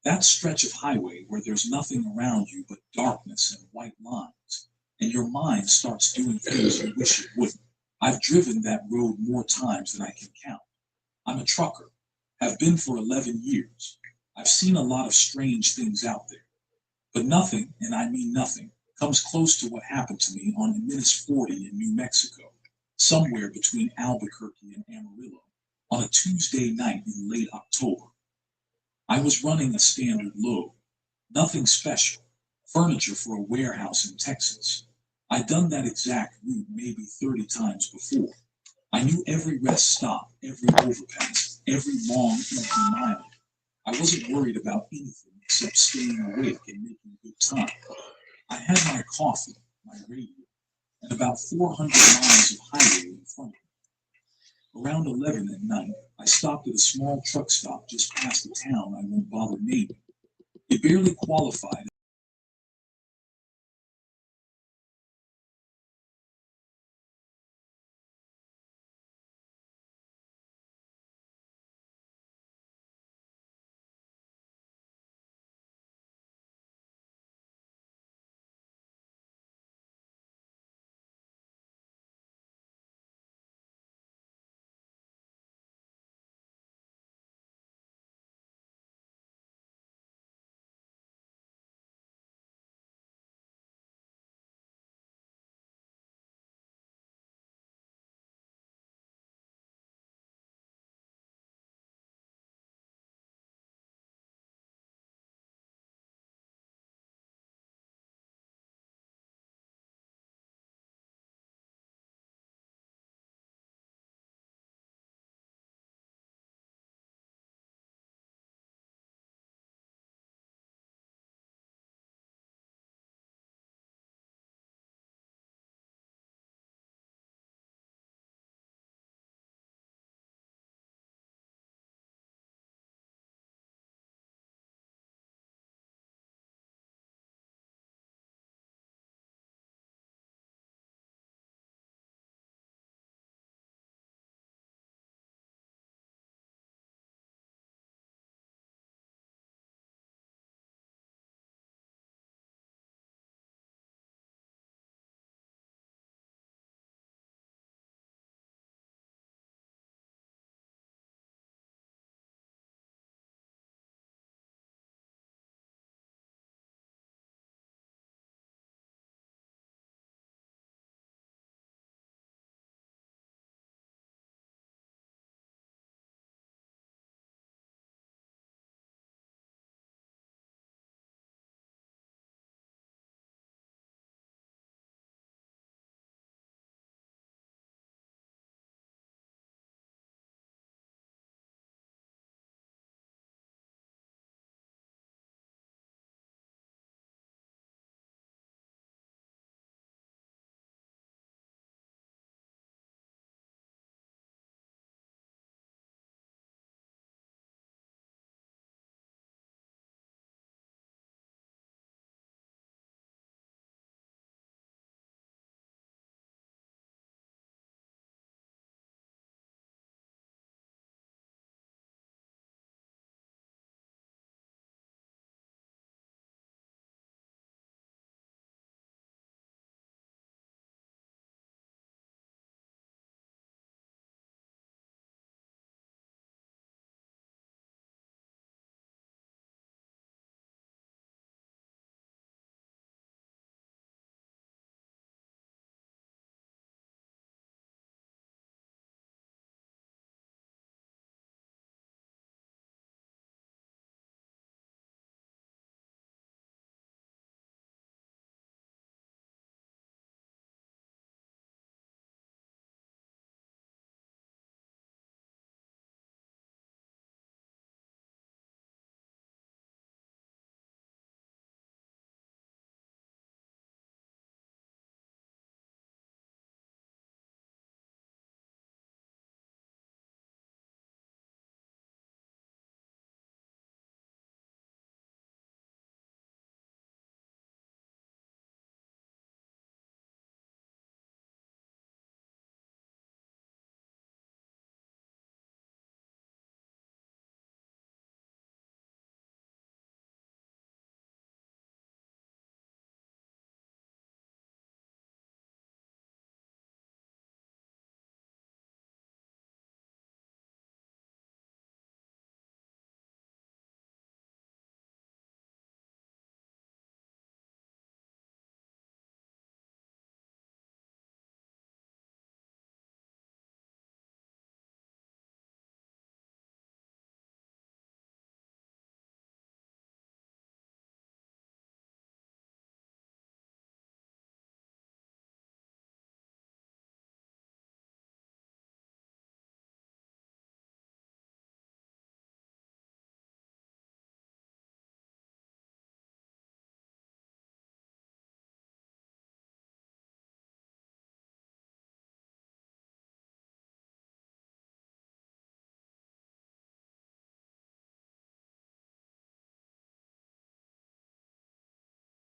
That stretch of highway where there's nothing around you but darkness and white lines, and your mind starts doing things you wish it wouldn't. I've driven that road more times than I can count. I'm a trucker, have been for 11 years. I've seen a lot of strange things out there, but nothing, and I mean nothing, comes close to what happened to me on Jimenez 40 in New Mexico, somewhere between Albuquerque and Amarillo, on a Tuesday night in late October. I was running a standard load, nothing special, furniture for a warehouse in Texas. I'd done that exact route maybe 30 times before. I knew every rest stop, every overpass, every long empty mile. I wasn't worried about anything except staying awake and making good time. I had my coffee, my radio, and about 400 miles of highway in front of me. Around 11 at night, I stopped at a small truck stop just past the town I won't bother naming. It barely qualified